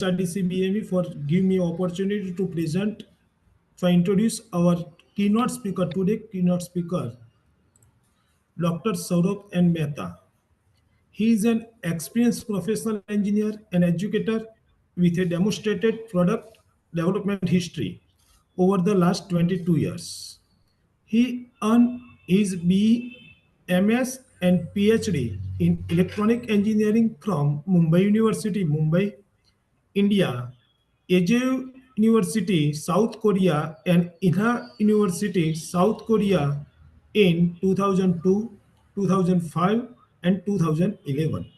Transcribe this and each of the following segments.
SRDC for giving me opportunity to present, to introduce our keynote speaker today, Dr. Saurabh and Mehta. He is an experienced professional engineer and educator with a demonstrated product development history over the last 22 years. He earned his BE, MS, and PhD in electronic engineering from Mumbai University, Mumbai, India, Jeju University, South Korea, and Inha University, South Korea in 2002, 2005, and 2011.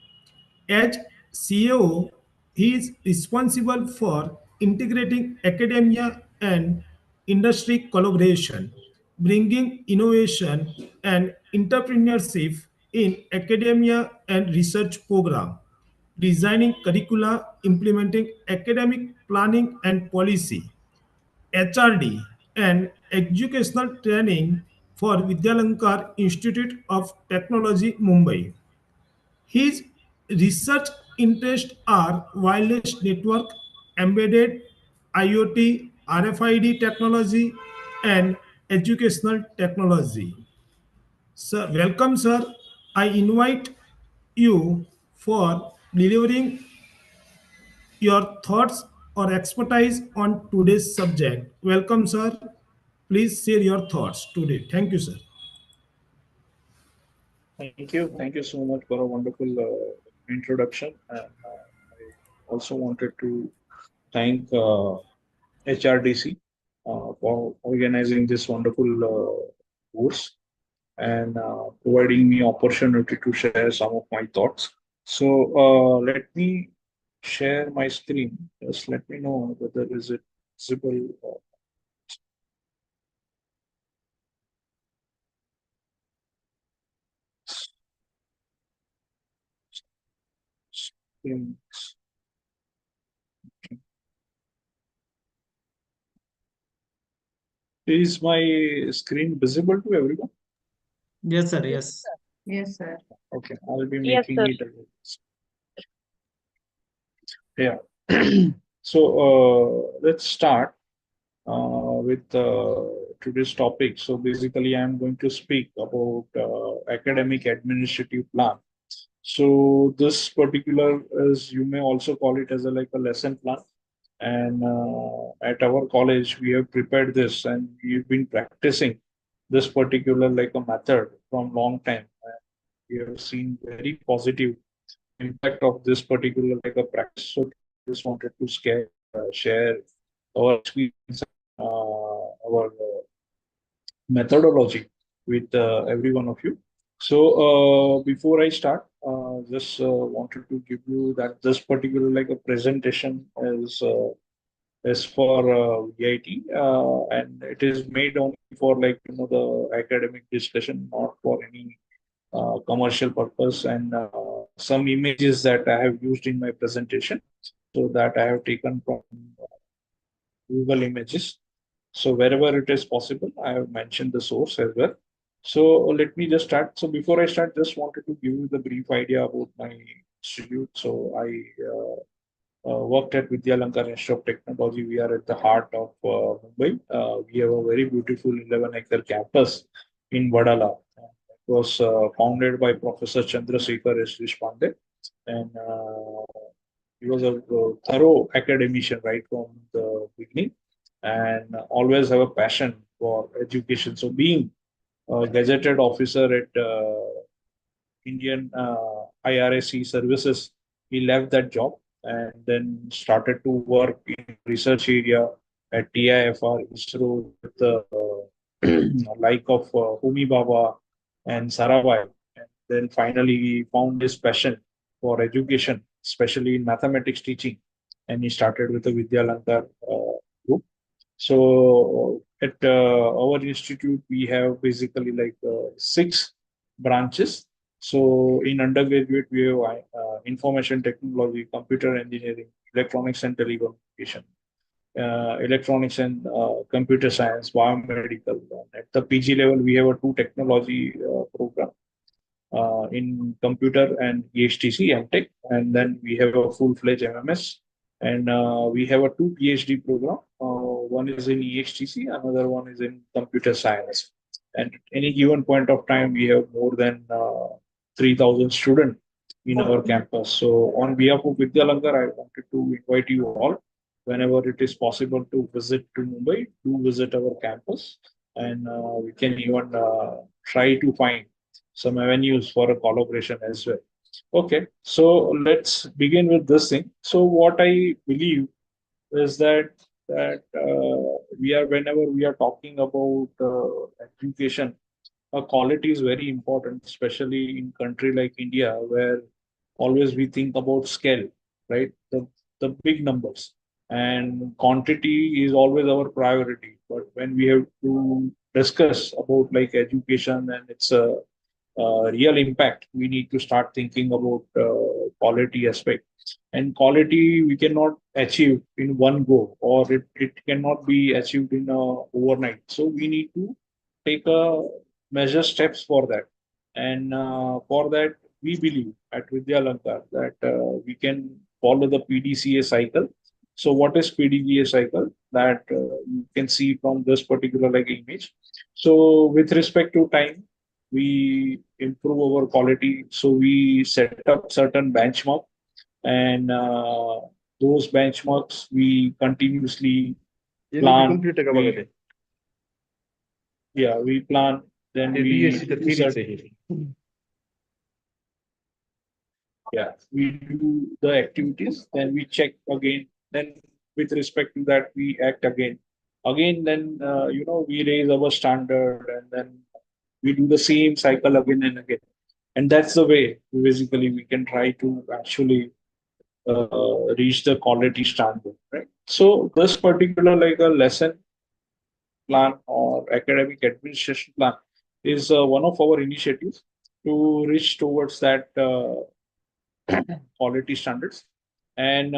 As CEO, he is responsible for integrating academia and industry collaboration, bringing innovation and entrepreneurship in academia and research program, designing curricula, implementing academic planning and policy, HRD, and educational training for Vidyalankar Institute of Technology, Mumbai. His research interests are wireless network, embedded IoT, RFID technology, and educational technology. Sir, welcome, sir. I invite you for delivering your thoughts or expertise on today's subject. Welcome, sir. Please share your thoughts today. Thank you, sir. Thank you. Thank you so much for a wonderful introduction. And I also wanted to thank HRDC for organizing this wonderful course and providing me opportunity to share some of my thoughts. So let me share my screen. Just let me know whether is it visible. In Is my screen visible to everyone? Yes, sir. Yes. Yes, sir. Okay, I'll be Yes, making sir. it available. Yeah. So let's start with today's topic. So basically, I'm going to speak about academic administrative plan. So this particular is, you may also call it as a like a lesson plan. And at our college, we have prepared this, and we've been practicing this particular like a method from long time. And we have seen very positive impact of this particular like a practice. So just wanted to share our experience, our methodology with every one of you. So before I start, just wanted to give you that this particular like a presentation is for VIT, and it is made only for like the academic discussion, not for any commercial purpose. And some images that I have used in my presentation, so that I have taken from Google Images. So wherever it is possible, I have mentioned the source as well. So let me just start. So before I start, just wanted to give you the brief idea about my institute. So I worked at Vidyalankar Institute of Technology. We are at the heart of Mumbai. We have a very beautiful 11-acre campus in Vadala. It was founded by Professor Chandrasekhar S. Deshpande, and he was a thorough academician right from the beginning, and always have a passion for education. So being a gazetted officer at Indian IRAC services, he left that job and then started to work in research area at TIFR, ISRO, with the like of Homi Baba and Sarabhai. And then finally he found his passion for education, especially in mathematics teaching, and he started with the Vidyalankar group. So at our institute, we have basically like 6 branches. So in undergraduate, we have information technology, computer engineering, electronics and telecommunication, electronics and computer science, biomedical. At the PG level, we have a 2 technology program in computer and EHTC MTech, and then we have a full-fledged MMS And we have a two PhD program. One is in EHTC, another one is in computer science. And at any given point of time, we have more than 3,000 students in our campus. So on behalf of Vidya Langar, I wanted to invite you all, whenever it is possible to visit to Mumbai, do visit our campus, and we can even try to find some avenues for a collaboration as well. Okay, so let's begin with this thing. So what I believe is that we are, whenever we are talking about education, quality is very important, especially in country like India, where always we think about scale, right? The big numbers, and quantity is always our priority. But when we have to discuss about like education and its real impact, we need to start thinking about quality aspect. And quality we cannot achieve in one go, or it cannot be achieved in overnight. So we need to take a measure steps for that. And for that, we believe at Vidya Lanka that we can follow the PDCA cycle. So what is PDCA cycle? That you can see from this particular like image. So with respect to time, we improve our quality. So we set up certain benchmark, and those benchmarks we continuously ये लोग plan. Complete का बगल है Yeah, we plan, then ये we BSc का do theory set, से ही yeah, we do the activities, then we check again, then with respect to that we act again, then we raise our standard, and then we do the same cycle again and again. And that's the way basically we can try to actually reach the quality standard, right? So this particular like a lesson plan or academic administration plan is one of our initiatives to reach towards that quality standards. And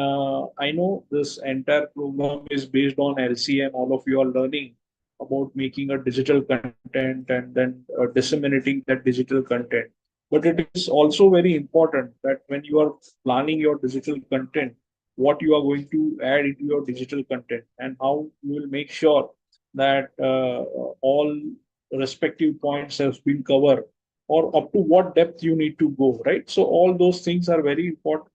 I know this entire program is based on LCM. All of you are learning about making a digital content and then disseminating that digital content. But it is also very important that when you are planning your digital content, what you are going to add into your digital content, and how you will make sure that all respective points have been covered, or up to what depth you need to go, right? So all those things are very important.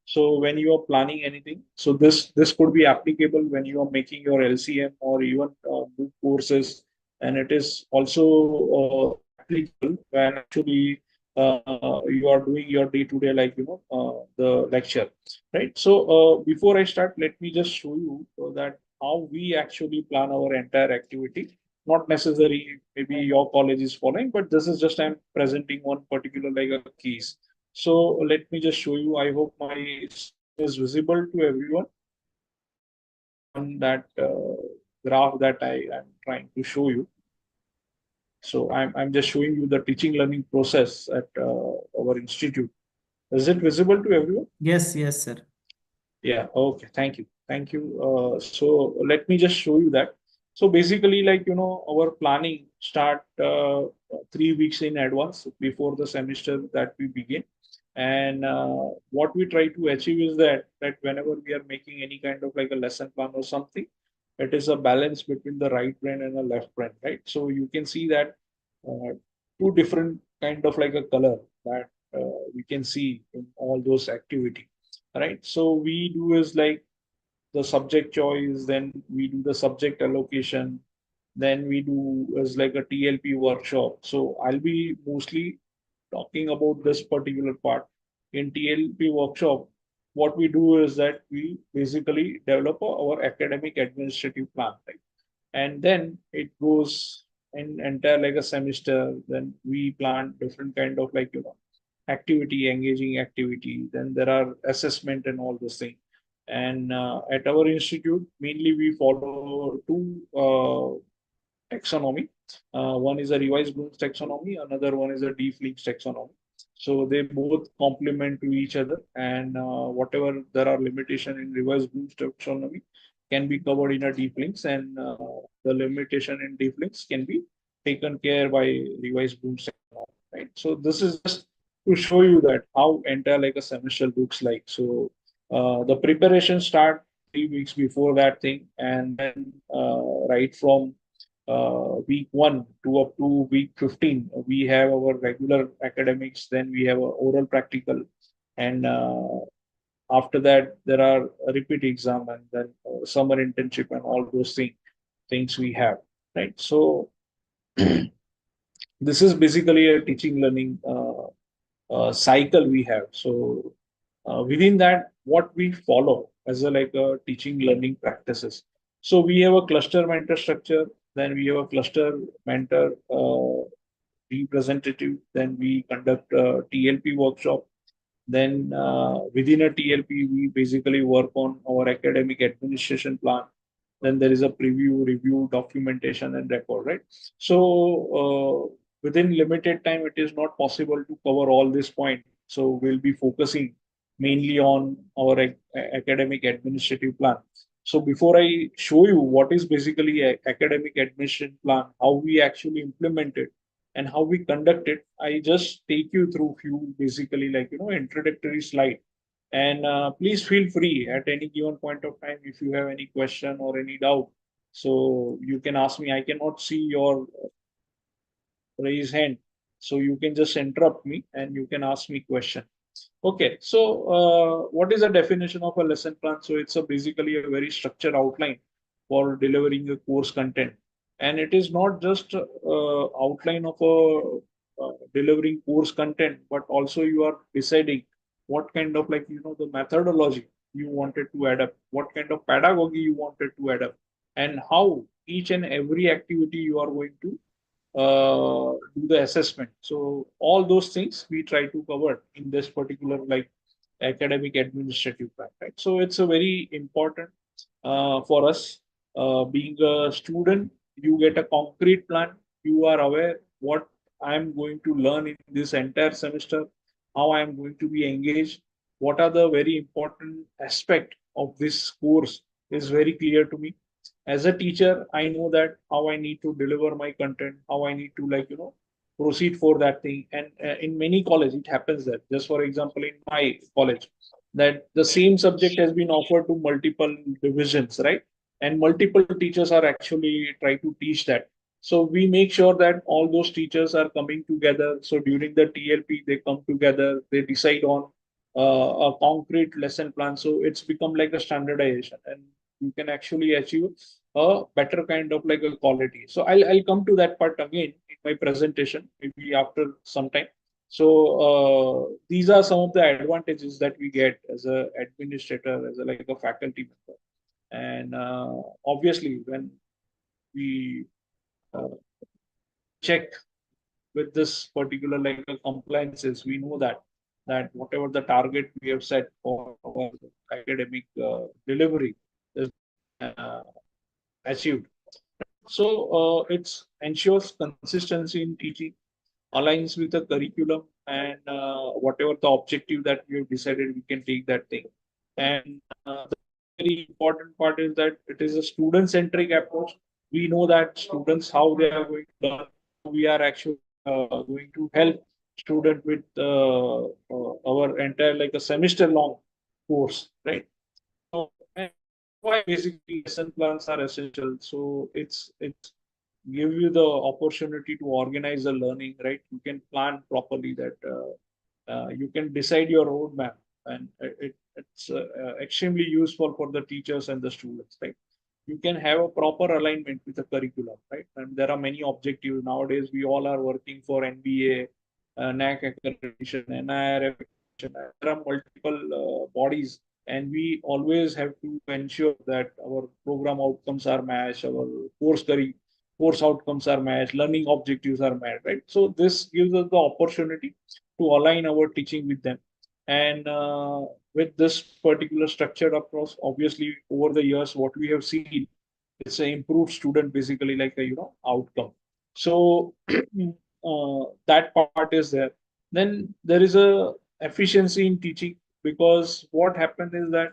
So when you are planning anything, so this could be applicable when you are making your LCM or even book courses, and it is also applicable when actually you are doing your day-to-day, like the lecture, right? So before I start, let me just show you that how we actually plan our entire activity. Not necessary, maybe your college is following, but this is just I'm presenting one particular like a case. So let me just show you. I hope my screen is visible to everyone on that graph that I am trying to show you. So I'm just showing you the teaching learning process at our institute. Is it visible to everyone? Yes, yes, sir. Yeah, okay, thank you. Thank you. So let me just show you that. So basically, like, our planning start 3 weeks in advance before the semester that we begin. And what we try to achieve is that whenever we are making any kind of like a lesson plan or something, it is a balance between the right brain and the left brain, right? So you can see that two different kind of like a color that we can see in all those activity, right? So we do is like the subject choice, then we do the subject allocation, then we do is like a TLP workshop. So I'll be mostly talking about this particular part. In TLP workshop, what we do is that we basically develop our academic administrative plan, right? And then it goes in entire like a semester. Then we plan different kind of like activity, engaging activity. Then there are assessment and all those things. And at our institute, mainly we follow two taxonomy. One is a revised Bloom's taxonomy, another one is a deep links taxonomy. So they both complement to each other, and whatever there are limitation in revised Bloom's taxonomy can be covered in a deep links, and the limitation in deep links can be taken care by revised Bloom's taxonomy, right? So this is just to show you that how entire like a semester looks like. So The preparation start 3 weeks before that thing, and then right from week 1 to up to week 15, we have our regular academics. Then we have a oral practical, and after that there are a repeat exam, and then summer internship and all those things we have, right? So this is basically a teaching learning cycle we have. So within that, what we follow as a like a teaching learning practices. So we have a cluster mentor structure, then we have a cluster mentor representative, then we conduct a TLP workshop. Then within a TLP, we basically work on our academic administration plan. Then there is a preview, review, documentation, and record, right? So within limited time, it is not possible to cover all this point. So we'll be focusing mainly on our academic administrative plan. So before I show you what is basically a academic administration plan, how we actually implement it, and how we conduct it, I just take you through few basically like introductory slide. And please feel free at any given point of time if you have any question or any doubt. So you can ask me. I cannot see your raise hand, so you can just interrupt me and you can ask me question. Okay, so what is the definition of a lesson plan? So it's a basically a very structured outline for delivering a course content, and it is not just outline of a delivering course content, but also you are deciding what kind of like the methodology you wanted to adapt, what kind of pedagogy you wanted to adapt, and how each and every activity you are going to do the assessment. So all those things we try to cover in this particular like academic administrative plan, right? So it's a very important for us. Being a student, you get a concrete plan. You are aware what I am going to learn in this entire semester, how I am going to be engaged, what are the very important aspect of this course is very clear to me. As a teacher, I know that how I need to deliver my content, how I need to like proceed for that thing. And in many colleges it happens that, just for example, in my college, that the same subject has been offered to multiple divisions, right? And multiple teachers are actually try to teach that. So we make sure that all those teachers are coming together. So during the TLP they come together, they decide on a concrete lesson plan. So it's become like a standardization, and you can actually achieve a better kind of like a quality. So I'll come to that part again in my presentation, maybe after some time. So these are some of the advantages that we get as a administrator, as a like a faculty member. And obviously, when we uh, check with this particular like compliances, we know that whatever the target we have set for our academic delivery is uh, achieved. So it ensures consistency in teaching, aligns with the curriculum, and whatever the objective that we have decided, we can take that thing. And the very important part is that it is a student-centric approach. We know that students how they are going to learn. We are actually going to help student with our entire like a semester-long course, right? So, and why basically lesson plans are essential. So it's give you the opportunity to organize the learning, right? You can plan properly that you can decide your roadmap, and it's extremely useful for the teachers and the students, right? You can have a proper alignment with the curriculum, right? And there are many objectives nowadays. We all are working for NBA, NAC accreditation, NIRF accreditation. There are multiple bodies, and we always have to ensure that our program outcomes are matched, our course outcomes are matched, learning objectives are met, right? So this gives us the opportunity to align our teaching with them. And with this particular structured approach, obviously over the years, what we have seen, it's an improved student basically like a outcome. So that part is there. Then there is a efficiency in teaching, because what happened is that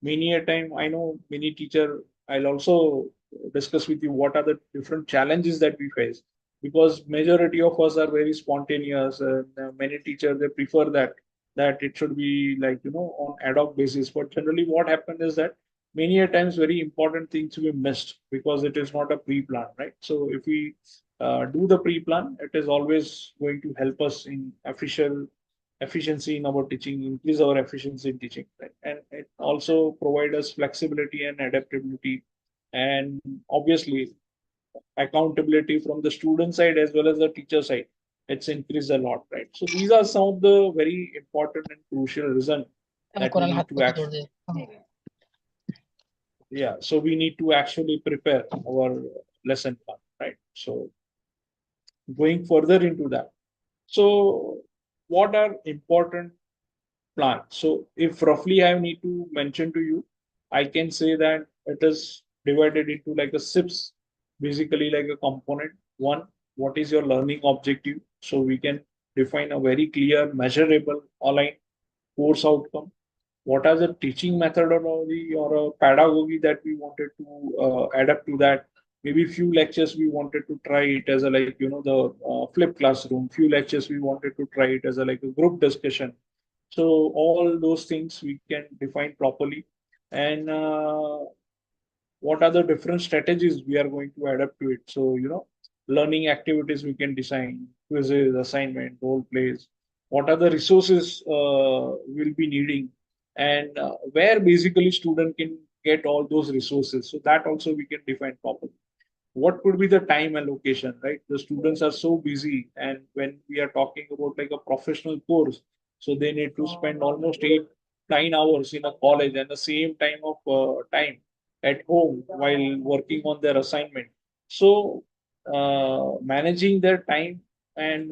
many a time I know many teacher, I'll also discuss with you what are the different challenges that we face, because majority of us are very spontaneous, and many teachers they prefer that that it should be like, on ad hoc basis. But generally what happened is that many a times very important things we missed because it is not a pre-plan, right? So if we do the pre-plan, it is always going to help us in efficiency in our teaching, increase our efficiency in teaching, right? And it also provide us flexibility and adaptability, and obviously accountability from the student side as well as the teacher side. It's increased a lot, right? So these are some of the very important and crucial reasons that we need to actually, yeah, so we need to actually prepare our lesson plan, right? So going further into that, so what are important plans? So if roughly I need to mention to you, I can say that it is divided into like a SIPs, basically like a component. One, what is your learning objective? So we can define a very clear, measurable, aligned course outcome. What are the teaching methodology or a pedagogy that we wanted to adapt to that? Maybe few lectures we wanted to try it as a like, the flip classroom. Few lectures we wanted to try it as a like a group discussion. So all those things we can define properly. And what are the different strategies we are going to adapt to it? So, learning activities we can design, quizzes, assignment, role plays. What are the resources we'll be needing, and where basically student can get all those resources. So that also we can define properly. What could be the time allocation, right? The students are so busy, and when we are talking about like a professional course, so they need to spend almost 8 9 hours in a college and the same time of time at home while working on their assignment. So managing their time and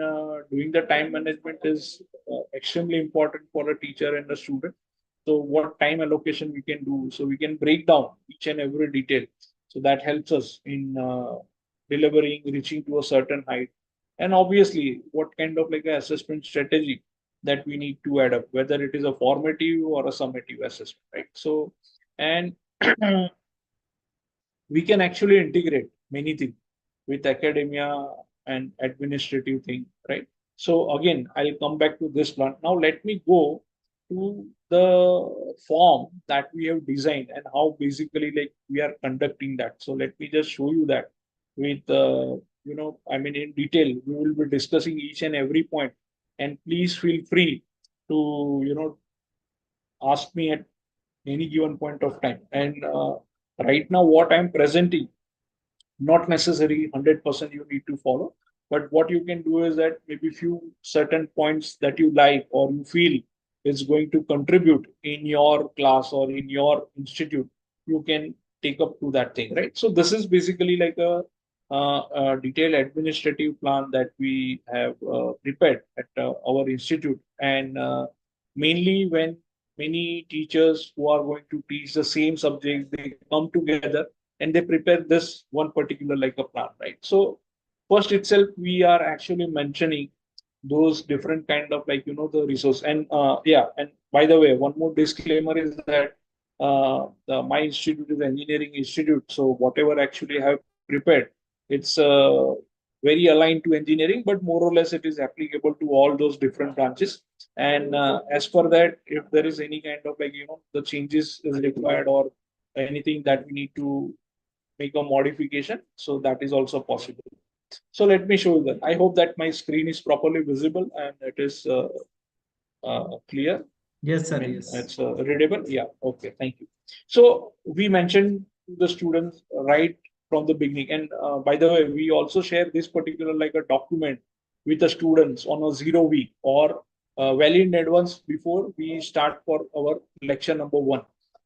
doing the time management is extremely important for a teacher and a student. So what time allocation we can do, so we can break down each and every detail, so that helps us in delivering, reaching to a certain height. And obviously, what kind of like a assessment strategy that we need to adapt, whether it is a formative or a summative assessment, right? So, and we can actually integrate many things with academia and administrative thing, right? So again, I'll come back to this plan. Now let me go to the form that we have designed and how basically like we are conducting that. So let me just show you that with I mean in detail. We will be discussing each and every point, and please feel free to ask me at any given point of time. And right now, what I'm presenting, not necessary 100% you need to follow, but what you can do is that maybe few certain points that you like or you feel is going to contribute in your class or in your institute, you can take up to that thing, right? So this is basically like a detailed administrative plan that we have prepared at our institute. And mainly when many teachers who are going to teach the same subject, they come together and they prepare this one particular like a plan, right? So first itself we are actually mentioning those different kind of like the resource. And yeah, and by the way, one more disclaimer is that my institute is engineering institute, so whatever actually I have prepared, it's very aligned to engineering, but more or less it is applicable to all those different branches. And as for that, if there is any kind of like the changes is required or anything that we need to make a modification, so that is also possible. So let me show you that. I hope that my screen is properly visible and it is clear. Yes, I sir. mean, Yes. it's readable. Yeah. Okay. Thank you. So we mentioned to the students right from the beginning, and by the way, we also share this particular like a document with the students on a 0 week or well in advance before we start for our lecture number one.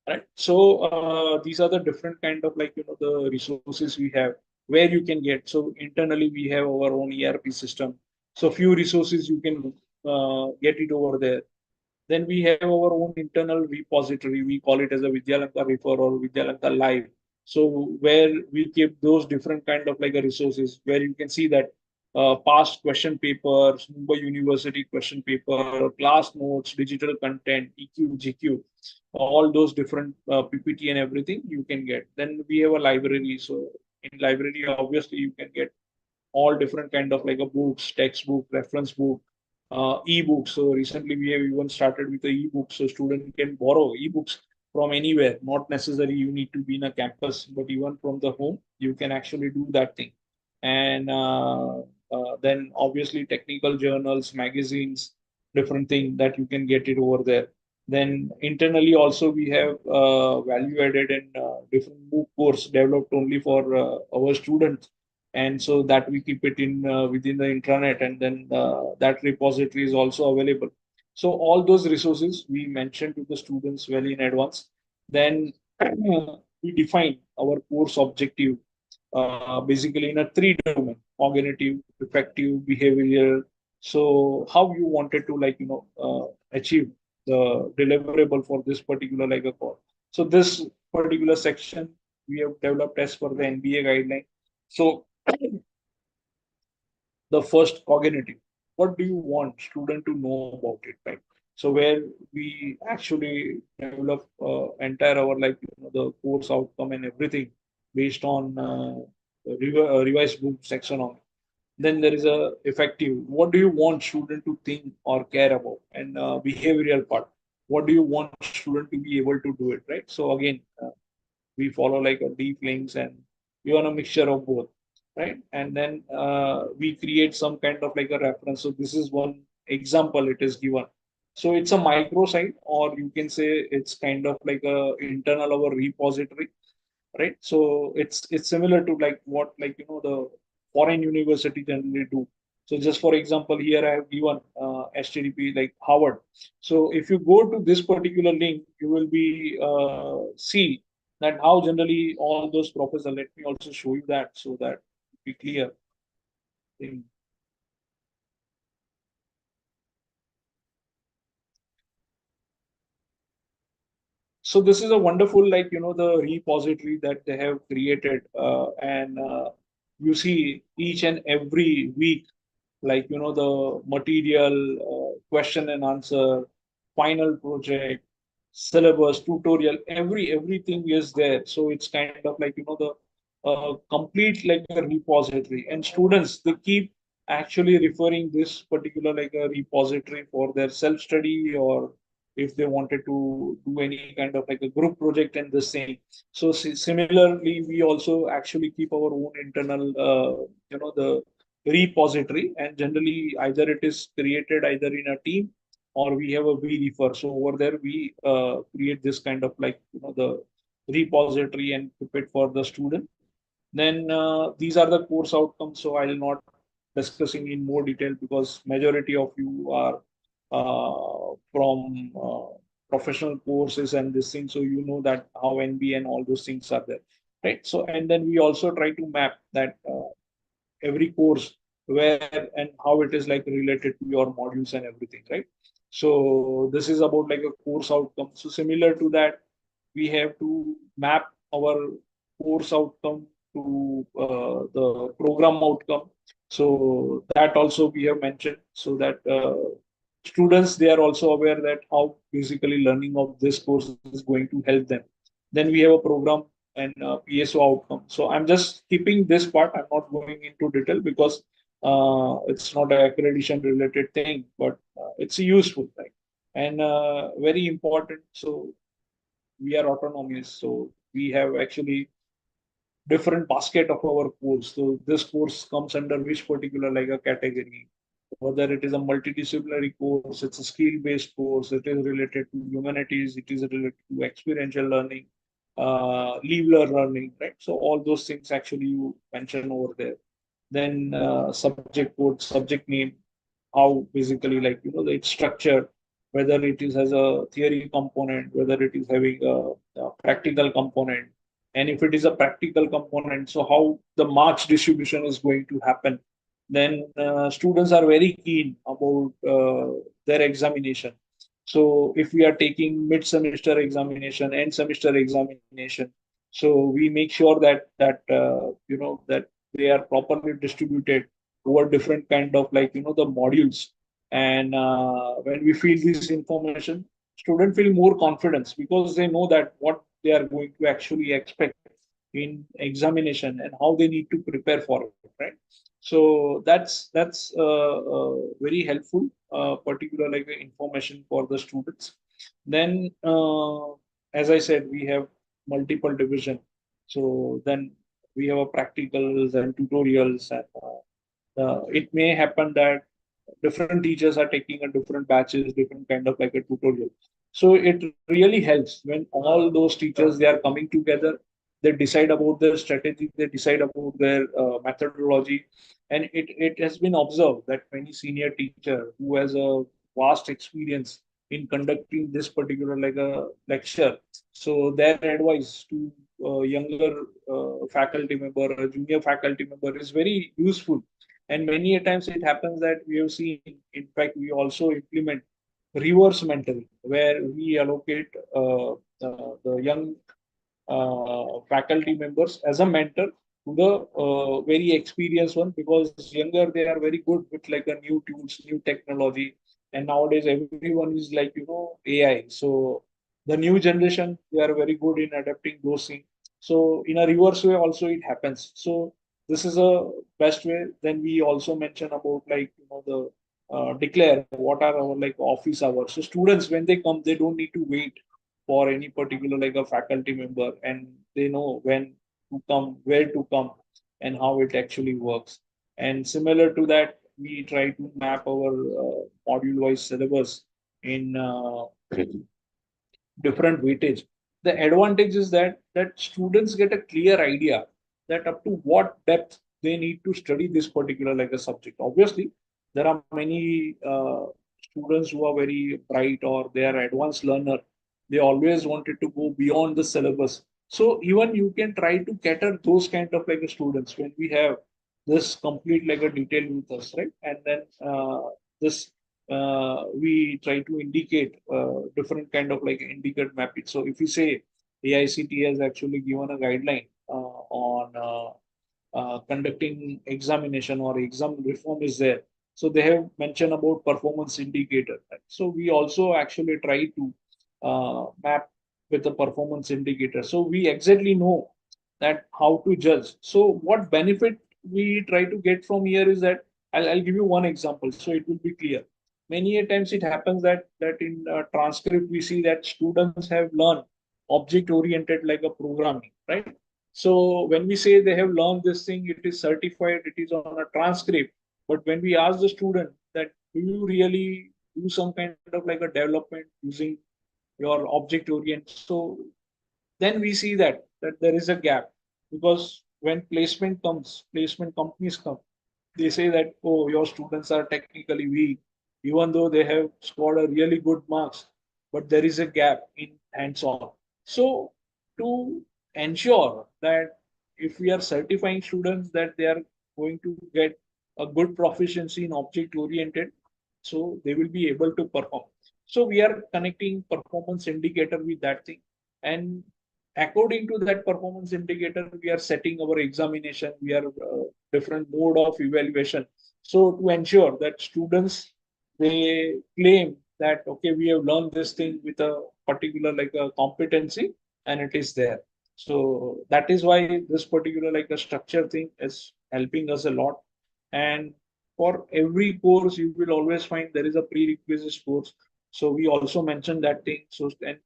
Right. So these are the different kind of like the resources we have where you can get. So internally we have our own ERP system. So few resources you can get it over there. Then we have our own internal repository. We call it as a Vidyalanka Refer or Vidyalanka Live. So where we keep those different kind of like a resources where you can see that past question papers, Mumbai University question paper, class notes, digital content, EQ, GQ, all those different PPT and everything you can get. Then we have a library. So in library, obviously you can get all different kind of like a books, textbook, reference book, e-books. So recently we have even started with the e-books, so student can borrow e-books from anywhere. Not necessarily you need to be in a campus, but even from the home, you can actually do that thing. And then obviously technical journals, magazines, different thing that you can get it over there. Then internally also we have value added and different MOOC course developed only for our students, and so that we keep it in within the intranet, and then that repository is also available. So all those resources we mentioned to the students well in advance. Then we define our course objective basically in a three domain: cognitive, effective, behavioral. So how you wanted to achieve the deliverable for this particular like a course. So this particular section we have developed as per the NBA guideline. So the first, cognitive. What do you want student to know about it, right? So where we actually develop entire our the course outcome and everything based on revised book section on. Then there is a effective. What do you want student to think or care about? And behavioral part. What do you want student to be able to do it, right? So again, we follow like a deep links, and we want a mixture of both, right? And then we create some kind of like a reference. So this is one example it is given. So it's a microsite, or you can say it's kind of like a internal our repository, right? So it's similar to like what the foreign university generally do. So just for example, here I have given HTTP like Harvard. So if you go to this particular link, you will be see that how generally all those professors. Let me also show you that so that it be clear thing. So this is a wonderful the repository that they have created, and you see each and every week the material, question and answer, final project, syllabus, tutorial, everything is there. So it's kind of the complete like a repository, and students they keep actually referring this particular like a repository for their self study, or if they wanted to do any kind of like a group project and the same. So similarly we also actually keep our own internal the repository, and generally either it is created either in a team or we have a we refer. So over there we create this kind of the repository and keep it for the student. Then these are the course outcomes. So I'll not discussing in more detail because majority of you are from professional courses and this thing. So you know that how NB and all those things are there, right? So and then we also try to map that every course where and how it is like related to your modules and everything, right? So this is about like a course outcome. So similar to that, we have to map our course outcome to the program outcome. So that also we have mentioned, so that students they are also aware that how basically learning of this course is going to help them. Then we have a program and PSO outcome. So I'm just keeping this part. I'm not going into detail because it's not an accreditation related thing, but it's useful, right? And very important. So we are autonomous. So we have actually different basket of our course. So this course comes under which particular like a category, whether it is a multidisciplinary course, it's a skill-based course, it is related to humanities, it is related to experiential learning, live learning, right? So all those things actually you mention over there. Then subject code, subject name, how basically the it's structured, whether it is as a theory component, whether it is having a practical component, and if it is a practical component, so how the marks distribution is going to happen. Then students are very keen about their examination. So if we are taking mid semester examination, end semester examination, so we make sure that they are properly distributed over different kind of the modules. And when we feel this information, students feel more confidence because they know that what they are going to actually expect in examination and how they need to prepare for it, right? So that's very helpful, particular like information for the students. Then, as I said, we have multiple division. So then we have a practicals and tutorials, and it may happen that different teachers are taking a different batches, different kind of like a tutorial. So it really helps when all those teachers they are coming together, they decide about their strategy, they decide about their methodology, and it has been observed that many senior teacher who has a vast experience in conducting this particular like a lecture, so their advice to younger faculty member or junior faculty member is very useful. And many a times it happens that we have seen, in fact, we also implement reverse mentoring, where we allocate the young faculty members as a mentor to the very experienced one, because younger they are very good with like a new tools, new technology, and nowadays everyone is like AI. So the new generation they are very good in adapting those things. So in a reverse way also it happens. So this is a best way. Then we also mention about like the declare what are our like office hours. So students when they come they don't need to wait for any particular like a faculty member, and they know when to come, where to come, and how it actually works. And similar to that, we try to map our module wise syllabus in different weightage. The advantage is that students get a clear idea that up to what depth they need to study this particular like a subject. Obviously, there are many students who are very bright or they are advanced learner. They always wanted to go beyond the syllabus. So even you can try to cater those kind of like a students when we have this complete like a detail with us, right? And then this we try to indicate different kind of like indicate mapping. So if you say AICT has actually given a guideline on conducting examination or exam reform is there. So they have mentioned about performance indicator. Right? So we also actually try to map with the performance indicator. So we exactly know that how to judge. So what benefit we try to get from here is that I'll give you one example so it will be clear. Many a times it happens that in transcript we see that students have learned object oriented like a programming, right? So when we say they have learned this thing, it is certified, it is on a transcript. But when we ask the student that do you really do some kind of like a development using your object orient, so then we see that there is a gap, because when placement comes, placement companies come, they say that oh your students are technically weak, even though they have scored a really good marks, but there is a gap in hands-on. So to ensure that if we are certifying students that they are going to get a good proficiency in object oriented, so they will be able to perform. So we are connecting performance indicator with that thing, and according to that performance indicator we are setting our examination, we are different mode of evaluation. So to ensure that students they claim that okay we have learned this thing with a particular like a competency and it is there. So that is why this particular like a structure thing is helping us a lot. And for every course you will always find there is a prerequisite course. So we also mentioned that thing. So and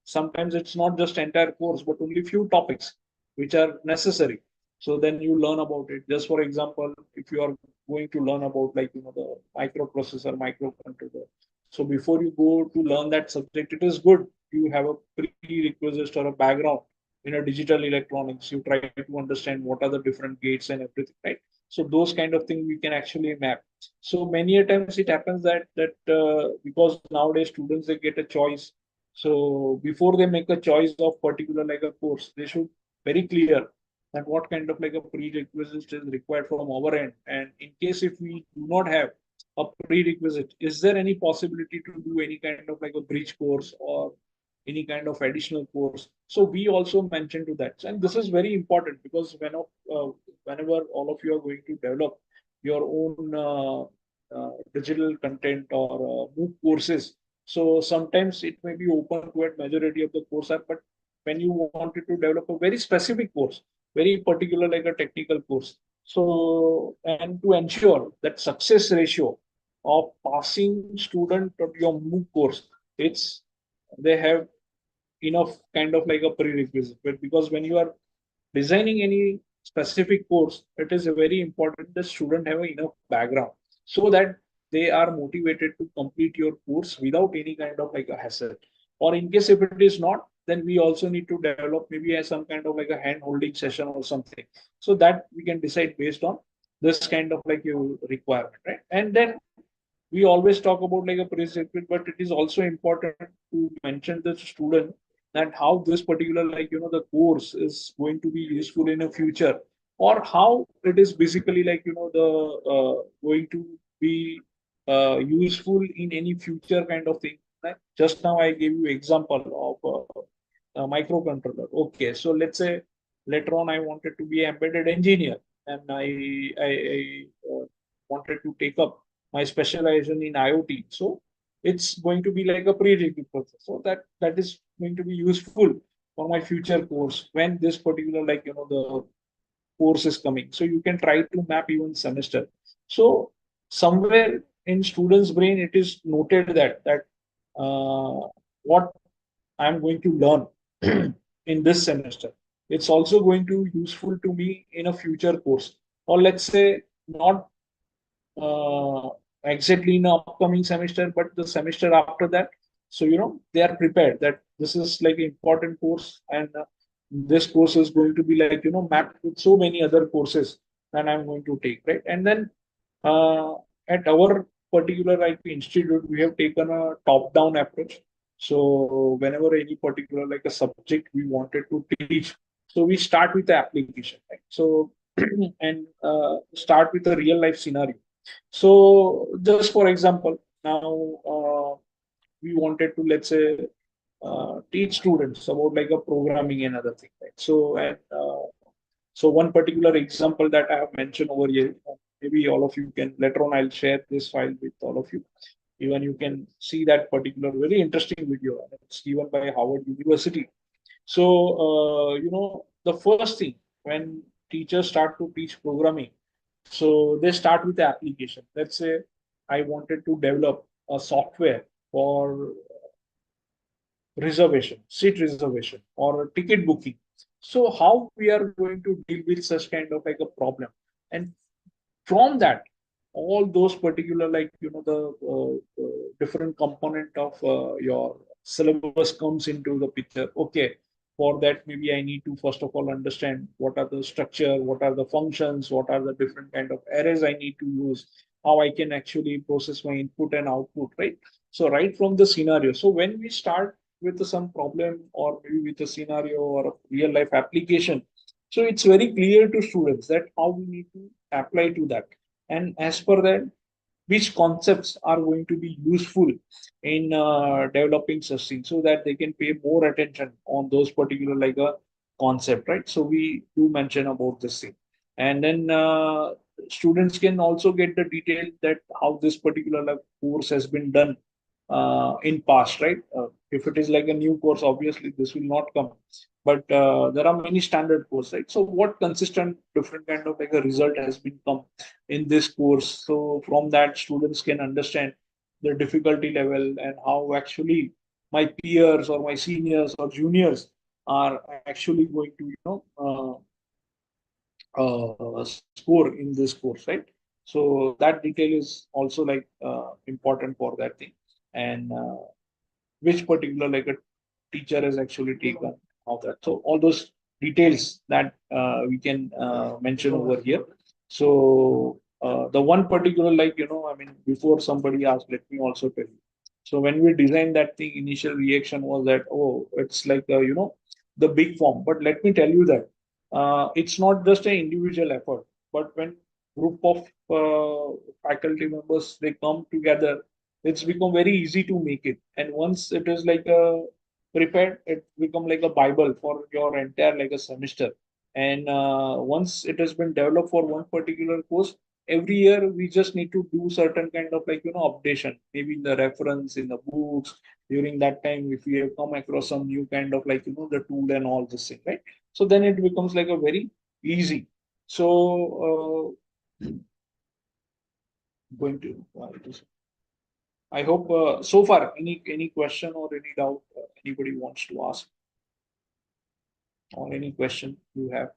sometimes it's not just entire course but only few topics which are necessary. So then you learn about it. Just for example, if you are going to learn about like the microprocessor, microcontroller, so before you go to learn that subject, it is good you have a prerequisite or a background in a digital electronics. You try to understand what are the different gates and everything, right? So those kind of things we can actually map. So many a times it happens that because nowadays students they get a choice. So before they make a choice of particular like a course, they should very clear that what kind of like a prerequisite is required from our end. And in case if we do not have a prerequisite, is there any possibility to do any kind of like a bridge course or any kind of additional course? So we also mention to that, and this is very important because whenever all of you are going to develop your own digital content or MOOC courses, so sometimes it may be open to a majority of the course are, but when you wanted to develop a very specific course, very particular like a technical course, So, and to ensure that success ratio of passing student of your MOOC course, it's they have enough kind of like a prerequisite. But because when you are designing any specific course, it is very important the student have enough background so that they are motivated to complete your course without any kind of like a hassle. Or in case if it is not, then we also need to develop maybe as some kind of like a hand holding session or something, so that we can decide based on this kind of like you requirement, right? And then we always talk about like a prerequisite, but it is also important to mention the student that how this particular like the course is going to be useful in the future, or how it is basically like the going to be useful in any future kind of thing. Right? Just now I gave you example of a microcontroller. Okay, so let's say later on I wanted to be embedded engineer, and I wanted to take up my specialization in IoT. So it's going to be like a prerequisite process. So that is going to be useful for my future course when this particular like the course is coming. So you can try to map even semester. So somewhere in students' brain, it is noted that what I'm going to learn in this semester, it's also going to useful to me in a future course, or let's say not uh, exactly in the upcoming semester, but the semester after that. So they are prepared that this is like an important course, and this course is going to be like mapped with so many other courses that I'm going to take, right? And then uh, at our particular like institute, we have taken a top-down approach. So whenever any particular like a subject we wanted to teach, so we start with the application, right? So and start with a real life scenario. So just for example, now we wanted to let's say teach students about like a programming and other thing, right? So one particular example that I have mentioned over here, maybe all of you can later on. I'll share this file with all of you. Even you can see that particular very interesting video. It's given by Harvard University. So the first thing when teachers start to teach programming, so they start with the application. Let's say I wanted to develop a software for reservation, seat reservation, or ticket booking. So how we are going to deal with such kind of like a problem, and from that, all those particular like different component of your syllabus comes into the picture. Okay, for that maybe I need to first of all understand what are the structure, what are the functions, what are the different kind of arrays I need to use, how I can actually process my input and output, right? So right from the scenario, so when we start with some problem or maybe with a scenario or a real life application, so it's very clear to students that how we need to apply to that, and as per that which concepts are going to be useful in developing such things, so that they can pay more attention on those particular like a concept, right? So we do mention about this thing, and then students can also get the detail that how this particular like course has been done in past, right? If it is like a new course, obviously this will not come, but there are many standard courses, right? So what consistent different kind of like a result has been come in this course. So from that, students can understand the difficulty level and how actually my peers or my seniors or juniors are actually going to score in this course, right? So that detail is also like important for that thing, and which particular like a teacher has actually taken of that. So all those details that we can mention over here. So the one particular like I mean, before somebody asked, let me also tell you. So when we designed that thing, initial reaction was that, oh, it's like the big form. But let me tell you that it's not just an individual effort, but when group of faculty members they come together, it's become very easy to make it. And once it is like a prepared, it become like a bible for your entire like a semester. And once it has been developed for one particular course, every year we just need to do certain kind of like updation, maybe in the reference in the books. During that time, if we have come across some new kind of like the tool and all this thing, right? So then it becomes like a very easy. So going to I hope so far any question or any doubt anybody wants to ask, or any question you have.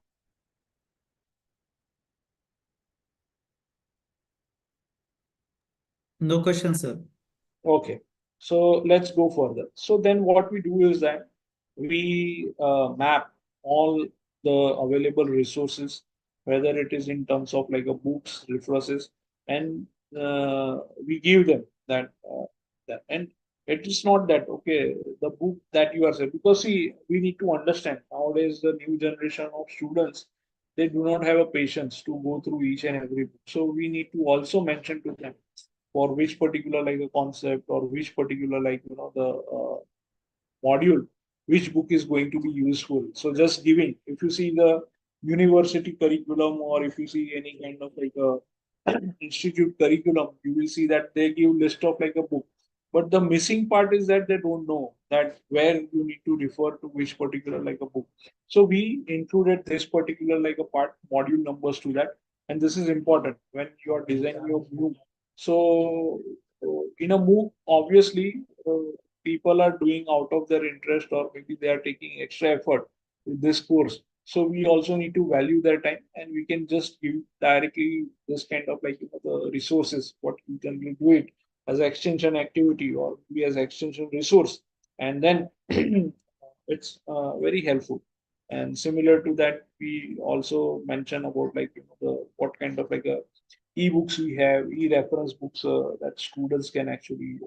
No question, sir. Okay, so let's go further. So then what we do is that we map all the available resources, whether it is in terms of like a books, references, and we give them that. And it is not that, okay, the book that you are saying, because see, we need to understand nowadays the new generation of students, they do not have a patience to go through each and every book. So we need to also mention to them for which particular like a concept, or which particular like the module, which book is going to be useful. So just giving, if you see the university curriculum, or if you see any kind of like a institute curriculum, you will see that they give list of like a book. But the missing part is that they don't know that where you need to refer to which particular like a book. So we included this particular like a part module numbers to that, and this is important when you are designing your MOOC. So in a MOOC, obviously, people are doing out of their interest, or maybe they are taking extra effort with this course. So we also need to value their time, and we can just give directly this kind of like the resources, what you can do it as extension activity, or maybe as extension resource, and then it's very helpful. And similar to that, we also mention about like the what kind of like a e-books we have, e-reference books that students can actually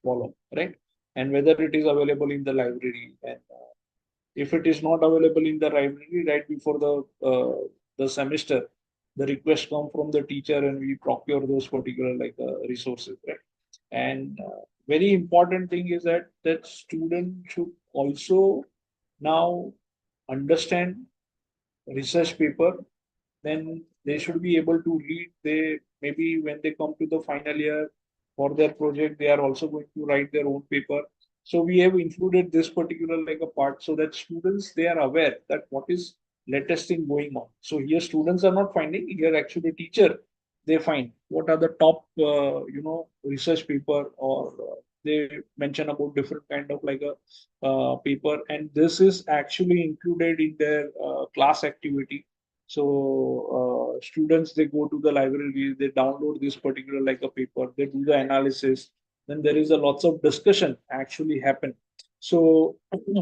follow, right? And whether it is available in the library, and if it is not available in the library right before the semester, the request come from the teacher, and we procure those particular like resources, right? And very important thing is that student should also now understand research paper. Then they should be able to read. They maybe when they come to the final year for their project, they are also going to write their own paper. So we have included this particular like a part, so that students, they are aware that what is latest thing going on. So here students are not finding, here actually teacher, they find what are the top research paper, or they mention about different kind of like a paper, and this is actually included in their class activity. So students, they go to the library, they download this particular like a paper, they do the analysis, then there is a lots of discussion actually happen. So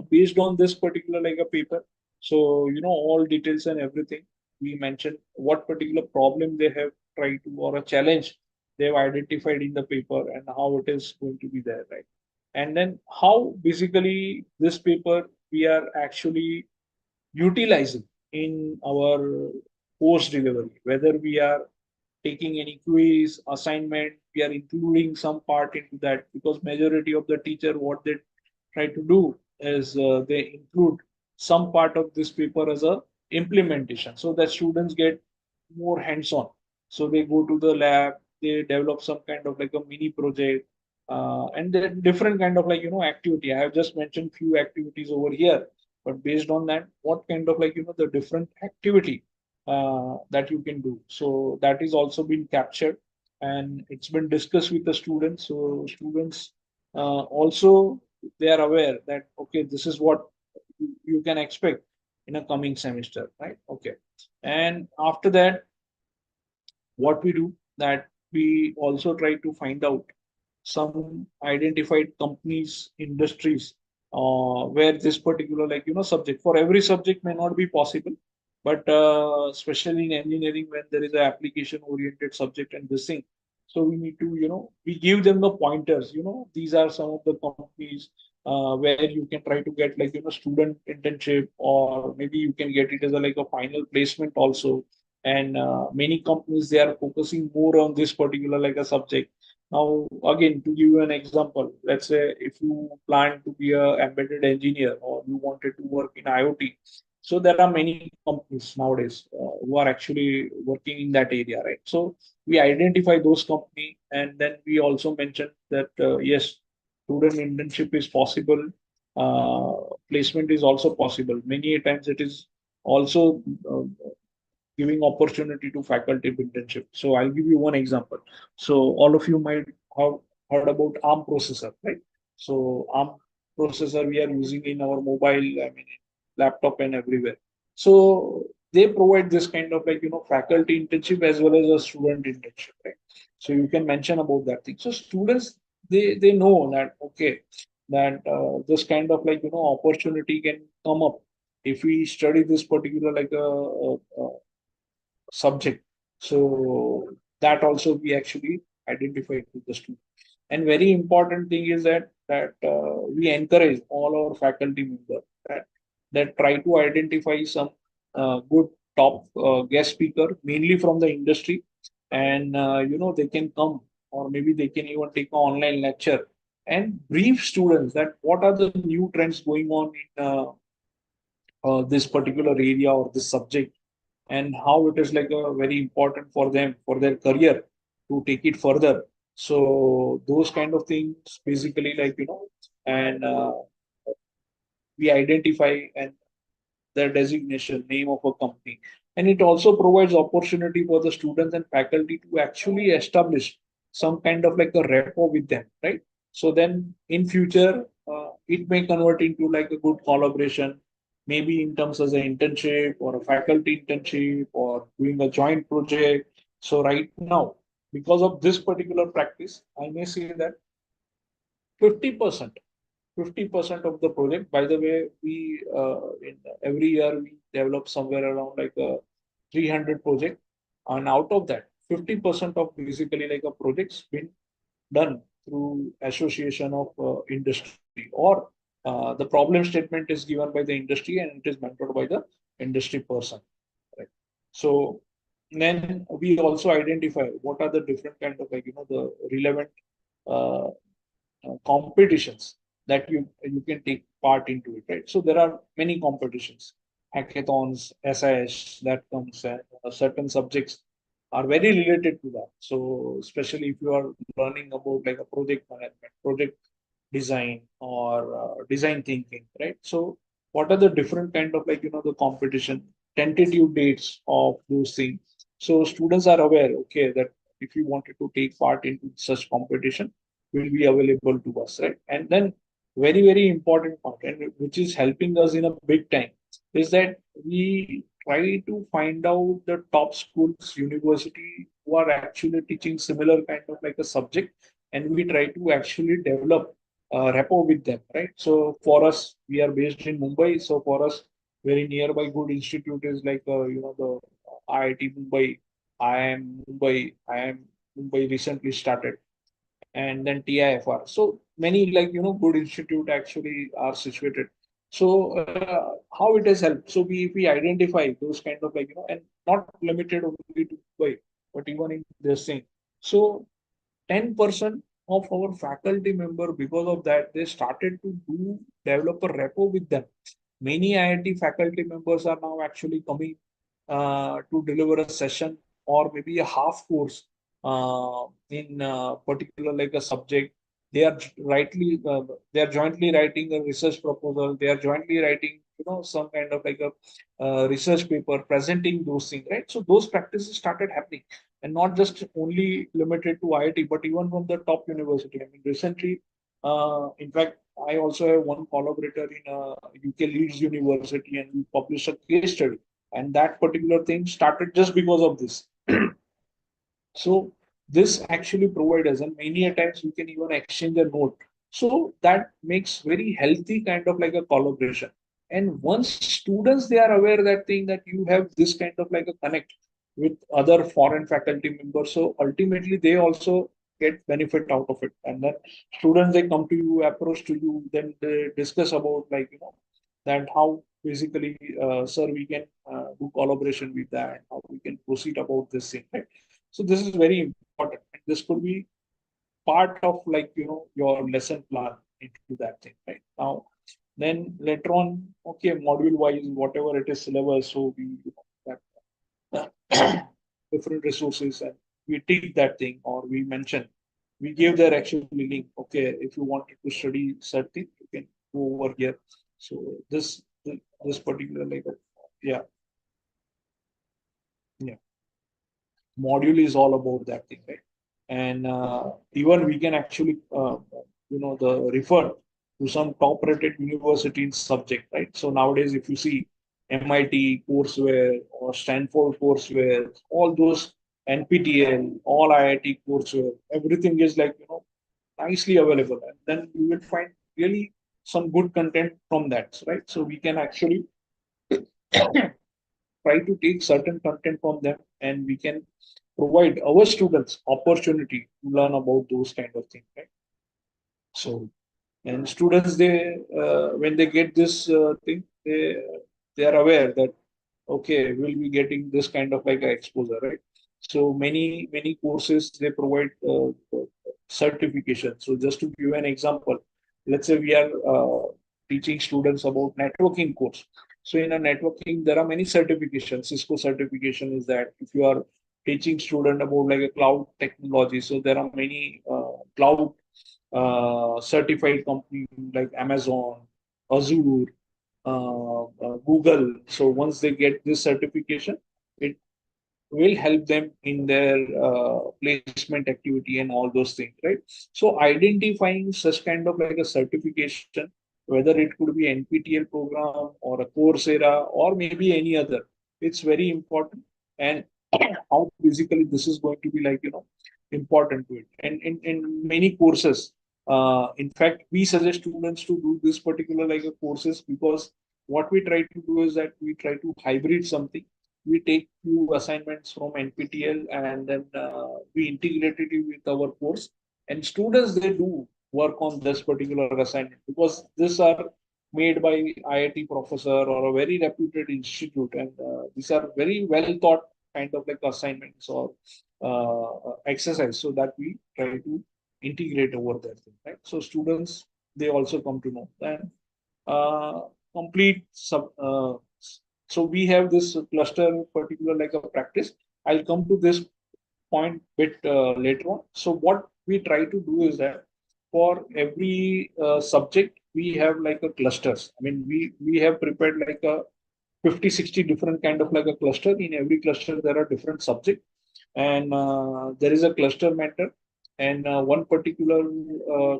based on this particular like a paper, so all details and everything, we mentioned what particular problem they have tried to, or a challenge they've identified in the paper, and how it is going to be there, right? And then how basically this paper we are actually utilizing in our post delivery, whether we are taking any quiz assignment, we are including some part into that, because majority of the teacher, what they try to do is they include some part of this paper as a implementation, so that students get more hands on. So they go to the lab, they develop some kind of like a mini project, and then different kind of like activity. I have just mentioned few activities over here, but based on that, what kind of like the different activity that you can do. So that is also been captured, and it's been discussed with the students. So students also, they are aware that okay, this is what you can expect in a coming semester, right? Okay, and after that, what we do, that we also try to find out some identified companies, industries, where this particular like subject, for every subject may not be possible, but especially in engineering, when there is an application oriented subject and this thing, so we need to we give them the pointers. These are some of the companies where you can try to get like student internship, or maybe you can get it as a like a final placement also. And many companies, they are focusing more on this particular like a subject. Now, again, to give you an example, let's say if you plan to be a embedded engineer, or you wanted to work in IoT, so there are many companies nowadays who are actually working in that area, right? So we identify those company, and then we also mention that yes, student internship is possible, placement is also possible. Many times it is also giving opportunity to faculty internship. So I'll give you one example. So all of you might have heard about ARM processor, right? So ARM processor we are using in our mobile, I mean, laptop and everywhere. So they provide this kind of faculty internship as well as a student internship, right? So you can mention about that thing. So students they know that okay that this kind of opportunity can come up if we study this particular subject. So that also we actually identify with the student. And very important thing is that we encourage all our faculty members that try to identify some good top guest speaker, mainly from the industry, and they can come, or maybe they can even take an online lecture and brief students that what are the new trends going on in this particular area or this subject, and how it is very important for them for their career to take it further. So those kind of things basically and we identify and their designation, name of a company. And it also provides opportunity for the students and faculty to actually establish some kind of like a rapport with them, right? So then in future, it may convert into like a good collaboration, maybe in terms of an internship or a faculty internship or doing a joint project. So right now, because of this particular practice, I may say that 50% 50% of the project. By the way, we in every year we develop somewhere around like a 300 project, and out of that, 50% of basically like a projects been done through association of industry, or the problem statement is given by the industry and it is mentored by the industry person. Right. So then we also identify what are the different kind of the relevant uh, competitions that you can take part into it, right? So there are many competitions, hackathons, SIS that comes, and certain subjects are very related to that. So especially if you are learning about like a project management, project design, or design thinking, right? So what are the different kind of the competition, tentative dates of those things. So students are aware, okay, that if you wanted to take part into such competition, will be available to us, right? And then very, very important part, and which is helping us in a big time, is that we try to find out the top schools, university who are actually teaching similar kind of like a subject, and we try to actually develop rapport with them, right? So for us, we are based in Mumbai. So for us, very nearby good institute is like the IIT Mumbai, IIM Mumbai, IIM Mumbai recently started, and then TIFR. So many good institute actually are situated. So how it has helped? So we identify those kind of and not limited only to Mumbai, but even in this thing. So 10% of our faculty member, because of that, they started to develop a rapport with them. Many IIT faculty members are now actually coming to deliver a session or maybe a half course in particular like a subject. They are they are jointly writing a research proposal. They are jointly writing some kind of like a research paper, presenting those things, right? So those practices started happening, and not just only limited to IIT, but even from the top university. I mean, recently, in fact, I also have one collaborator in UK Leeds University, and we published a case study, and that particular thing started just because of this. So this actually provides us, and many a times we can even exchange a note. So that makes very healthy kind of like a collaboration. And once students they are aware that thing that you have this kind of like a connect with other foreign faculty members, so ultimately they also get benefit out of it. And then students they come to you, approach to you, then they discuss about that how basically sir we can do collaboration with that, how we can proceed about this thing, right? So this is very important. This could be part of your lesson plan into that thing, right? Now, then later on, okay, module wise, whatever it is syllabus, so we that different resources, and we take that thing, or we mention, we give their actually link. Okay, if you wanted to study certain, you can go over here. So this particular yeah. Yeah. Module is all about that thing, right? And even we can actually, the refer to some top-rated university in subject, right? So nowadays, if you see MIT courseware or Stanford courseware, all those NPTEL, all IIT courseware, everything is like nicely available, and then you will find really some good content from that, right? So we can actually try to take certain content from them, and we can provide our students opportunity to learn about those kind of things, right? So, and students, they when they get this thing, they are aware that okay, we'll be getting this kind of like a exposure, right? So many courses they provide certification. So just to give an example, let's say we are teaching students about networking course. So in a networking, there are many certifications. Cisco certification is that. If you are teaching student about like a cloud technology, so there are many cloud certified company like Amazon, Azure, Google. So once they get this certification, it will help them in their placement activity and all those things, right? So identifying such kind of like a certification, whether it could be NPTEL program or a Coursera or maybe any other, it's very important. And how physically this is going to be like important to it. And in many courses, in fact, we suggest students to do this particular like a courses, because what we try to do is that we try to hybrid something. We take few assignments from NPTEL, and then we integrated it with our course. And students, they do work on this particular assignment, because these are made by IIT professor or a very reputed institute, and these are very well thought kind of like assignments or exercise, so that we try to integrate over that thing, right? So students, they also come to know. And uh, complete sub so we have this cluster particular like a practice. I'll come to this point bit later on. So what we try to do is that for every subject, we have like a clusters. I mean, we have prepared like a 50, 60 different kind of like a cluster. In every cluster, there are different subjects, and there is a cluster mentor, and one particular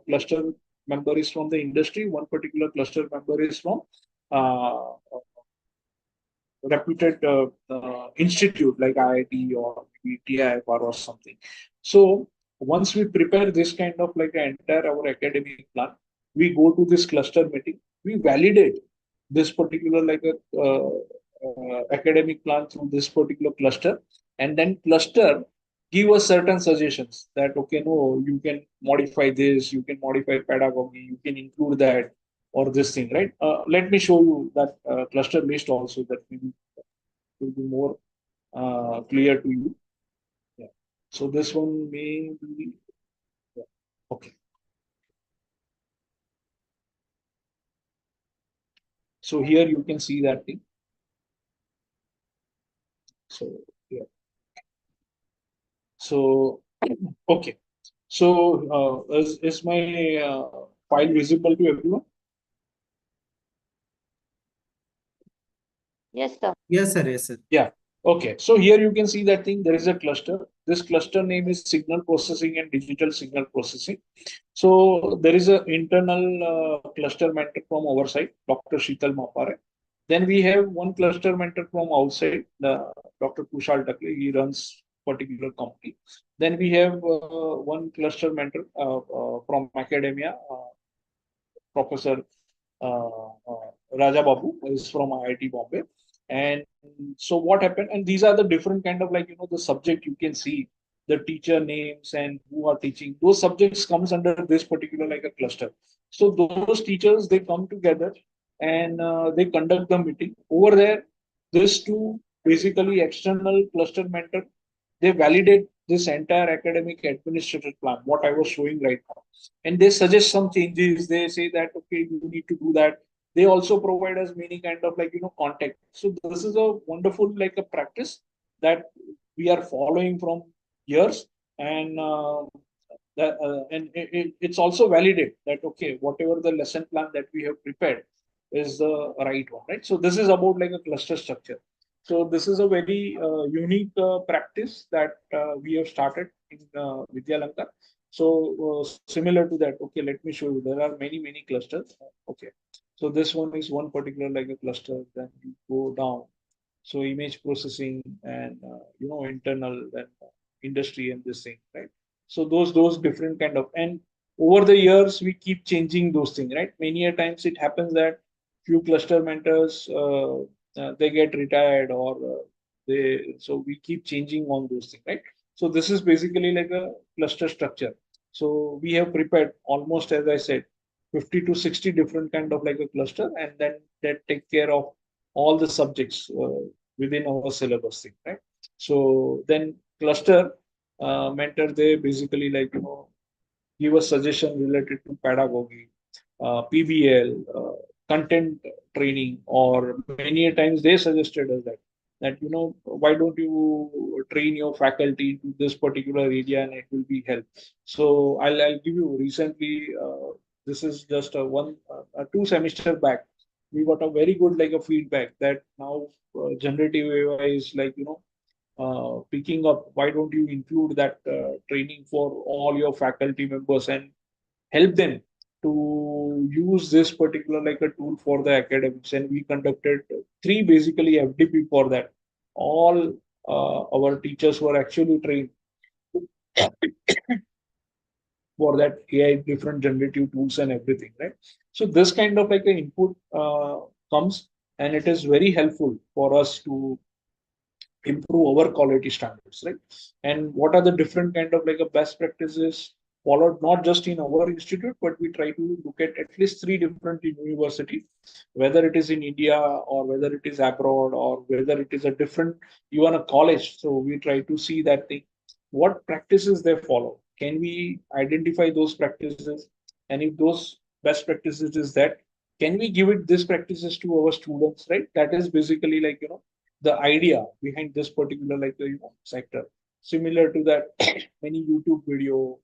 cluster member is from the industry, one particular cluster member is from uh, reputed institute like IIT or maybe TIFR or something. So once we prepare this kind of like an entire our academic plan, we go to this cluster meeting. We validate this particular like a academic plan through this particular cluster, and then cluster give us certain suggestions that okay, no, you can modify this, you can modify pedagogy, you can include that or this thing, right? Let me show you that cluster list also, that will be more clear to you. Yeah. So this one may be, yeah. Okay. So here you can see that thing. So yeah. So okay. So is my file visible to everyone? Yes, sir. Yes, sir. Yes, sir. Yeah. Okay. So here you can see that thing. There is a cluster. This cluster name is signal processing and digital signal processing. So there is an internal cluster mentor from our side, Dr. Sheetal Mapare. Then we have one cluster mentor from outside, Dr. Kushal Takle. He runs particular company. Then we have one cluster mentor from academia, Professor Raja Babu is from IIT Bombay. And so what happened? And these are the different kind of like the subject you can see the teacher names and who are teaching. Those subjects comes under this particular like a cluster. So those teachers, they come together and they conduct the meeting over there. This two basically external cluster mentor, they validate this entire academic administrative plan, what I was showing right now, and they suggest some changes. They say that okay, you need to do that. They also provide us many kind of like contact. So this is a wonderful like a practice that we are following from years, and it's also validated that okay, whatever the lesson plan that we have prepared is the right one, right? So this is about like a cluster structure. So this is a very unique practice that we have started in Vidyalanka. So similar to that, okay, let me show you. There are many clusters. Okay, so this one is one particular like a cluster. Then you go down. So image processing and internal and industry and this thing, right? So those different kind of, and over the years we keep changing those things, right? Many a times it happens that few cluster mentors they get retired or they, so we keep changing on those things, right? So this is basically like a cluster structure. So we have prepared almost, as I said, 50 to 60 different kind of like a cluster, and then that take care of all the subjects within our syllabus thing, right? So then cluster mentor, they basically like give a suggestion related to pedagogy, PBL, content training, or many a times they suggested us that why don't you train your faculty to this particular area and it will be help. So I'll give you recently. This is just a one 2 semester back. We got a very good like a feedback that now generative AI is like picking up. Why don't you include that training for all your faculty members and help them to use this particular like a tool for the academics? And we conducted three basically FDP for that. All our teachers were actually trained for that AI, different generative tools and everything, right? So this kind of like an input comes, and it is very helpful for us to improve our quality standards, right? And what are the different kind of like a best practices followed not just in our institute, but we try to look at least three different universities, whether it is in India or whether it is abroad or whether it is a different, even a college. So we try to see that thing, what practices they follow. Can we identify those practices? And if those best practices is that, can we give it these practices to our students, right? That is basically like the idea behind this particular like sector. Similar to that, many YouTube video,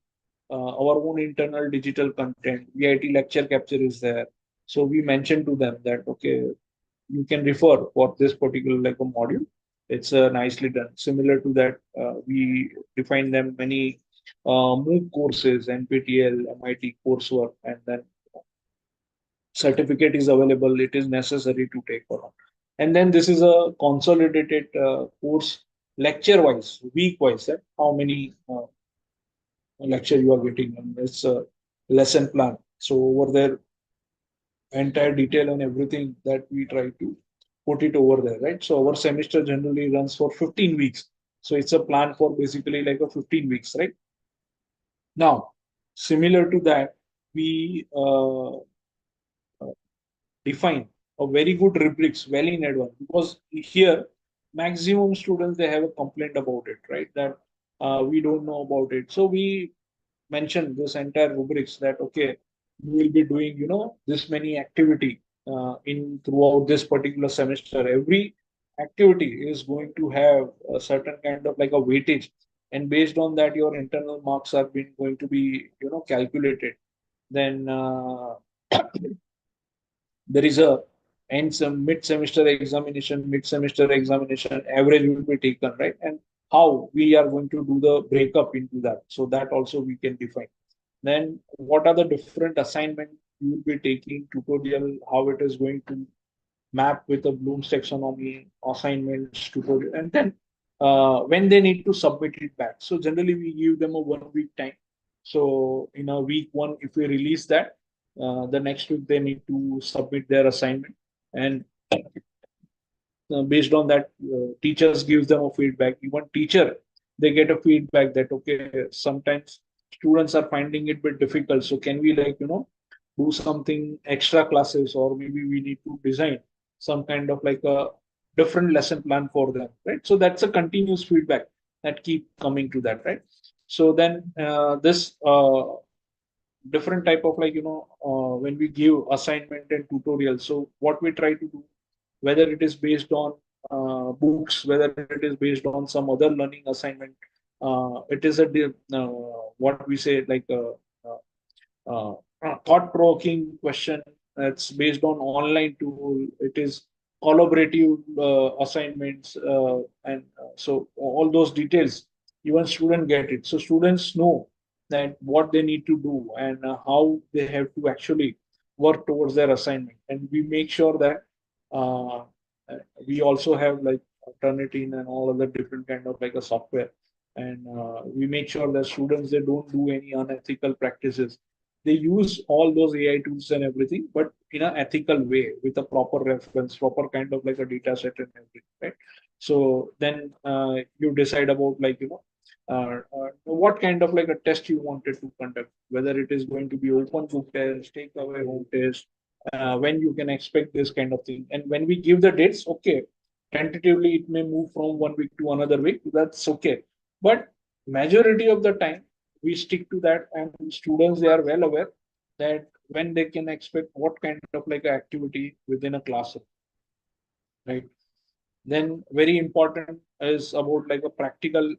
our own internal digital content, VIT lecture capture is there. So we mentioned to them that okay, you can refer for this particular like a module. It's nicely done. Similar to that, we define them many MOOC courses, NPTEL, MIT coursework, and then certificate is available, it is necessary to take or not. And then this is a consolidated course, lecture wise, week wise, how many lecture you are getting, and it's a lesson plan. So over there, entire detail and everything that we try to put it over there, right? So our semester generally runs for 15 weeks. So it's a plan for basically like a 15 weeks, right? Now, similar to that, we define a very good rubrics well in advance, because here maximum students they have a complaint about it, right? That we don't know about it. So we mention this entire rubrics that okay, you will be doing this many activity in throughout this particular semester. Every activity is going to have a certain kind of like a weightage, and based on that your internal marks are being going to be calculated. Then there is a end some mid semester examination average will be taken, right? And how we are going to do the breakup into that, so that also we can define. Then what are the different assignment you will be taking, tutorial, how it is going to map with the Bloom's taxonomy, assignments, tutorial, and then when they need to submit it back. So generally we give them a 1 week time. So in a week one, if we release that, the next week they need to submit their assignment, and based on that, teachers gives them a feedback. Even teacher, they get a feedback that okay, sometimes students are finding it a bit difficult. So can we like do something extra classes, or maybe we need to design some kind of like a different lesson plan for them, right? So that's a continuous feedback that keep coming to that, right? So then this different type of like when we give assignment and tutorial, so what we try to do, whether it is based on books, whether it is based on some other learning assignment, it is a what we say like thought provoking question. It's based on online tool. It is collaborative assignments, and so all those details, even students get it. So students know that what they need to do and how they have to actually work towards their assignment. And we make sure that uh, we also have like Turnitin and all other different kind of like a software, and we make sure that students, they don't do any unethical practices. They use all those AI tools and everything, but in an ethical way with a proper reference, proper kind of like a data set and everything, right? So then you decide about like, what kind of like a test you wanted to conduct, whether it is going to be open book test, take away home test, when you can expect this kind of thing. And when we give the dates, okay, tentatively it may move from 1 week to another week. That's okay. But majority of the time we stick to that, and students, they are well aware that when they can expect what kind of like activity within a classroom, right? Then very important is about like a practical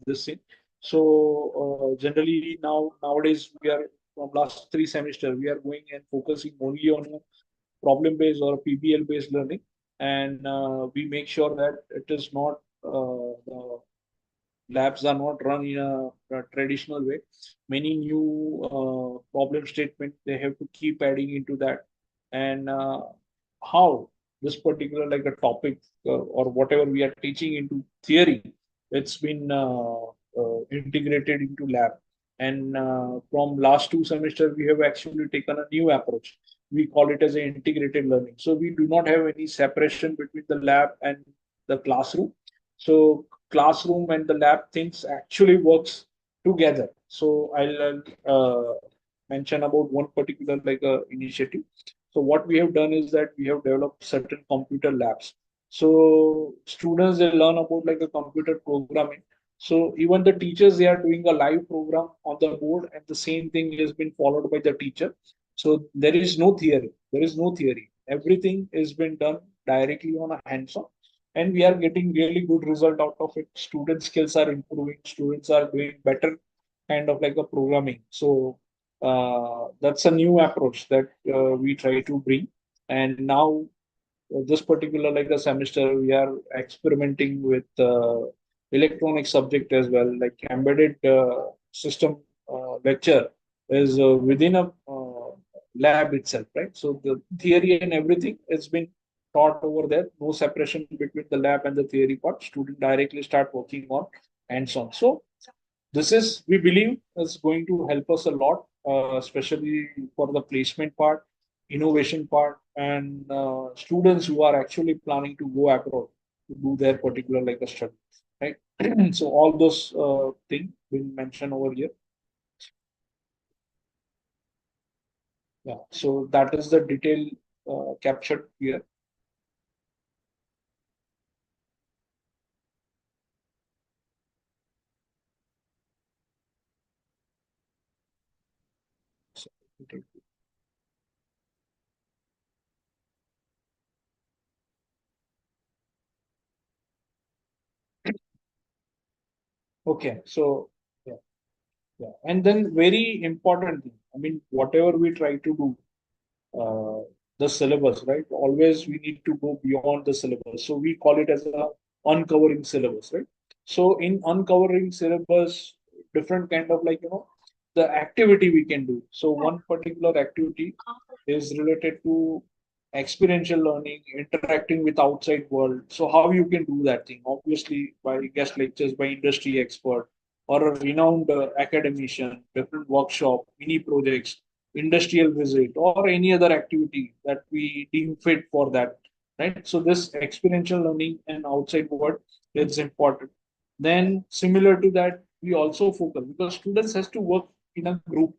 this thing. So generally nowadays we are, from last 3 semesters we are going and focusing only on a problem based or PBL based learning, and we make sure that it is not the labs are not run in a traditional way. Many new problem statement they have to keep adding into that, and how this particular like a topic or whatever we are teaching into theory, it's been integrated into lab. And from last 2 semesters we have actually taken a new approach. We call it as an integrated learning. So we do not have any separation between the lab and the classroom. So classroom and the lab things actually works together. So I'll mention about one particular like initiative. So what we have done is that we have developed certain computer labs. So students, they learn about like a computer programming. So even the teachers, they are doing a live program on the board, and the same thing has been followed by the teacher. So there is no theory. There is no theory. Everything has been done directly on a hands-on, and we are getting really good result out of it. Student skills are improving. Students are doing better kind of like a programming. So that's a new approach that we try to bring. And now this particular like a semester we are experimenting with electronic subject as well, like embedded system lecture is within a lab itself, right? So the theory and everything has been taught over there. No separation between the lab and the theory part. Student directly start working on hands-on. So this is, we believe, is going to help us a lot, especially for the placement part, innovation part, and students who are actually planning to go abroad to do their particular like a study, right? So all those things been mentioned over here. Yeah. So that is the detail captured here. So, okay. So yeah, yeah. And then very important thing. I mean, whatever we try to do, uh, the syllabus, right? Always we need to go beyond the syllabus. So we call it as a uncovering syllabus, right? So in uncovering syllabus, different kind of like, the activity we can do. So one particular activity is related to experiential learning, interacting with outside world. So how you can do that thing? Obviously by guest lectures, by industry expert, or a renowned academician, different workshop, mini projects, industrial visit, or any other activity that we deem fit for that, right? So this experiential learning and outside world is important. Then similar to that, we also focus, because students has to work in a group.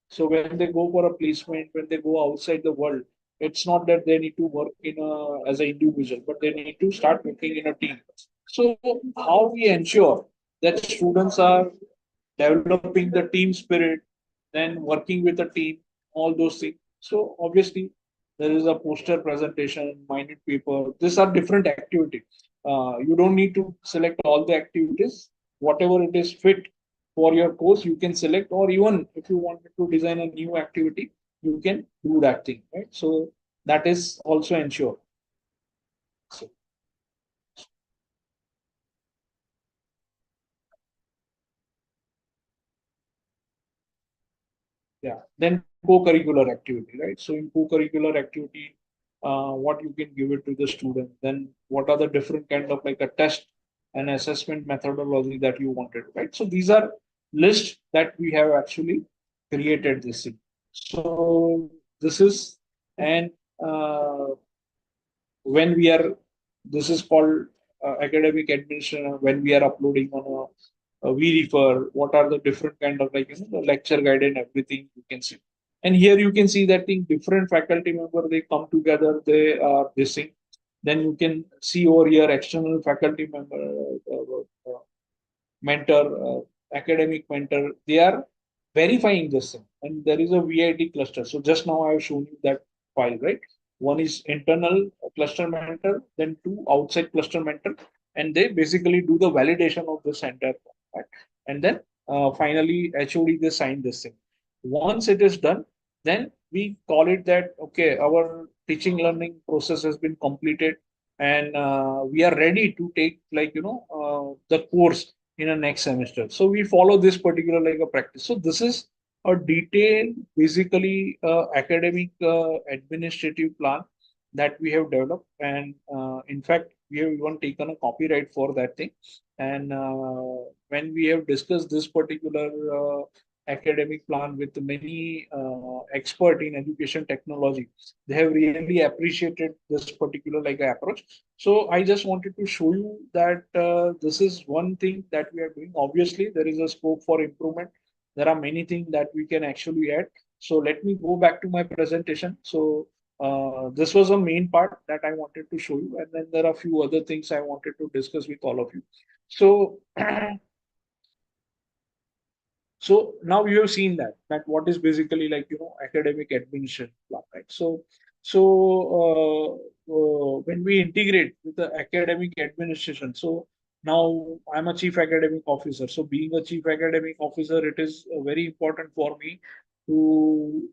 So when they go for a placement, when they go outside the world, it's not that they need to work in a as an individual, but they need to start working in a team. So how we ensure that students are developing the team spirit, then working with a team, all those things. So obviously there is a poster presentation, minute paper. These are different activities. You don't need to select all the activities. Whatever it is fit for your course, you can select, or even if you wanted to design a new activity, you can do that thing, right? So that is also ensured. Yeah. Then co-curricular activity, right? So in co-curricular activity, what you can give it to the student, then what are the different kind of like a test and assessment methodology that you wanted, right? So these are lists that we have actually created this thing. So this is, and uh, when we are, this is called academic administration. When we are uploading on we refer what are the different kind of like the lecture guide and everything you can see. And here you can see that in different faculty member they come together, they are this thing. Then you can see over here external faculty member, mentor, academic mentor, they are verifying this thing. And there is a VIT cluster. So just now I have shown you that file, right? One is internal cluster mentor, then two outside cluster mentor, and they basically do the validation of this entire format. And then finally, HOD they sign this thing. Once it is done, then we call it that okay, our teaching learning process has been completed, and we are ready to take like the course in a next semester. So we follow this particular like a practice. So this is a detailed, basically academic administrative plan that we have developed, and in fact we have even taken a copyright for that thing. And when we have discussed this particular academic plan with many expert in education technology, they have really appreciated this particular like approach. So I just wanted to show you that this is one thing that we are doing. Obviously, there is a scope for improvement. There are many things that we can actually add. So let me go back to my presentation. So this was a main part that I wanted to show you, and then there are a few other things I wanted to discuss with all of you. So so now you have seen that what is basically like academic administration plan, right? So when we integrate with the academic administration, so now I'm a chief academic officer. So being a chief academic officer, it is very important for me to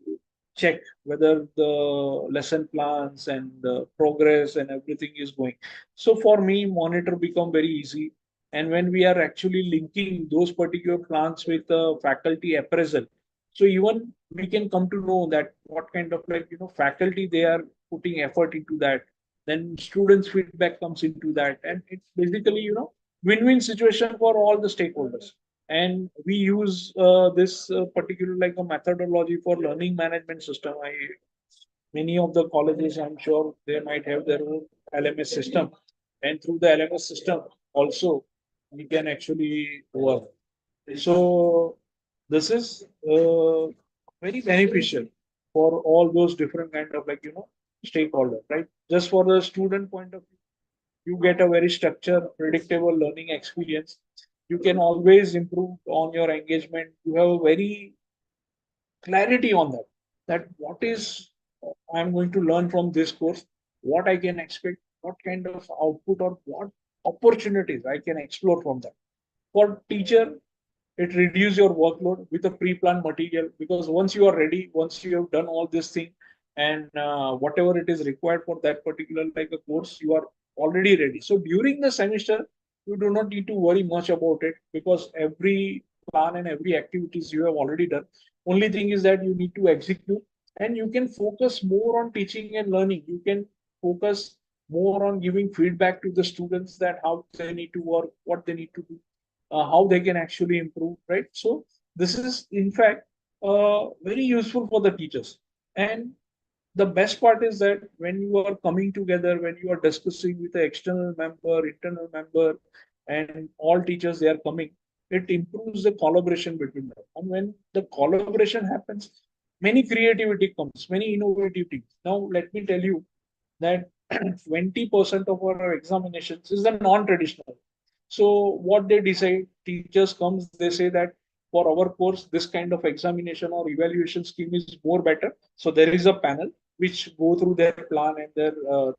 check whether the lesson plans and the progress and everything is going. So for me, monitor become very easy. And when we are actually linking those particular plans with faculty appraisal, so even we can come to know that what kind of like faculty they are putting effort into that, then students feedback comes into that, and it's basically win-win situation for all the stakeholders. And we use this particular like a methodology for learning management system. Many of the colleges, I'm sure they might have their own LMS system, and through the LMS system also we can actually work. So this is very beneficial for all those different kind of like stakeholders, right? Just for the student point of view, you get a very structured, predictable learning experience. You can always improve on your engagement. You have a very clarity on that what is I'm going to learn from this course, what I can expect, what kind of output or what opportunities I can explore from that. For teacher, it reduces your workload with a pre-planned material, because once you are ready, once you have done all this thing, and whatever it is required for that particular like a course, you are already ready. So during the semester, you do not need to worry much about it, because every plan and every activities you have already done. Only thing is that you need to execute, and you can focus more on teaching and learning. You can focus more on giving feedback to the students that how they need to work, what they need to do, how they can actually improve, right? So this is in fact very useful for the teachers. And the best part is that when you are coming together, when you are discussing with the external member, internal member, and all teachers they are coming, it improves the collaboration between them. And when the collaboration happens, many creativity comes, many innovative things. Now let me tell you that 20% of our examinations is the non-traditional. So what they decide, teachers comes, they say that for our course, this kind of examination or evaluation scheme is more better. So there is a panel which go through their plan and their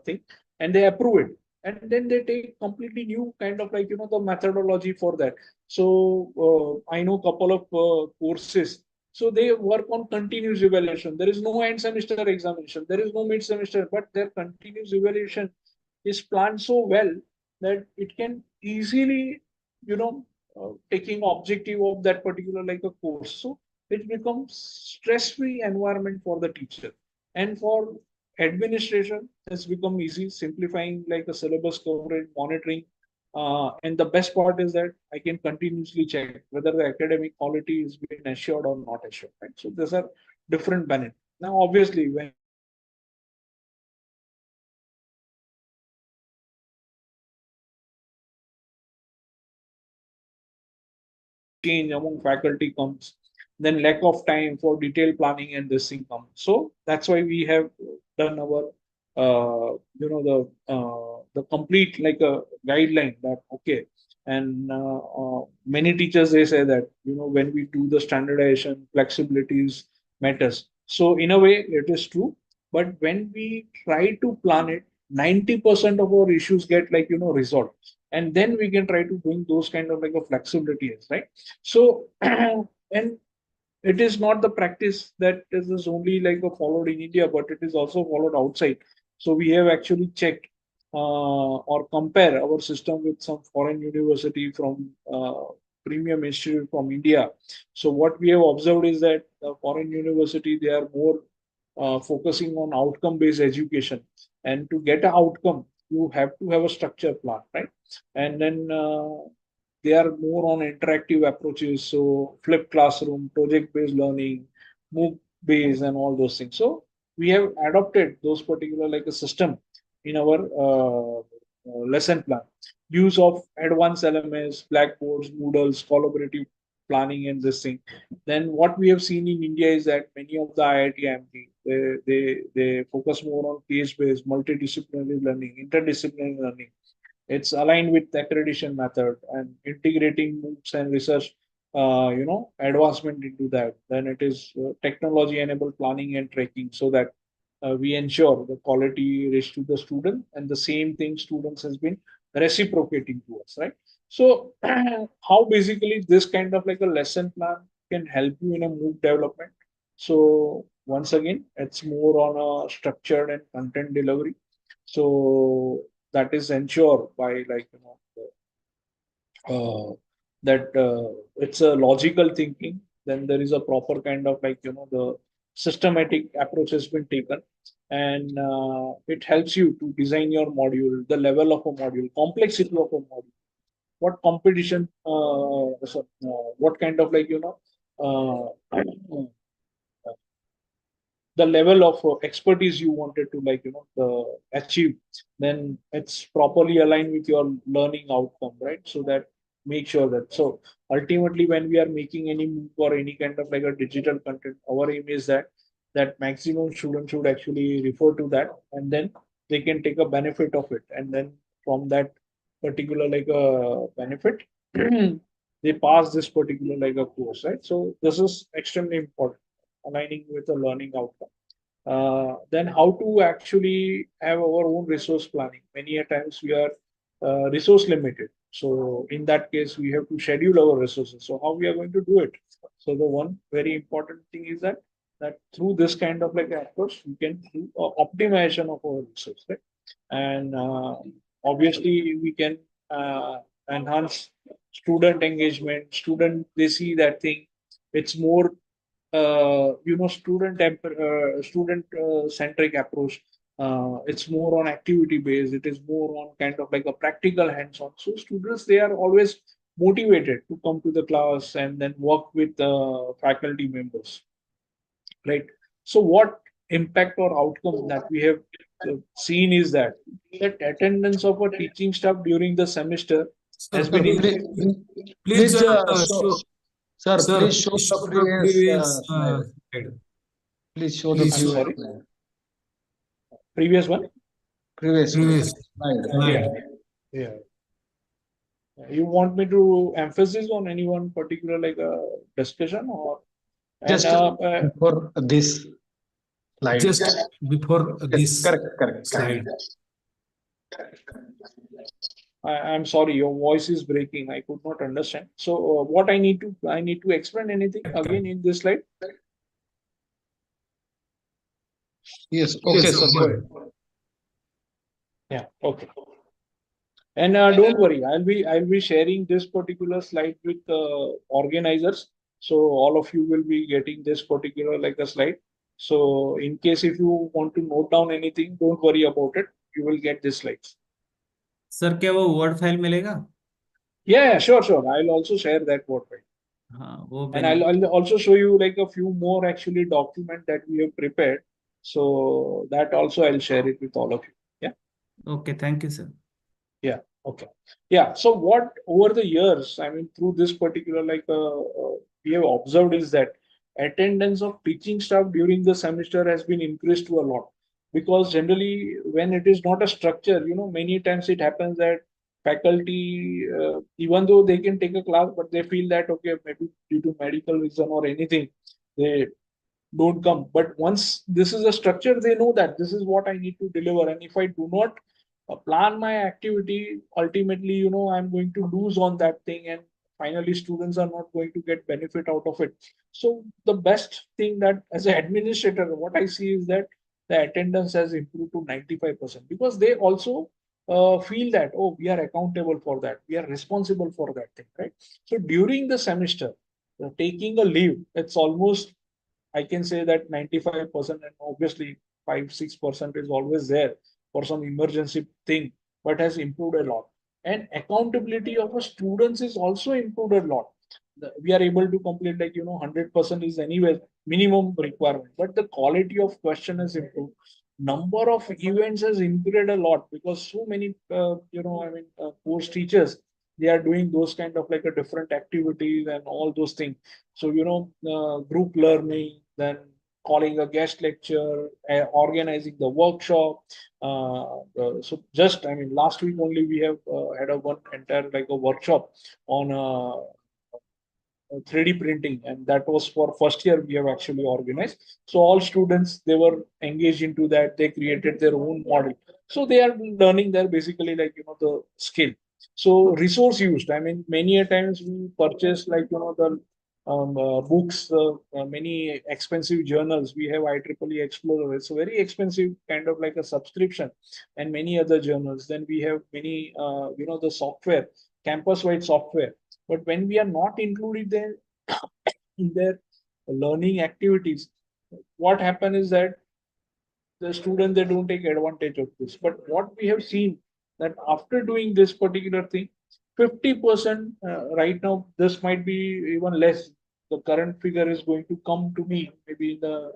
thing, and they approve it. And then they take completely new kind of like the methodology for that. So I know couple of courses. So they work on continuous evaluation. There is no end semester examination. There is no mid semester, but their continuous evaluation is planned so well that it can easily, taking objective of that particular like a course. So it becomes stress-free environment for the teacher. And for administration, it's become easy, simplifying like a syllabus coverage, monitoring. And the best part is that I can continuously check whether the academic quality is being assured or not assured. Right? So these are different benefits. Now, obviously, when change among faculty comes, then lack of time for detailed planning and this thing comes. So that's why we have done our the complete like a guideline that okay. And many teachers they say that when we do the standardization, flexibilities matters. So in a way it is true, but when we try to plan it, 90% of our issues get like resolved, and then we can try to bring those kind of like a flexibilities, right? So, and it is not the practice that is only like a followed in India, but it is also followed outside. So we have actually checked or compare our system with some foreign university from premium institute from India. So what we have observed is that the foreign university they are more focusing on outcome-based education, and to get an outcome, you have to have a structure plan, right? And then they are more on interactive approaches, so flipped classroom, project-based learning, MOOC based, and all those things. So we have adopted those particular like a system in our lesson plan. Use of advanced LMS, blackboards, Moodles, collaborative planning, and this thing. Then what we have seen in India is that many of the IIT MT they focus more on case-based, multidisciplinary learning, interdisciplinary learning. It's aligned with the accreditation method and integrating MOOCs and research, advancement into that. Then it is technology-enabled planning and tracking, so that we ensure the quality reach to the student, and the same thing students has been reciprocating to us, right? So how basically this kind of like a lesson plan can help you in a MOOC development. So once again, it's more on a structured and content delivery. So that is ensured by like uh, that it's a logical thinking. Then there is a proper kind of like the systematic approach has been taken, and it helps you to design your module, the level of a module, complexity of a module, what competition, what kind of like uh, the level of expertise you wanted to like achieve. Then it's properly aligned with your learning outcome, right? So that make sure that so ultimately when we are making any move or any kind of like a digital content, our aim is that maximum students should actually refer to that, and then they can take a benefit of it, and then from that particular like a benefit they pass this particular like a course, right? So this is extremely important, aligning with the learning outcome. Then how to actually have our own resource planning. Many a times we are resource limited. So in that case, we have to schedule our resources. So how we are going to do it? So the one very important thing is that through this kind of like approach, we can do optimization of our resources, right? And obviously we can enhance student engagement. Student they see that thing. It's more student centric approach. It's more on activity based. It is more on kind of like a practical hands on. So students they are always motivated to come to the class and then work with faculty members, right? So what impact or outcome that we have seen is that attendance of a teaching staff during the semester Sir, has been Please, please show, show, sir, sir, please show please the show the previous previous slide. slide. Please show the Please I'm show previous sorry, slide. previous one. Previous one. previous Slide. Yeah, slide. yeah. You want me to emphasis on any one particular like a discussion or and Just before this slide. Just before Yes, this correct, correct, slide. correct. I'm sorry, your voice is breaking. I could not understand. So what I need to explain anything again in this slide? Yes, okay, Yes, sir, go go ahead. ahead. Yeah. Okay. And don't worry, I'll be sharing this particular slide with organizers. So all of you will be getting this particular like a slide. So in case if you want to note down anything, don't worry about it. You will get this slides. Sir क्या वो word file मिलेगा? Yeah, sure, sure. I'll also share that word file. हाँ वो And I'll also show you like a few more actually document that we have prepared. So that also I'll share it with all of you. Yeah. Okay, thank you sir. Yeah. Okay. Yeah. So what over the years, I mean, through this particular we have observed is that attendance of teaching staff during the semester has been increased to a lot, because generally when it is not a structure, many times it happens that faculty, even though they can take a class, but they feel that okay, maybe due to medical reason or anything, they don't come. But once this is a structure, they know that this is what I need to deliver. And if I do not plan my activity, ultimately, I'm going to lose on that thing. And finally, students are not going to get benefit out of it. So the best thing that as an administrator, what I see is that the attendance has improved to 95%, because they also feel that, oh, we are accountable for that. We are responsible for that thing, right? So during the semester, taking a leave, it's almost, I can say that 95%, and obviously 5-6% is always there for some emergency thing, but has improved a lot. And accountability of a students is also improved a lot. We are able to complete 100% is anyway minimum requirement, but the quality of question has improved. Number of events has increased a lot, because so many course teachers, they are doing those kind of like a different activities and all those things. So group learning, then calling a guest lecture, organizing the workshop. So just, I mean, last week only we have had a one entire like a workshop on 3D printing, and that was for first year we have actually organized. So all students, they were engaged into that. They created their own model. So they are learning there basically the skill. So resource used. I mean, many a times we purchase the books, many expensive journals. We have IEEE Explorer. It's a very expensive kind of like a subscription, and many other journals. Then we have many, the software, campus-wide software. But when we are not included there in their learning activities, what happens is that the students, they don't take advantage of this. But what we have seen, that after doing this particular thing, 50% right now, this might be even less. The current figure is going to come to me maybe in the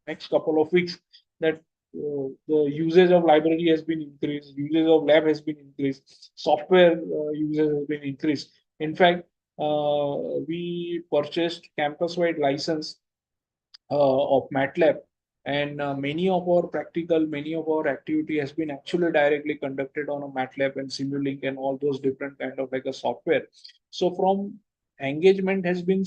next couple of weeks, that the usage of library has been increased, usage of lab has been increased, software usage has been increased. In fact, we purchased campus-wide license of MATLAB, and many of our practical, many of our activity has been actually directly conducted on a MATLAB and Simulink and all those different kind of like a software. So from engagement has been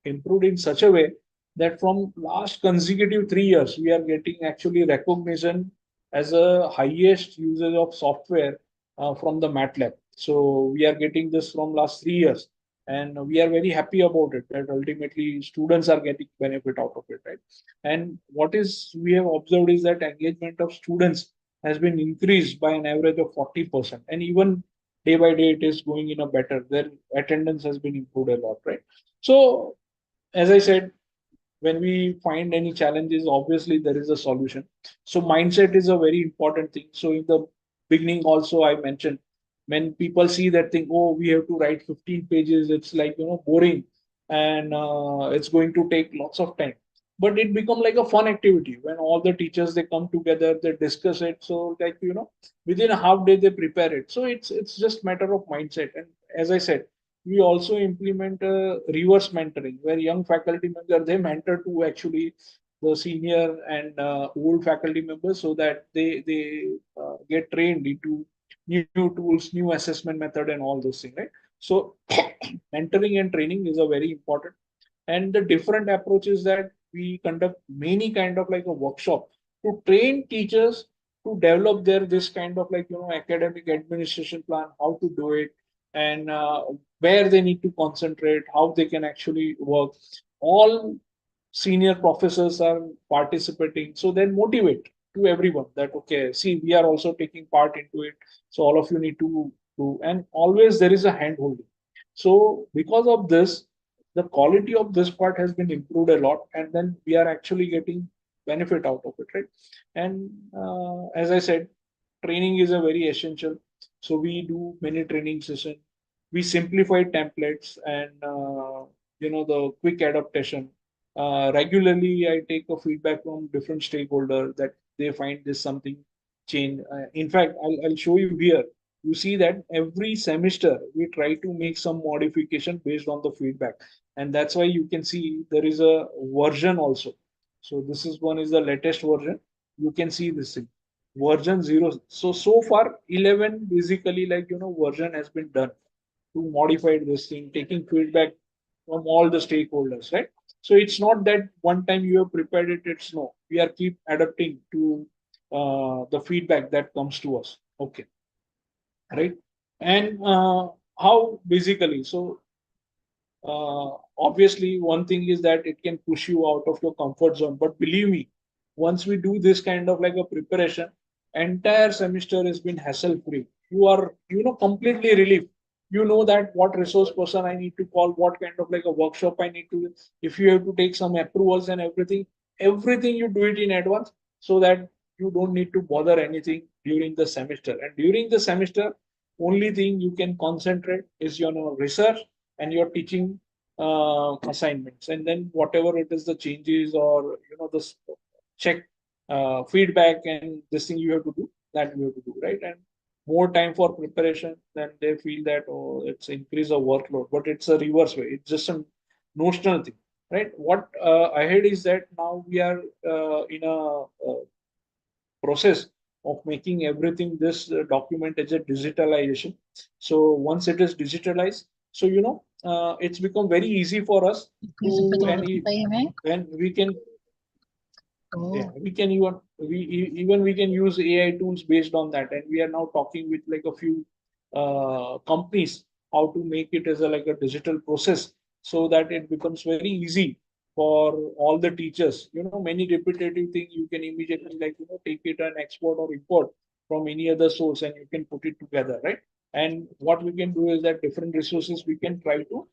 improved in such a way that from last consecutive 3 years, we are getting actually recognition as a highest usage of software from the MATLAB. So we are getting this from last 3 years, and we are very happy about it, that ultimately students are getting benefit out of it, right? And what is we have observed is that engagement of students has been increased by an average of 40%, and even day by day it is going in a better, their attendance has been improved a lot, right? So as I said, when we find any challenges, obviously there is a solution. So mindset is a very important thing. So in the beginning also I mentioned, when people see that thing, oh, we have to write 15 pages, it's like boring, and it's going to take lots of time. But it become like a fun activity when all the teachers, they come together, they discuss it. So like within a half day they prepare it. So it's just matter of mindset. And as I said, we also implement reverse mentoring, where young faculty members, they mentor to actually the senior and old faculty members, so that they get trained into new tools, new assessment method, and all those things, right? So mentoring and training is a very important, and the different approaches that we conduct many kind of like a workshop to train teachers to develop their this kind of like academic administration plan, how to do it, and where they need to concentrate, how they can actually work. All senior professors are participating, so then motivate to everyone that okay, see, we are also taking part into it, so all of you need to do. And always there is a hand holding. So because of this, the quality of this part has been improved a lot, and then we are actually getting benefit out of it, right? And as I said, training is a very essential. So we do many training sessions. We simplify templates and the quick adaptation. Regularly, I take a feedback from different stakeholders that they find this something change. In fact, I'll show you here. You see that every semester we try to make some modification based on the feedback, and that's why you can see there is a version also. So this is one is the latest version. You can see this thing, version 0. So far 11 basically version has been done to modify this thing, taking feedback from all the stakeholders, right? So it's not that one time you have prepared it, it's no. We are keep adapting to the feedback that comes to us. Okay, right? And how basically, so obviously one thing is that it can push you out of your comfort zone. But believe me, once we do this kind of like a preparation, entire semester has been hassle free. You are completely relieved. You know that what resource person I need to call, what kind of like a workshop I need to, if you have to take some approvals and everything you do it in advance, so that you don't need to bother anything during the semester. And during the semester, only thing you can concentrate is your research and your teaching assignments, and then whatever it is the changes or the check feedback and this thing you have to do, that you have to do, right? And more time for preparation, then they feel that, oh, it's increase of workload, but it's a reverse way. It's just a notional thing, right? What ahead is that now we are in a process of making everything this document as a digitalization. So once it is digitalized, so it's become very easy for us to, and when we can, yeah, we can even we can use AI tools based on that, and we are now talking with like a few companies how to make it as a like a digital process, so that it becomes very easy for all the teachers. Many repetitive things you can immediately take it and export or import from any other source, and you can put it together, right? And what we can do is that different resources we can try to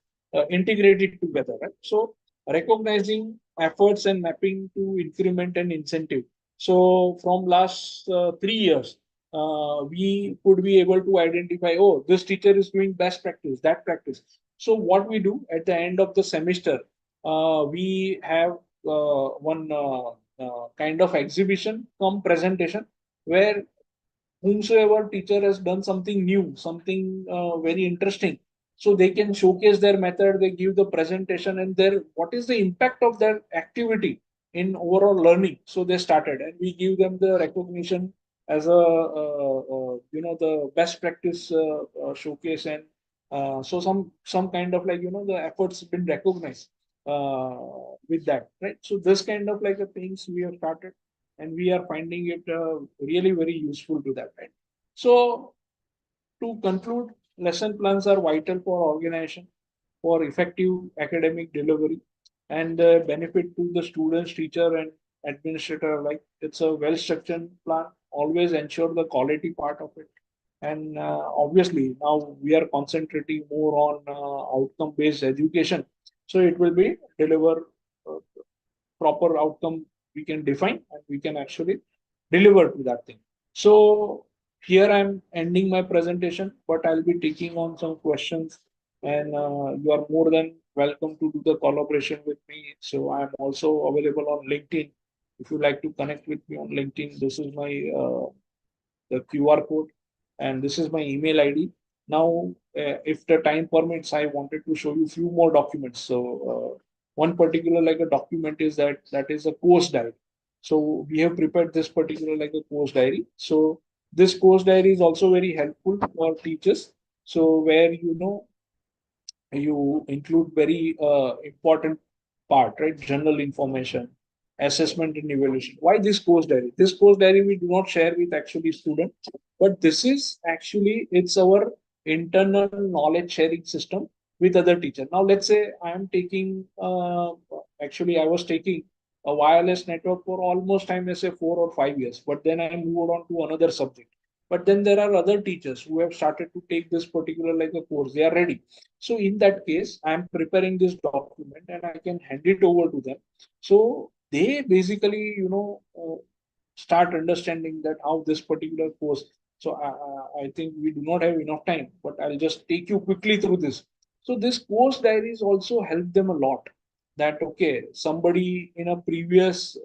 integrate it together, right? So recognizing efforts and mapping to increment and incentive. So from last 3 years, we could be able to identify, oh, this teacher is doing best practice, that practice. So what we do at the end of the semester, we have one kind of exhibition come presentation, where whomsoever teacher has done something new, something very interesting, so they can showcase their method, they give the presentation, and their what is the impact of their activity in overall learning. So they started, and we give them the recognition as a the best practice showcase, and so some kind of the efforts been recognized uh, with that, right? So this kind of like a things we have started, and we are finding it really very useful to that, right? So to conclude, lesson plans are vital for organization, for effective academic delivery, and benefit to the students, teacher, and administrator alike. It's a well-structured plan. Always ensure the quality part of it. And obviously, now we are concentrating more on outcome-based education. So it will be deliver uh, proper outcome we can define, and we can actually deliver to that thing. So here I'm ending my presentation, but I'll be taking on some questions, and you are more than welcome to do the collaboration with me. So I'm also available on LinkedIn. If you like to connect with me on LinkedIn, this is my the QR code, and this is my email ID. Now, if the time permits, I wanted to show you few more documents. So one particular like a document is that is a course diary. So we have prepared this particular like a course diary. So this course diary is also very helpful for teachers. So where you include very important part, right? General information, assessment and evaluation. Why this course diary? This course diary we do not share with actually students, but this is actually it's our internal knowledge sharing system with other teachers. Now let's say I am taking actually I was taking a wireless network for almost I may say 4 or 5 years, but then I moved on to another subject. but then there are other teachers who have started to take this particular like a course. They are ready. So in that case, I am preparing this document and I can hand it over to them. So they basically, start understanding that how this particular course. So I think we do not have enough time, but I'll just take you quickly through this. So this course diaries also help them a lot. That okay, somebody in a previous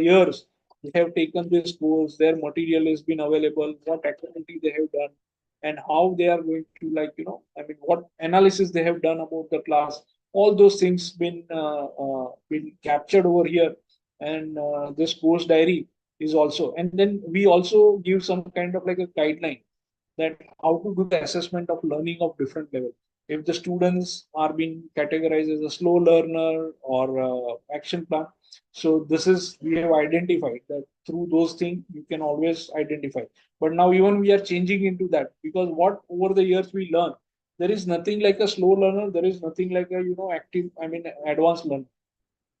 years they have taken this course, their material has been available, what activity they have done, and how they are going to like I mean what analysis they have done about the class. All those things been captured over here, and this course diary is also. And then we also give some kind of like a guideline that how to do the assessment of learning of different level. If the students are being categorized as a slow learner or action plan, so this is we have identified that through those things you can always identify. But now even we are changing into that, because what over the years we learn, there is nothing like a slow learner, there is nothing like a active, I mean advanced learner.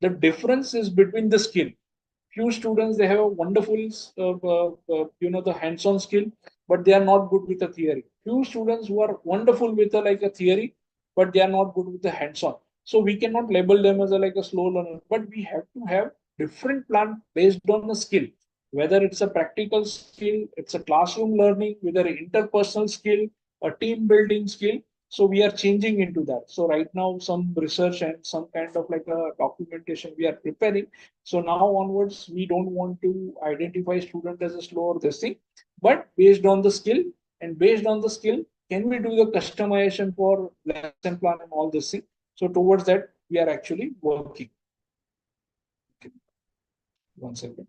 The difference is between the skill. Few students they have a wonderful the hands-on skill, but they are not good with the theory. Few students who are wonderful with like a theory, but they are not good with the hands-on. So we cannot label them as like a slow learner, but we have to have different plan based on the skill, whether it's a practical skill, it's a classroom learning, whether interpersonal skill, a team building skill. So we are changing into that. So right now some research and some kind of like a documentation we are preparing. So now onwards, we don't want to identify student as a slow or this thing, but based on the skill, and based on the skill, can we do the customization for lesson plan and all this thing? So towards that, we are actually working. Okay. 1 second.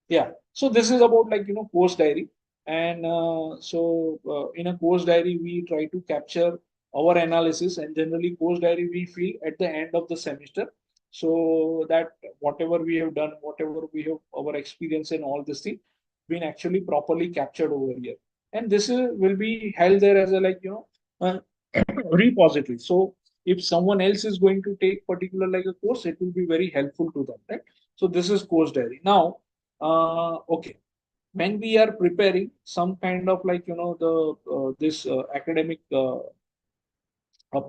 Yeah. So this is about like, course diary. And in a course diary, we try to capture our analysis, and generally course diary we feel at the end of the semester, so that whatever we have done, whatever we have our experience and all this thing been actually properly captured over here. And this will be held there as a like uh, repository. So if someone else is going to take particular like a course, it will be very helpful to them, right? So this is course diary. Now okay, when we are preparing some kind of like the this academic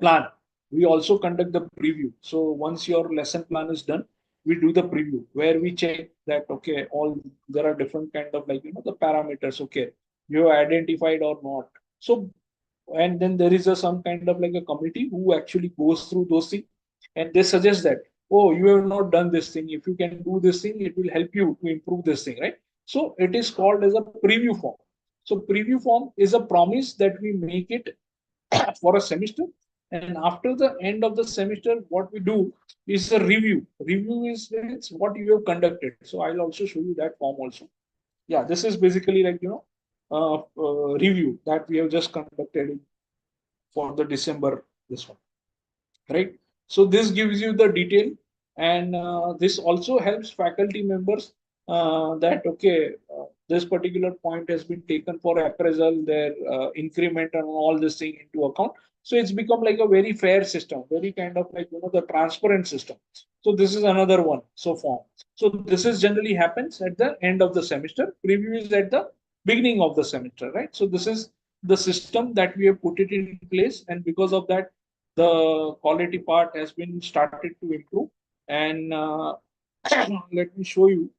plan, we also conduct the preview. So once your lesson plan is done, we do the preview where we check that okay, all there are different kind of like the parameters, okay, you have identified or not. So and then there is a some kind of like a committee who actually goes through those things, and they suggest that, oh, you have not done this thing, if you can do this thing, it will help you to improve this thing, right? So it is called as a preview form. So preview form is a promise that we make it for a semester, and after the end of the semester what we do is a review is it's what you have conducted. So I'll also show you that form also. Yeah, this is basically like review that we have just conducted for the December, this one, right? So this gives you the detail, and this also helps faculty members that okay, this particular point has been taken for appraisal, their increment and all this thing into account. So it's become like a very fair system, very kind of like the transparent system. So this is another one. So form. So this is generally happens at the end of the semester. Preview is at the beginning of the semester, right? So this is the system that we have put it in place, and because of that the quality part has been started to improve. And let me show you.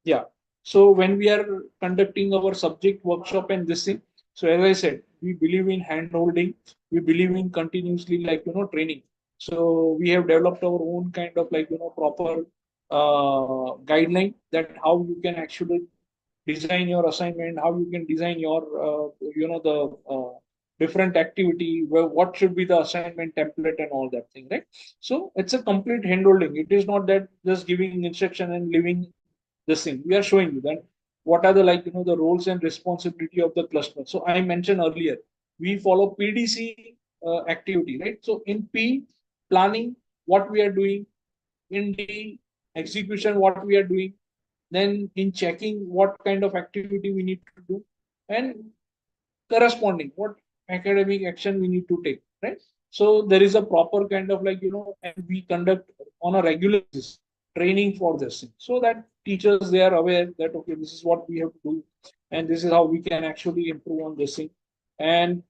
Yeah. So when we are conducting our subject workshop and this thing, so as I said, we believe in hand holding, we believe in continuously like training. So we have developed our own kind of like proper guideline that how you can actually design your assignment, how you can design your the different activity, where what should be the assignment template and all that thing, right? So it's a complete handholding. It is not that just giving instruction and leaving this thing. We are showing you that what are the like the roles and responsibility of the cluster. So I mentioned earlier, we follow PDC activity, right? So in P, planning, what we are doing; in D, execution, what we are doing; then in checking what kind of activity we need to do, and corresponding what academic action we need to take, right? So there is a proper kind of like and we conduct on a regular basis training for this thing, so that teachers they are aware that okay, this is what we have to do, and this is how we can actually improve on this thing. And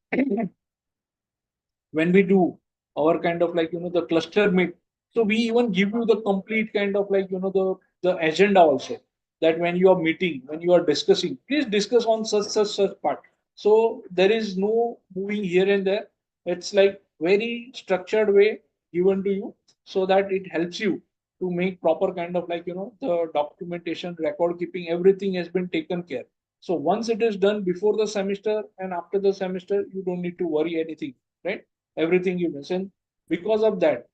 when we do our kind of like the cluster meet, so we even give you the complete kind of like the agenda also, that when you are meeting, when you are discussing, please discuss on such part. So there is no moving here and there. It's like very structured way given to you, so that it helps you to make proper kind of like the documentation, record keeping, everything has been taken care. So once it is done before the semester and after the semester, you don't need to worry anything, right? Everything you miss. And because of that,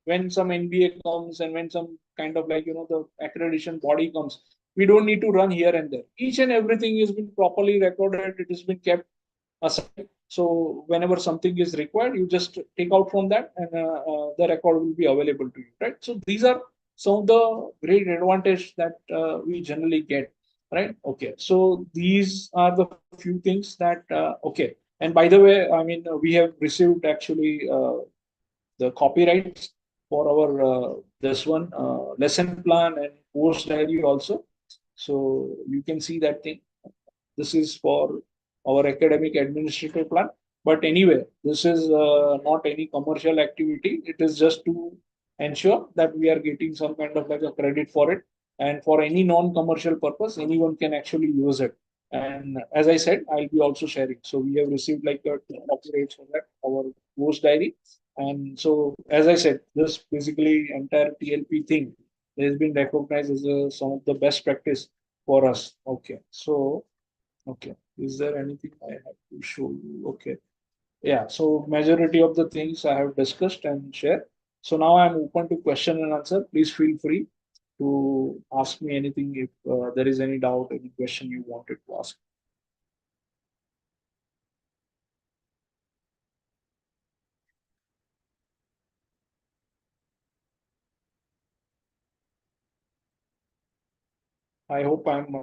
when some NBA comes and when some kind of like the accreditation body comes, we don't need to run here and there. Each and everything has been properly recorded, it has been kept aside. So whenever something is required, you just take out from that, and the record will be available to you, right? So these are some of the great advantage that we generally get, right? Okay, so these are the few things that okay. And by the way, I mean, we have received actually the copyrights for our this one lesson plan and course diary also. So you can see that thing. This is for our academic administrative plan. But anyway, this is not any commercial activity. It is just to ensure that we are getting some kind of like a credit for it. And for any non-commercial purpose, anyone can actually use it. And as I said, I'll be also sharing. So we have received like a copyright for that, our course diary. And so, as I said, this basically entire TLP thing has been recognized as some of the best practice for us. Okay, so okay, is there anything I have to show you? Okay, yeah. So majority of the things I have discussed and shared. So now I'm open to question and answer. Please feel free to ask me anything if there is any doubt, any question you wanted to ask. I hope I'm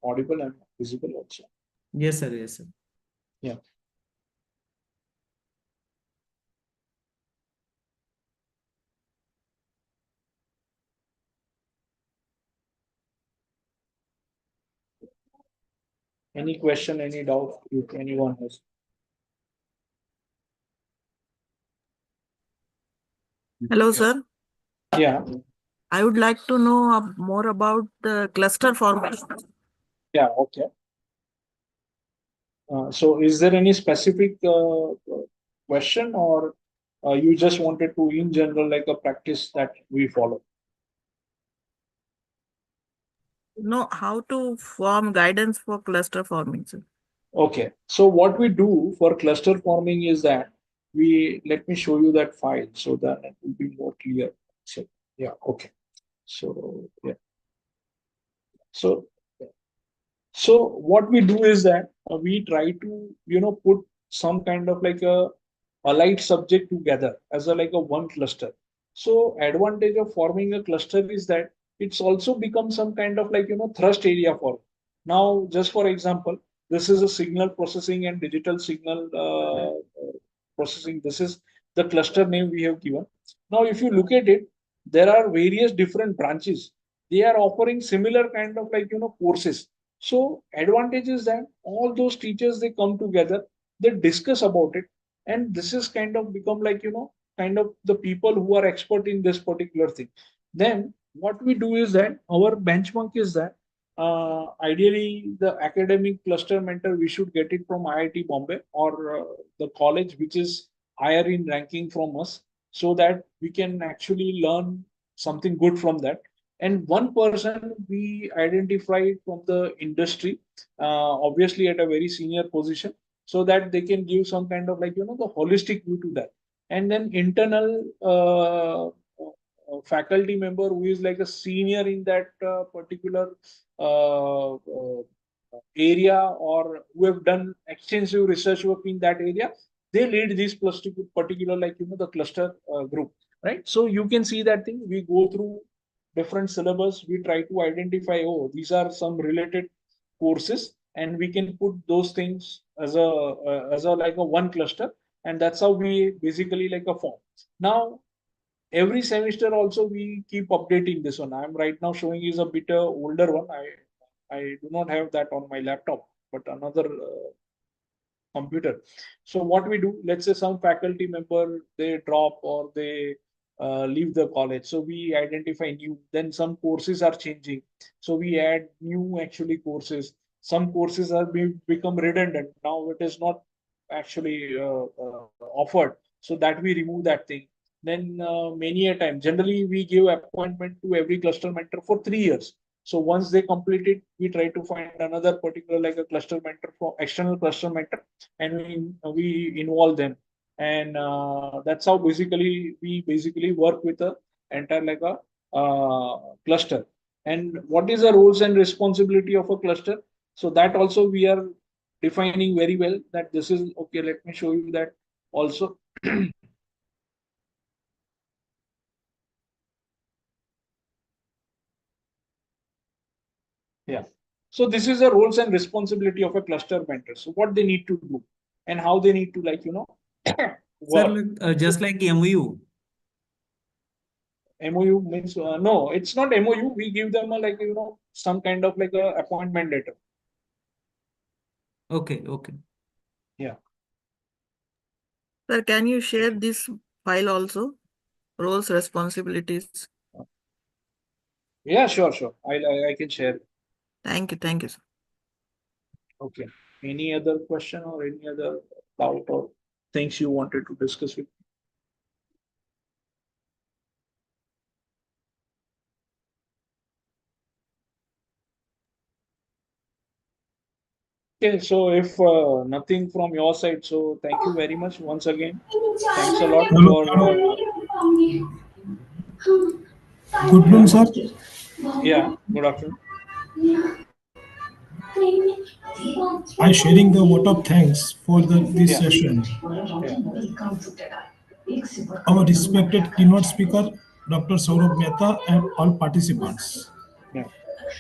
audible and visible also. Yes, sir. Yes, sir. Yeah. Any question, any doubt, if anyone has. Hello, sir. Yeah, I would like to know more about the cluster formation. yeah, okay. So is there any specific question, or you just wanted to, in general, like a practice that we follow? Know how to form guidance for cluster forming, sir. Okay, so what we do for cluster forming is that let me show you that file so that it will be more clear. So, yeah, okay. So, yeah. So, so what we do is that we try to, put some kind of like a allied subject together as a like a one cluster. So advantage of forming a cluster is that it's also become some kind of like thrust area for. Now, just for example, this is a signal processing and digital signal processing. This is the cluster name we have given. Now, if you look at it, there are various different branches. They are offering similar kind of like courses. So advantage is that all those teachers, they come together, they discuss about it, and this is kind of become like kind of the people who are expert in this particular thing. Then what we do is that our benchmark is that ideally the academic cluster mentor, we should get it from IIT Bombay or the college which is higher in ranking from us, so that we can actually learn something good from that. And one person we identify from the industry, obviously at a very senior position, so that they can give some kind of like the holistic view to that. And then internal faculty member who is like a senior in that particular area, or who have done extensive research work in that area, they lead this particular like the cluster group, right? So you can see that thing, we go through different syllabus, we try to identify, oh, these are some related courses, and we can put those things as a like a one cluster, and that's how we basically like a form. Now every semester also we keep updating this one. I'm right now showing is a bit older one. I do not have that on my laptop, but another computer. So what we do, let's say some faculty member, they drop or they leave the college. So we identify new, then some courses are changing. So we add new actually courses. Some courses are become redundant. Now it is not actually offered. So that we remove that thing. Then many a time, generally we give appointment to every cluster mentor for 3 years. So once they complete it, we try to find another particular like a cluster mentor for external cluster mentor, and we involve them, and that's how basically we basically work with a entire like a cluster. And what is the roles and responsibility of a cluster? So that also we are defining very well, that this is okay. Let me show you that also. Yeah. So this is the roles and responsibility of a cluster mentor. So what they need to do and how they need to like Sir, work. just like MOU. MOU means no, it's not MOU. We give them a like some kind of like a appointment letter. Okay, okay. Yeah. Sir, can you share this file also? Roles, responsibilities. Yeah, sure, sure. I can share. Thank you, sir. Okay. Any other question or any other doubt or things you wanted to discuss with? Okay, so if nothing from your side, so thank you very much once again. Thanks a lot Hello, for hello. Good yeah, noon, sir. yeah. Good afternoon. I sharing the vote of thanks for this Yeah, session. yeah, Our respected keynote speaker, Dr. Saurabh Mehta, and all participants. yeah.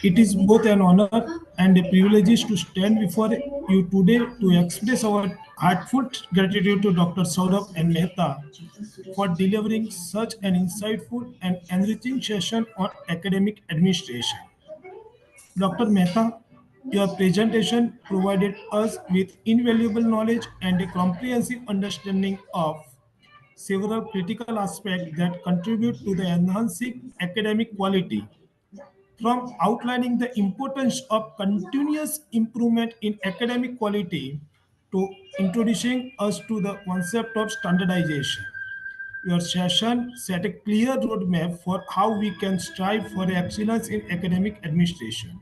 It is both an honor and a privilege to stand before you today to express our heartfelt gratitude to Dr. Saurabh and Mehta for delivering such an insightful and enriching session on academic administration. Dr. Mehta, your presentation provided us with invaluable knowledge and a comprehensive understanding of several critical aspects that contribute to the enhancing academic quality, from outlining the importance of continuous improvement in academic quality to introducing us to the concept of standardization. Your session set a clear roadmap for how we can strive for excellence in academic administration.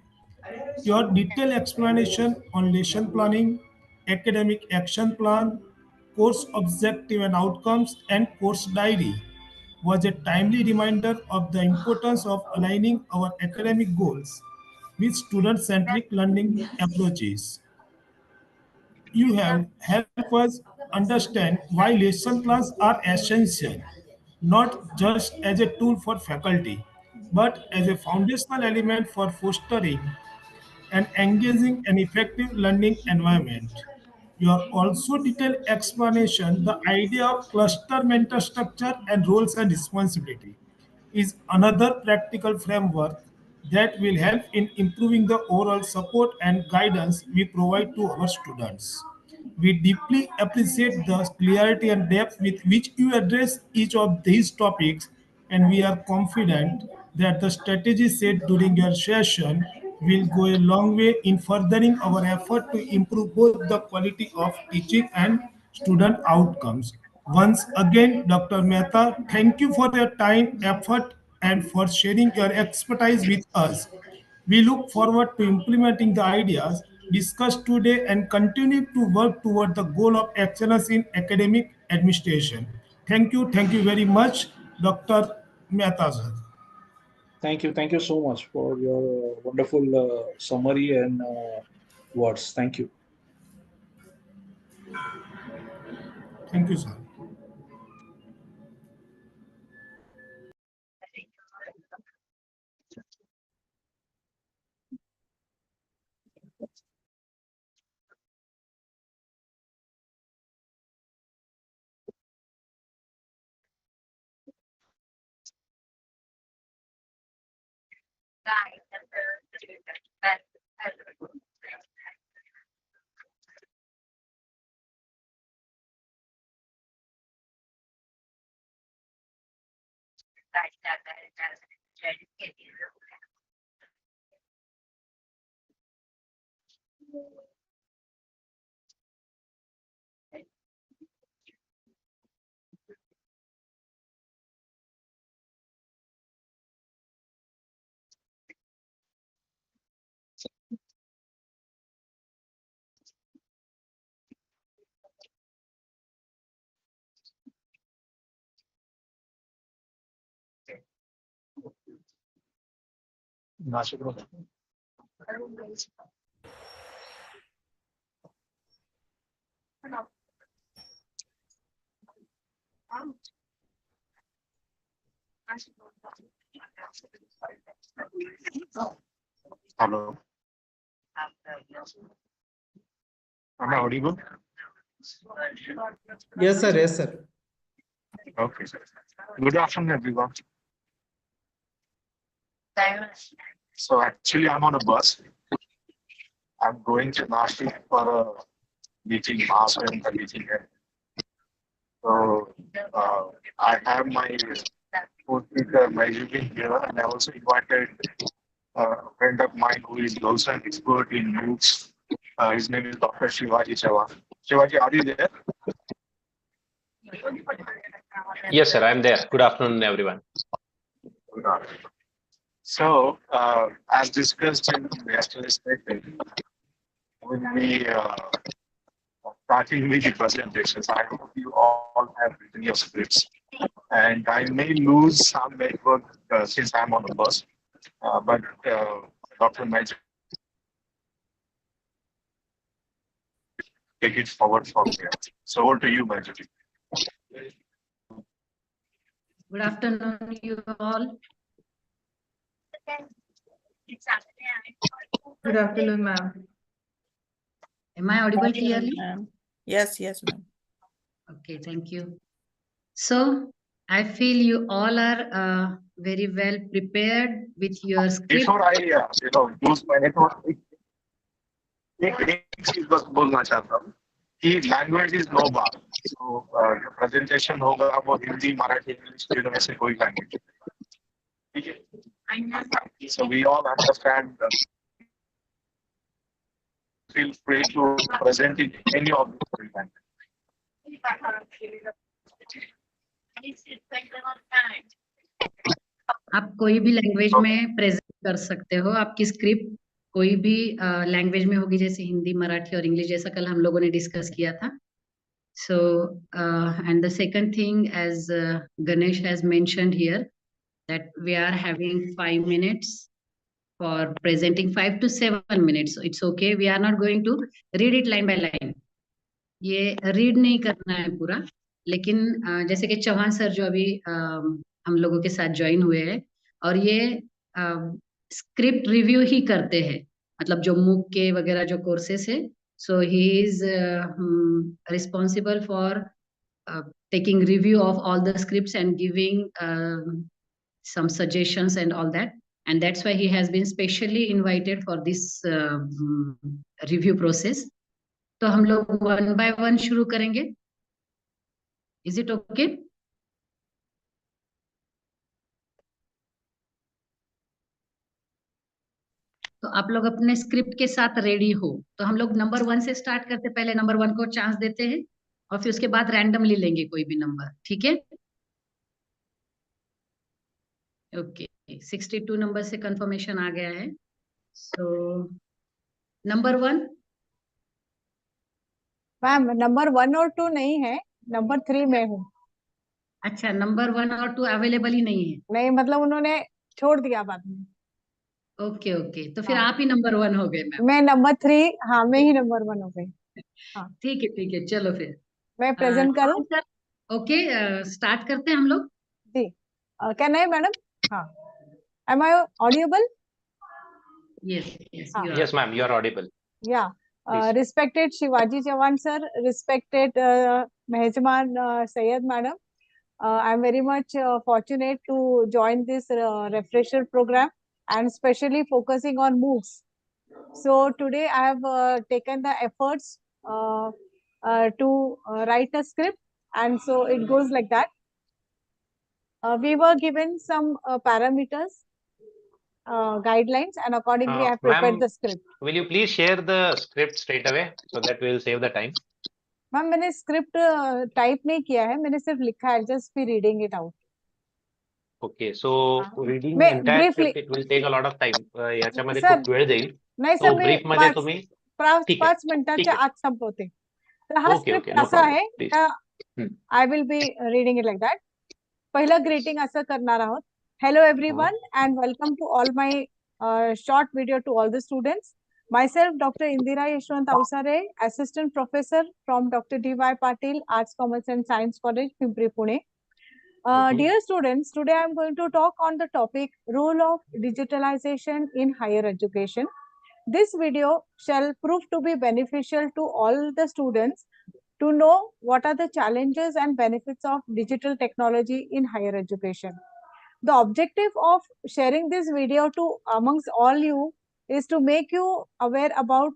Your detailed explanation on lesson planning, academic action plan, course objective and outcomes, and course diary was a timely reminder of the importance of aligning our academic goals with student centric learning approaches. You have helped us understand why lesson plans are essential, not just as a tool for faculty, but as a foundational element for fostering and engaging an effective learning environment. Your also detailed explanation, the idea of cluster mentor structure and roles and responsibility is another practical framework that will help in improving the overall support and guidance we provide to our students. We deeply appreciate the clarity and depth with which you address each of these topics, and we are confident that the strategy set during your session will go a long way in furthering our effort to improve both the quality of teaching and student outcomes. Once again, Dr. Mehta, thank you for your time, effort, and for sharing your expertise with us. We look forward to implementing the ideas discussed today and continue to work toward the goal of excellence in academic administration. Thank you very much, Dr. Mehta sir. Thank you so much for your wonderful summary and words. Thank you. Thank you, sir. Hello. Am I audible? Yes, sir. Yes, sir. Okay. Good afternoon, everyone. So actually, I'm on a bus. I'm going to Nashik for a meeting, mass and the meeting. So I have my co-speaker, my here, and I also invited a friend of mine who is also an expert in MOOCs. His name is Dr. Shivaji Chauhan. Shivaji, are you there? Yes, sir, I'm there. Good afternoon, everyone. Good afternoon. So, as discussed in yesterday's session, we'll be starting with the presentations. I hope you all have written your scripts. And I may lose some network since I'm on the bus, but Dr. Major take it forward from here. So over to you, Major. Good afternoon, you all. Good afternoon, ma'am. Am I audible clearly? Yes, yes, ma'am. Okay, thank you. So, I feel you all are very well prepared with your script. Before I use my network, एक चीज बस बोलना चाहता हूँ कि language is no bar. So presentation होगा वो Hindi, Marathi, English, तीनों में से कोई लैंग्वेज. ठीक है? So we all understand. Feel free to present in any of the three languages. आप कोई भी लैंग्वेज में प्रेजेंट कर सकते हो. आपकी स्क्रिप्ट कोई भी लैंग्वेज में होगी, जैसे हिंदी, मराठी और इंग्लिश, जैसा कल हम लोगों ने डिस्कस किया था. So, and the second thing, as Ganesh has mentioned here, that we are having 5 minutes for presenting, 5 to 7 minutes. So it's okay. We are not going to read it line by line. ये read नहीं करना है पूरा. लेकिन जैसे कि Chauhan sir जो अभी हम लोगों के साथ ज्वाइन हुए हैं, और ये स्क्रिप्ट रिव्यू ही करते हैं, मतलब जो मूक के वगैरह जो कोर्सेस है. So he is responsible for taking review of all the scripts and giving some suggestions and all that. And that's why he has been specially invited for this review process. तो हम लोग one by one शुरू करेंगे. Is it okay? तो आप लोग अपने script के साथ रेडी हो तो हम लोग नंबर 1 से स्टार्ट करते. पहले नंबर 1 को चांस देते हैं और फिर उसके बाद रैंडमली लेंगे कोई भी नंबर. ठीक है? ओके, 62 नंबर से कंफर्मेशन आ गया है. So number 1. मैम नंबर 1 और 2 नहीं है, नंबर 3 में हूँ. अच्छा, नंबर 1 और 2 अवेलेबल ही नहीं है? नहीं, मतलब उन्होंने छोड़ दिया बाद में. ओके ओके, तो फिर आप ही नंबर 1 हो गए मैम. मैं नंबर 3. हाँ, मैं ही नंबर 1 हो गई. हाँ, ठीक है, चलो फिर मैं प्रेजेंट करूँ. ओके, स्टार्ट करते हैं हम लोग. जी, कैन आई मैडम? हाँ, am I audible? Yes yes, Yes, ma'am, you are audible. Yeah. Please. Respected Shivaji Chauhan sir, respected Mehtaman Sayed madam, I'm very much fortunate to join this refresher program and especially focusing on MOOCs. So today I have taken the efforts to write a script, and so it goes like that. We were given some parameters, guidelines, and accordingly I have prepared Ma'am, the script. will you please share the script straight away so that we will save the time? Ma'am मैंने script type नहीं किया है, मैंने सिर्फ लिखा है, just be reading it out. Okay, so reading मैं entire briefly, script, it will take a lot of time. याच्यामध्ये सर खूप वेळ जाईल. नाही सर, तो मी ब्रीफ मध्ये तुम्ही ठीक आहे, 5 मिनिटाच्या ठीक आहे. आत संपवते. तर हा ओके स्क्रिप्ट ओके, नो असा आहे, problem, please. I will be reading it like that. पहिलं ग्रीटिंग असं करणार आहोत. Hello everyone and welcome to all my short video to all the students. Myself, Dr. Indira Yashwant Avsare, Assistant Professor from Dr. D.Y. Patil, Arts, Commerce and Science College, Pimpri, Pune. Dear students, today I am going to talk on the topic role of digitalization in higher education. This video shall prove to be beneficial to all the students to know what are the challenges and benefits of digital technology in higher education. The objective of sharing this video to amongst all you is to make you aware about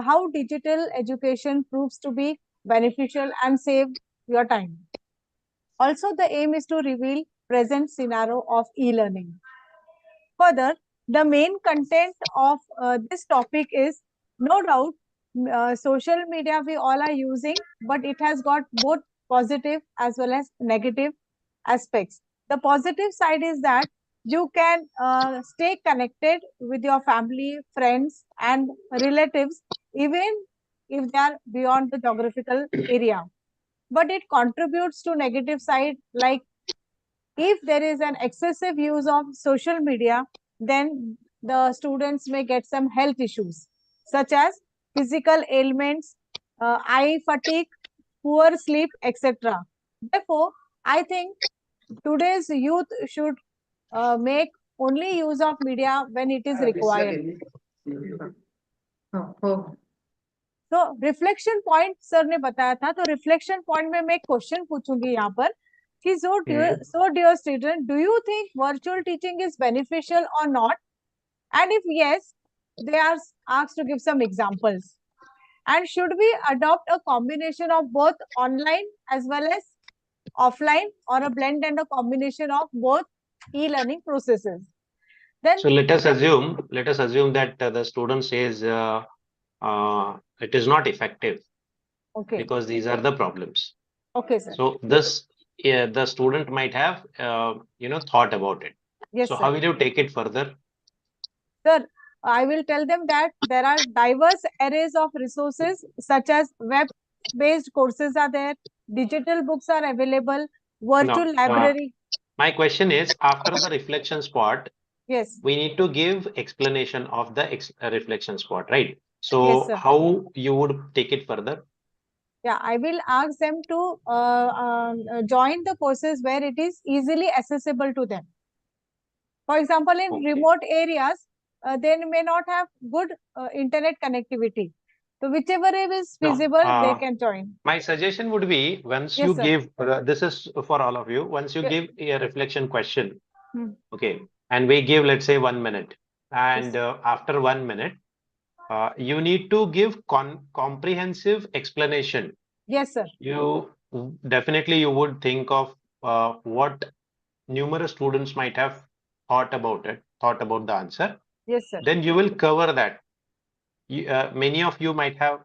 how digital education proves to be beneficial and save your time. Also, the aim is to reveal present scenario of e-learning. Further, the main content of this topic is, no doubt, social media we all are using, but it has got both positive as well as negative aspects. The positive side is that you can stay connected with your family, friends, and relatives, even if they are beyond the geographical area. But it contributes to negative side, like if there is an excessive use of social media, then the students may get some health issues, such as physical ailments, eye fatigue, poor sleep, etc. Therefore, I think today's youth should make only use of media when it is required. तो reflection point sir ने बताया था, तो reflection point में मैं एक question पूछूंगी यहाँ पर कि so dear student, do you think virtual teaching is beneficial or not? And if yes, they are asked to give some examples. And should we adopt a combination of both online as well as offline, or a blend and a combination of both e-learning processes? Then, so let us assume that the student says it is not effective. Okay. Because these are the problems. Okay, sir. So this the student might have thought about it. Yes, so sir. How will you take it further? Sir, I will tell them that there are diverse arrays of resources, such as web-based courses are there, digital books are available, virtual library. My question is, after the reflection spot, yes, we need to give explanation of the reflection spot, right? So yes, how you would take it further? Yeah, I will ask them to join the courses where it is easily accessible to them. For example, in remote areas, they may not have good internet connectivity. So whichever is feasible, they can join. My suggestion would be, once you give, this is for all of you, once you give a reflection question, okay, and we give, let's say, 1 minute, and after 1 minute, you need to give comprehensive explanation. Yes, sir. You definitely you would think of what numerous students might have thought about the answer. Yes, sir. Then you will cover that. Many of you might have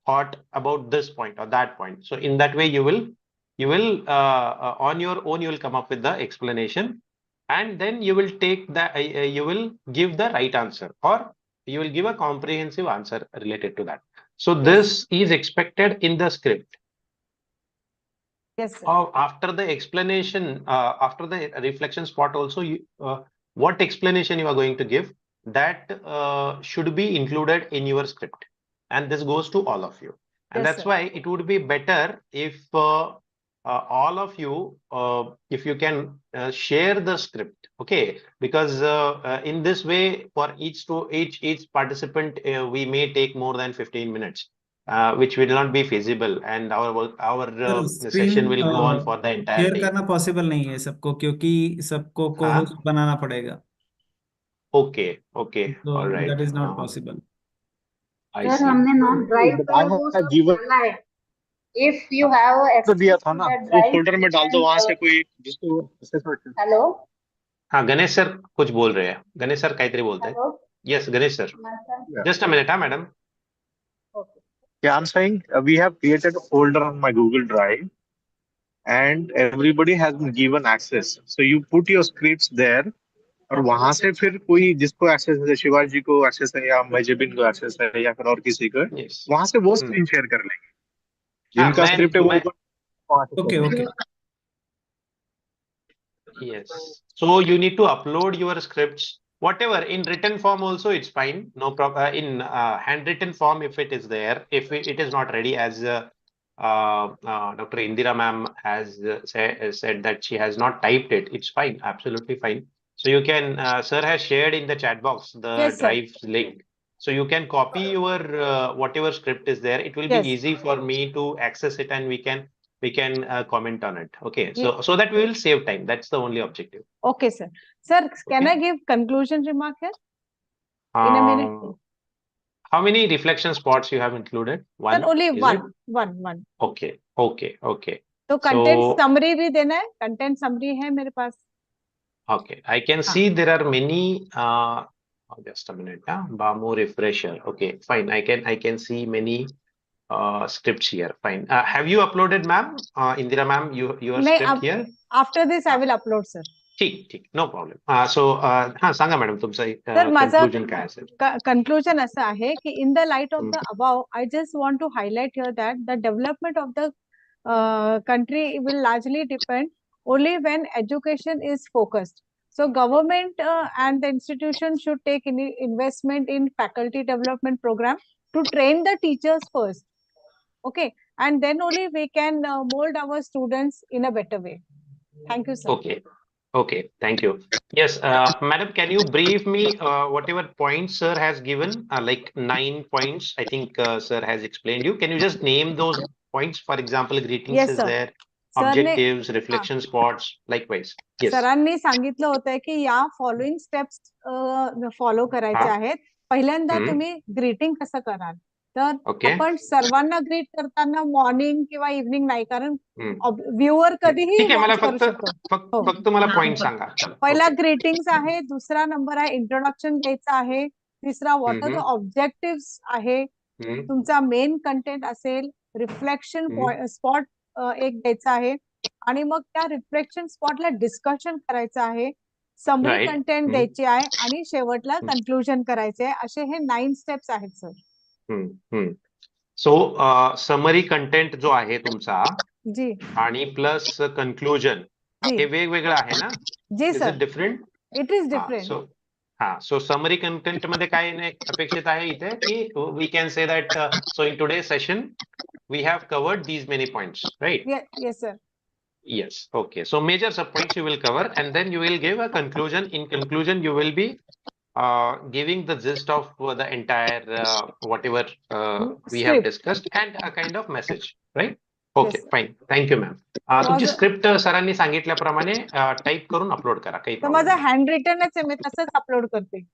thought about this point or that point. So in that way, you will on your own, you will come up with the explanation, and then you will take the you will give the right answer, or you will give a comprehensive answer related to that. So this is expected in the script. Yes, sir. After the explanation, after the reflection spot also, what explanation you are going to give, that should be included in your script. And this goes to all of you. And that's why it would be better if all of you, if you can share the script, okay? Because in this way, for each participant, we may take more than 15 minutes. Which will not be feasible, and our session will go on for the entire share day. करना possible नहीं है सबको, क्योंकि सबको को host बनाना पड़ेगा. Okay, okay, So all right. that is not possible. I sir see. हमने not drive But पे I वो have सब given डाला है. If you have तो दिया access था to ना, that वो drive, फोल्डर में डाल दो, and वहां से कोई जिसको access हो. hello, हाँ, गणेश सर कुछ बोल रहे हैं. गणेश सर काहीतरी बोलताय. hello, Yes, Ganesh sir. Mehta. Just a minute, madam. Okay. Yeah, I'm saying we have created a folder on my Google Drive, and everybody has been given access. So you put your scripts there, और वहां से फिर कोई जिसको access है, शिवाजी को access है या मजेबिन को एक्सेस है या फिर और किसी को, Yes. वहां से वो स्क्रीन शेयर कर लेंगे. हाँ, जिनका स्क्रिप्ट है वो वहां से Okay, okay. Yes. So you need to upload your scripts, whatever in written form also it's fine. No problem. In handwritten form, if it is there, if it is not ready, as Dr. Indira ma'am has said that she has not typed it, it's fine, absolutely fine. So you can, sir has shared in the chat box the Yes, sir. drive link. So you can copy your whatever script is there. It will Yes. be easy for me to access it, and we can comment on it. Okay, Ye- so that we will save time. That's the only objective. Okay, sir. Sir, can Okay. I give conclusion remark here? In a minute. How many reflection spots you have included? One. Sir, only is one. it? One. Okay, okay, okay. तो content So summary भी देना है. Content summary है मेरे पास. okay, I can see there are many. Just a minute. Bamu refresher. Okay, fine. I can see many scripts here. Fine. Have you uploaded, ma'am? Indira ma'am, your नहीं, script here? After this I will upload, sir. ठीक, no problem. So हाँ सांगा madam तुमचं Sir, माझा conclusion काय असेल? conclusion असं आहे की in the light of the above, I just want to highlight here that the development of the country will largely depend only when education is focused. So government and the institution should take investment in faculty development program to train the teachers first. Okay, and then only we can mold our students in a better way. Thank you, sir. Okay, thank you. Yes, madam, can you brief me whatever points sir has given, like 9 points, I think sir has explained you. Can you just name those points? For example, greetings Yes, is sir. there, Sir objectives, reflection spots, likewise. Yes. सरांनी सांगितलं होतं की या following steps follow करायचे आहेत. पहिल्यांदा तुम्ही greeting कसं कराल, तर आपण सर्वांना ग्रीट करताना मॉर्निंग किंवा इव्हनिंग नाही, कारण व्ह्युअर कधीही ठीक आहे, मला करू शकतो. फक्त मला पॉइंट सांगा. पहिला ग्रीटिंग्स आहे, दुसरा नंबर आहे इंट्रोडक्शन द्यायचं आहे, तिसरा व्हॉट आर द ऑब्जेक्टिव्स आहे, तुमचा मेन कंटेंट असेल, रिफ्लेक्शन स्पॉट एक द्यायचा आहे, आणि मग त्या रिफ्लेक्शन स्पॉटला डिस्कशन करायचं आहे, समरी कंटेंट द्यायची आहे, आणि शेवटला कन्क्लुजन करायचे आहे. असे हे 9 स्टेप्स आहेत सर. सो समरी कंटेंट जो आहे तुमचा जी आणि प्लस कन्क्लुजन हे वेगवेगळं आहे ना? जी sir, different. It is different. So summary content मध्ये काय अपेक्षित आहे इथे की we can say that so in today session we have covered these many points, right? Yes, sir. Yes. Okay. So major sub points you will cover, and then you will give a conclusion. In conclusion, you will be giving the gist of the entire whatever we have discussed and a kind of message, right? Okay, yes, fine. Thank you, ma'am. तुमची script सरांनी सांगितल्याप्रमाणे type करून upload करा. काही तर माझा hand रिटनच आहे, मी तसंच अपलोड करते.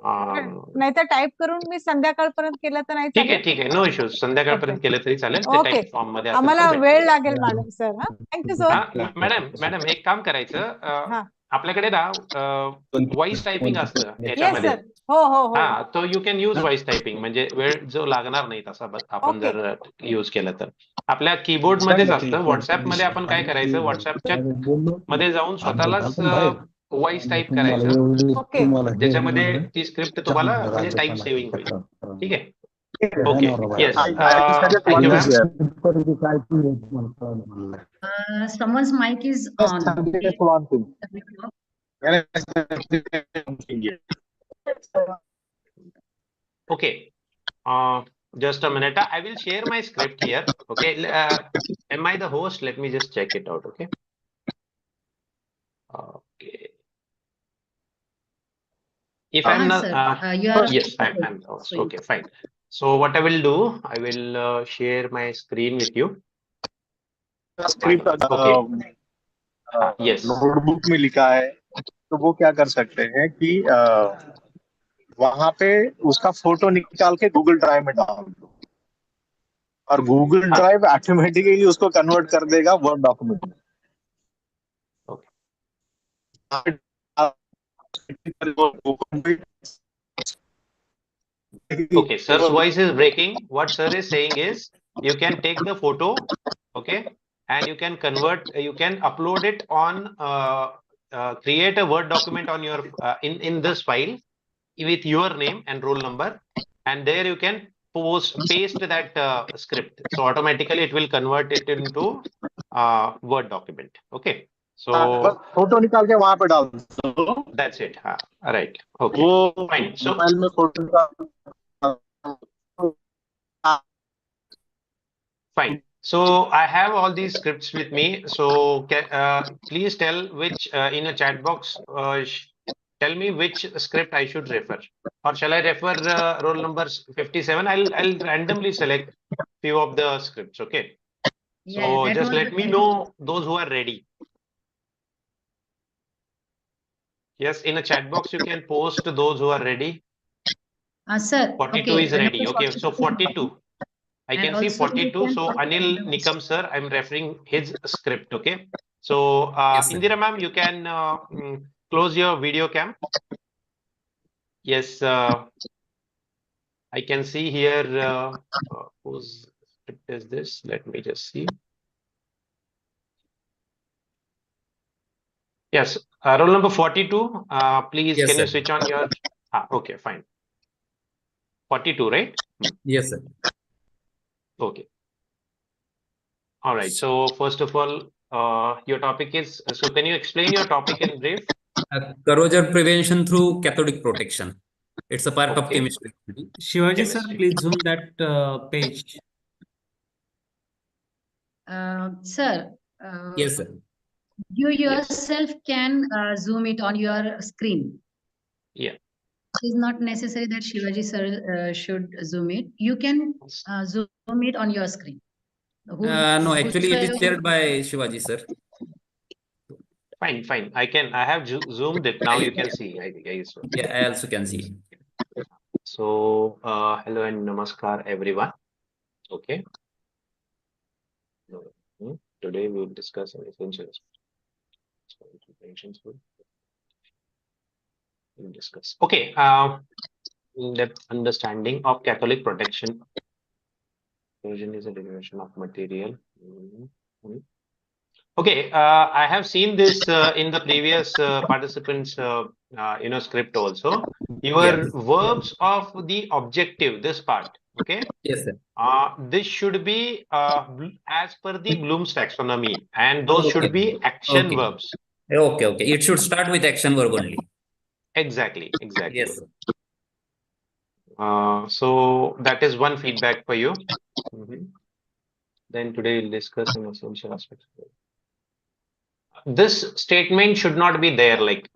नाही तर टाइप करून मी संध्याकाळपर्यंत केलं तर नाही चालेल? ठीक आहे, नो इश्यूज. संध्याकाळपर्यंत केलं तरी चालेल. ओके, आम्हाला वेळ लागेल madam sir. Thank you sir. Madam एक काम करायचं, आपल्याकडे ना व्हॉइस टायपिंग असतं याच्यामध्ये. हो. तो you can use voice typing, म्हणजे वेळ जो लागणार नाही तसा आपण जर यूज केलं तर. आपल्या कीबोर्ड मध्येच असतं. व्हॉट्सअप मध्ये आपण काय करायचं, व्हॉट्सअपच्या मध्ये जाऊन स्वतःलाच व्हॉइस टाईप करायचं. ओके, ज्याच्यामध्ये ती स्क्रिप्ट तुम्हाला म्हणजे टाइम सेव्हिंग होईल. ठीक आहे. Okay. Yes. Thank you, ma'am. Someone's mic is on. Okay. Just a minute. I will share my script here. Okay. Am I the host? Let me just check it out. Okay. Okay. If I'm not, you are yes, I'm the host. Okay, fine. So what I will do, I will share my screen with you. Script Okay. Yes. Notebook में लिखा है, तो वो क्या कर सकते हैं कि वहां पे उसका फोटो निकाल के गूगल ड्राइव में डाल दो और गूगल ड्राइव ऑटोमेटिकली उसको कन्वर्ट कर देगा वर्ड डॉक्यूमेंट में। Okay, sir's voice is breaking. What sir is saying is you can take the photo, okay, and you can convert, you can upload it on, create a Word document on your, in this file with your name and roll number, and there you can paste that script. So automatically it will convert it into Word document. Okay. So photo निकाल के वहां पे डाल दो। that's it. Right. Okay. वो Fine. So mobile में photo fine. So I have all these scripts with me. So please tell which in a chat box. Tell me which script I should refer, or shall I refer roll numbers 57? I'll randomly select few of the scripts. Okay. Yeah, So that just was let me know those who are ready. Yes, in a chat box you can post those who are ready. Sir. 42 Okay. is ready. number Okay. So 42. I And can see also you 42. can So Anil Nikam sir, I'm referring his script. Okay. So Yes, sir. Indira ma'am, you can close your video cam. Yes, I can see here whose script is this? Let me just see. Yes, roll number 42. Please, Yes, can you sir. switch on your? Okay, fine. 42, right? Yes, sir. Okay. All right. So first of all, your topic is, so can you explain your topic in brief? Corrosion prevention through cathodic protection. It's a part of Okay. chemistry. Shivaji sir, Chemistry. please zoom that page. Sir, Yes, sir. you yourself can zoom it on your screen. Yeah. It is not necessary that Shivaji sir should zoom it. You can zoom it on your screen. No, actually it is Whosoever- shared by Shivaji, sir. Fine, fine. I have zoomed it. Now you can see. I guess. Yeah, I also can see. So, hello and namaskar, everyone. Okay. Today we will discuss an essential we'll discuss. Okay. In-depth understanding of Catholic protection. Corrosion is a degradation of material. Okay, I have seen this in the previous participants, script also. Your verbs of the objective, this part, okay? Yes, sir. This should be as per the Bloom's taxonomy, and those should be action Okay. verbs. Okay, okay. It should start with action verb only. Exactly, exactly. Yes, sir. So that is one feedback for you. Then today we'll discuss an essential aspect. This statement should not be there. Like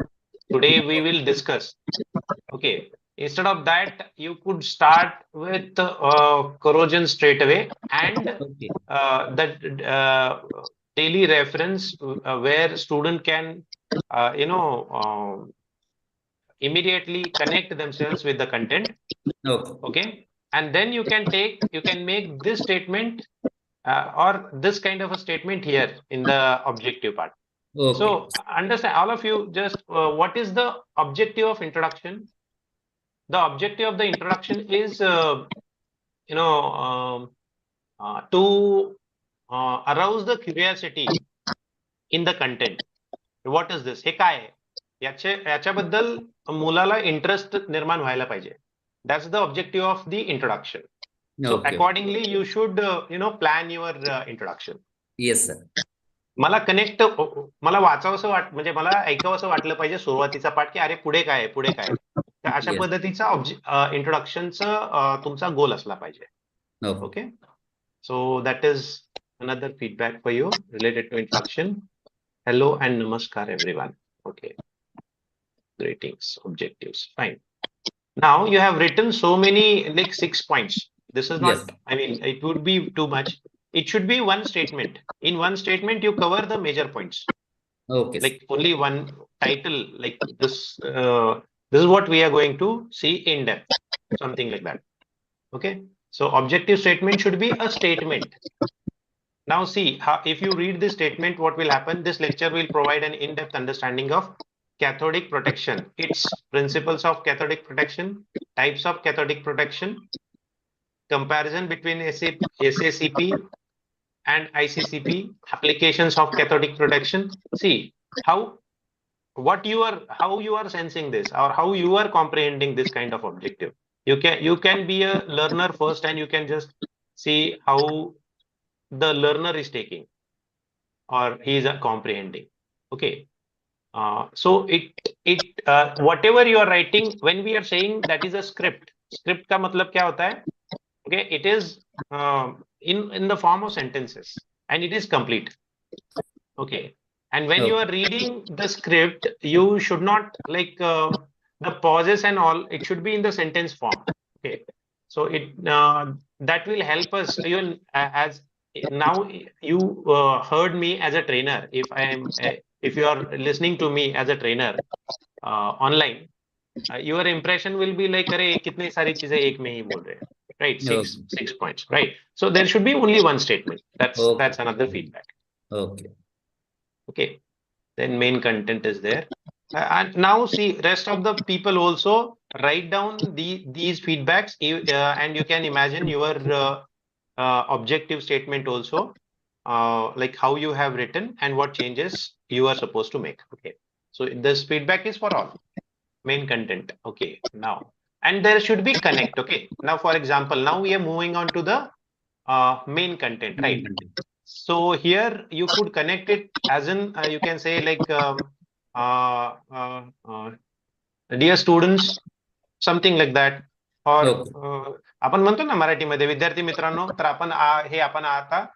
today we will discuss. Okay. Instead of that, you could start with corrosion straight away and Okay. that daily reference where student can, immediately connect themselves with the content. Okay. Okay. And then you can make this statement or this kind of a statement here in the objective part. Okay. So understand, all of you, just what is the objective of introduction? The objective of the introduction is, to arouse the curiosity in the content. What is this? हे काय आहे? याच्याबद्दल मुलाला interest निर्माण व्हायला पाहिजे. That's the objective of the introduction. So Okay. accordingly, you should, plan your introduction. Yes, sir. मला वाचावंसं म्हणजे मला ऐकावंसं वाटलं पाहिजे सुरुवातीचा पाठ की अरे पुढे काय आहे, पुढे काय आहे. तर अशा Yes. पद्धतीचा इंट्रोडक्शनचा तुमचा गोल असला पाहिजे. Okay. Okay. So that is another feedback for you related to introduction. Hello and namaskar, everyone. Okay. Greetings, objectives. Fine. Now you have written so many, like 6 points. This is not, Yes. I mean, it would be too much. It should be one statement. In one statement, you cover the major points. Okay. Like only one title like this. This is what we are going to see in depth, something like that. Okay. So objective statement should be a statement. Now see, if you read this statement, what will happen? This lecture will provide an in-depth understanding of cathodic protection, its principles of cathodic protection, types of cathodic protection, comparison between SACP and ICCP, applications of cathodic protection. See how you are sensing this, or how you are comprehending this kind of objective. You can be a learner first, and you can just see how the learner is taking, or he is comprehending. Okay. So whatever you are writing, when we are saying that is a script का मतलब क्या होता है? Okay, it is in the form of sentences, and it is complete. Okay, and when you are reading the script, you should not like the pauses and all. It should be in the sentence form. Okay, so that will help us. Even as now you heard me as a trainer. If you are listening to me as a trainer online, your impression will be like, अरे कितनी सारी चीजें एक में ही बोल रहे हैं, right? Six points, right? So there should be only one statement. That's another feedback. Okay. Okay. Then main content is there. And now see, rest of the people also write down these feedbacks, and you can imagine your objective statement also, like how you have written and what changes you are supposed to make. Okay. So this feedback is for all. Main content. Okay. Now, and there should be connect. Okay. Now, for example, now we are moving on to the main content, right? So here you could connect it as in you can say like dear students, something like that. Or आपण म्हणतो ना मराठीमध्ये विद्यार्थी मित्रांनो, तर आपण हे आपण आता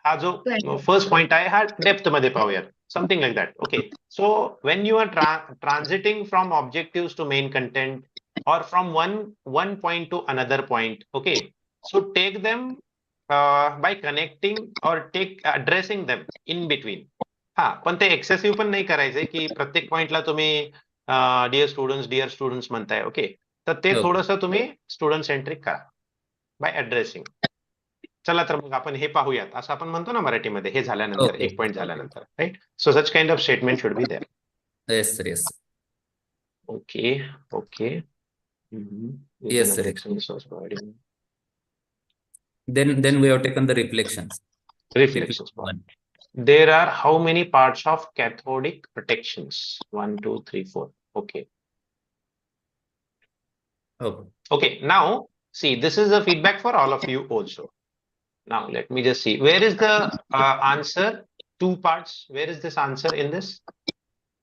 हा जो फर्स्ट पॉइंट आहे हा डेप्थ मध्ये पाहूयात, something like that. Okay, so when you are transiting from objectives to main content, or from one point to another point, okay, so take them by connecting or addressing them in between. हा, पण ते excessive पण नाही करायचंय की प्रत्येक पॉइंटला तुम्ही डिअर स्टुडंट्स म्हणताय. ओके, तर ते थोडंसं तुम्ही स्टुडंट सेंट्रिक करा बाय ऍड्रेसिंग. चला तर मग आपण हे पाहूयात, असं आपण म्हणतो ना मराठीमध्ये, हे झाल्यानंतर एक पॉइंट झाल्यानंतर, right? So such kind of statement should be there. Yes, sir. Yes. Okay. Yes, sir. Then we have taken the reflections. Reflections. There are how many parts of cathodic protections? 1, 2, 3, 4. Okay. Okay. Now, see, this is the feedback for all of you also. Now, let me just see. Where is the answer? 2 parts. Where is this answer in this?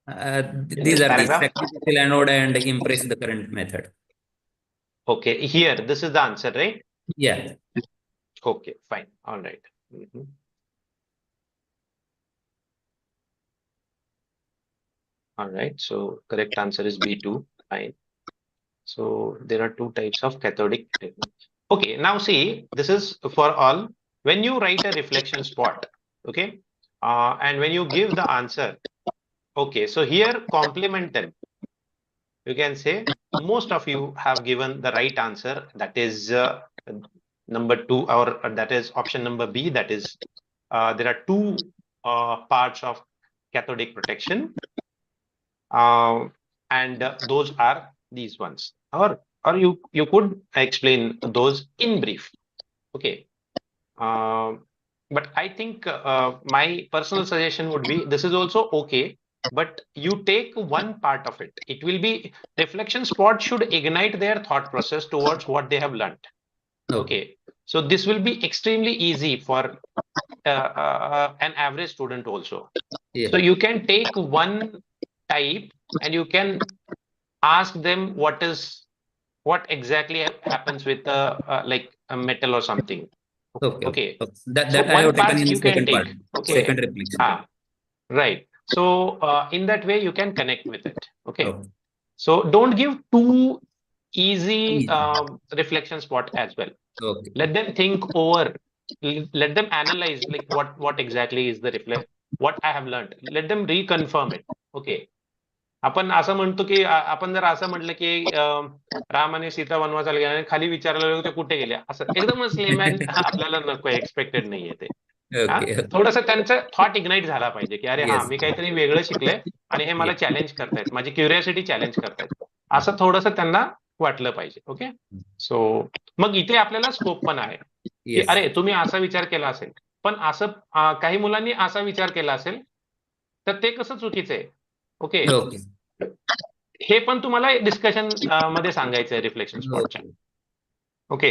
These are the sacrificial anode and impress the current method. Okay. Here, this is the answer, right? Yeah. Okay, fine. All right. All right. So correct answer is B2. Fine. So there are 2 types of cathodic. Okay. Now see, this is for all. When you write a reflection spot, okay, and when you give the answer, okay, so here complement them. You can say most of you have given the right answer. That is number 2, or that is option number B. That is there are 2 parts of cathodic protection, and those are these ones. Or you could explain those in brief. Okay. But I think my personal suggestion would be, this is also okay, but you take one part of it. It will be, reflection spot should ignite their thought process towards what they have learned. Okay. So this will be extremely easy for an average student also. Yeah. So you can take one type and you can ask them what exactly happens with like a metal or something. Okay. That so I have taken in you second can take. part. Okay. Second reflection. Right. So in that way you can connect with it. Okay. So don't give too easy reflection spot as well. Okay. Let them think over. Let them analyze like what exactly is the what I have learned. Let them reconfirm it. Okay. आपण असं म्हणतो की आपण जर असं म्हटलं की राम आणि सीता वनवासाला गेले आणि खाली विचारायला लागलो ते कुठे गेले, असं एकदमच लेमॅन आपल्याला नको, एक्सपेक्टेड नाहीये ते. थोडस त्यांचं थॉट इग्नाइट झाला पाहिजे की अरे हा, मी काहीतरी वेगळं शिकलंय आणि हे मला चॅलेंज करतायत, माझी क्युरिओसिटी चॅलेंज करतायत, असं थोडस त्यांना वाटलं पाहिजे. ओके. सो मग इथे आपल्याला स्कोप पण आहे की अरे तुम्ही असा विचार केला असेल, पण असं काही मुलांनी असा विचार केला असेल तर ते कसं चुकीचं आहे. ओके. हे पण तुम्हाला डिस्कशन मध्ये सांगायचं आहे रिफ्लेक्शन स्पॉटच्या. ओके.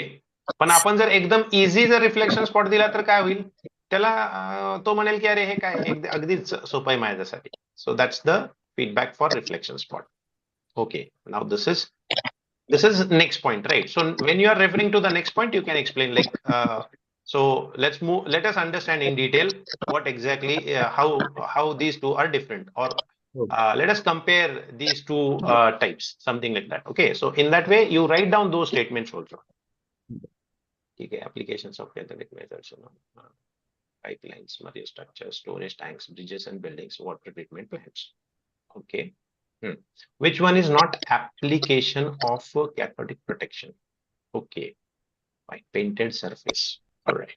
पण आपण जर एकदम इझी जर रिफ्लेक्शन स्पॉट दिला तर काय होईल, त्याला तो म्हणेल की अरे हे काय अगदीच सोपं आहे माझ्यासाठी. So that's the feedback for reflection spot. Okay. Now this is next point, right? So when you are referring to the next point, you can explain like so let us understand in detail what exactly how these two are different, or let us compare these two types, something like that. Okay, so in that way you write down those statements also. Okay, applications of cathodic methods, pipelines, material structures, storage tanks, bridges and buildings, water treatment plants. Okay. Which one is not application of cathodic protection? Okay, fine. Painted surface. All right,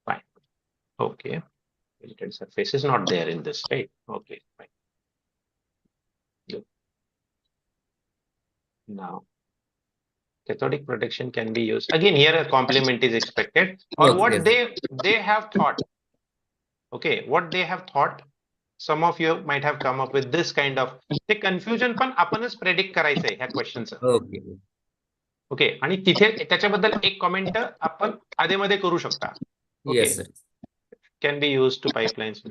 fine. Okay, painted surface is not there in this, right? Okay, fine. Good. Now, cathodic protection can be used again. Here a complement is expected, or what they have thought. Okay, what they have thought. Some of you might have come up with this kind of the confusion पण आपणच predict करायचंय ह्या क्वेश्चनचं. Okay. आणि तिथे त्याच्याबद्दल एक comment आपण आधीमध्ये करू शकता. Okay. Can be used to pipelines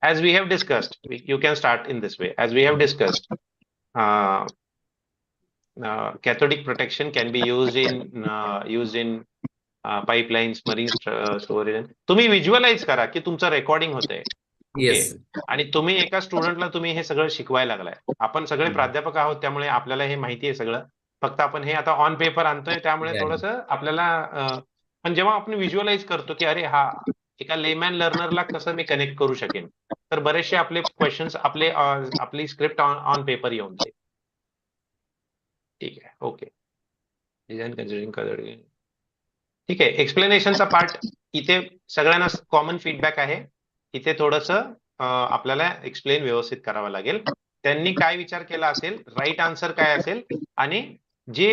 as we have discussed. You can start in this way. As we have discussed, cathodic protection can be used in pipelines, marine storage. तुम्ही visualise करा की तुमचं recording होतंय. आणि तुम्ही एका स्टुडंटला तुम्ही हे सगळं शिकवायला लागलाय. आपण सगळे प्राध्यापक आहोत, त्यामुळे आपल्याला हे माहिती आहे सगळं. फक्त आपण हे आता ऑन पेपर आणतोय, त्यामुळे थोडस आपल्याला पण जेव्हा आपण व्हिज्युअलाइज करतो की अरे हा, एका लेमॅन लर्नरला कसं मी कनेक्ट करू शकेन, तर बरेचसे आपले क्वेश्चन्स आपली स्क्रिप्ट ऑन पेपर येऊन जाईल. ठीक आहे. ओके. Design considering. ठीक आहे. एक्सप्लेनेशनचा पार्ट इथे सगळ्यांना कॉमन फीडबॅक आहे. इथे थोडस आपल्याला एक्सप्लेन व्यवस्थित करावं लागेल. त्यांनी काय विचार केला असेल, राईट आन्सर काय असेल, आणि जे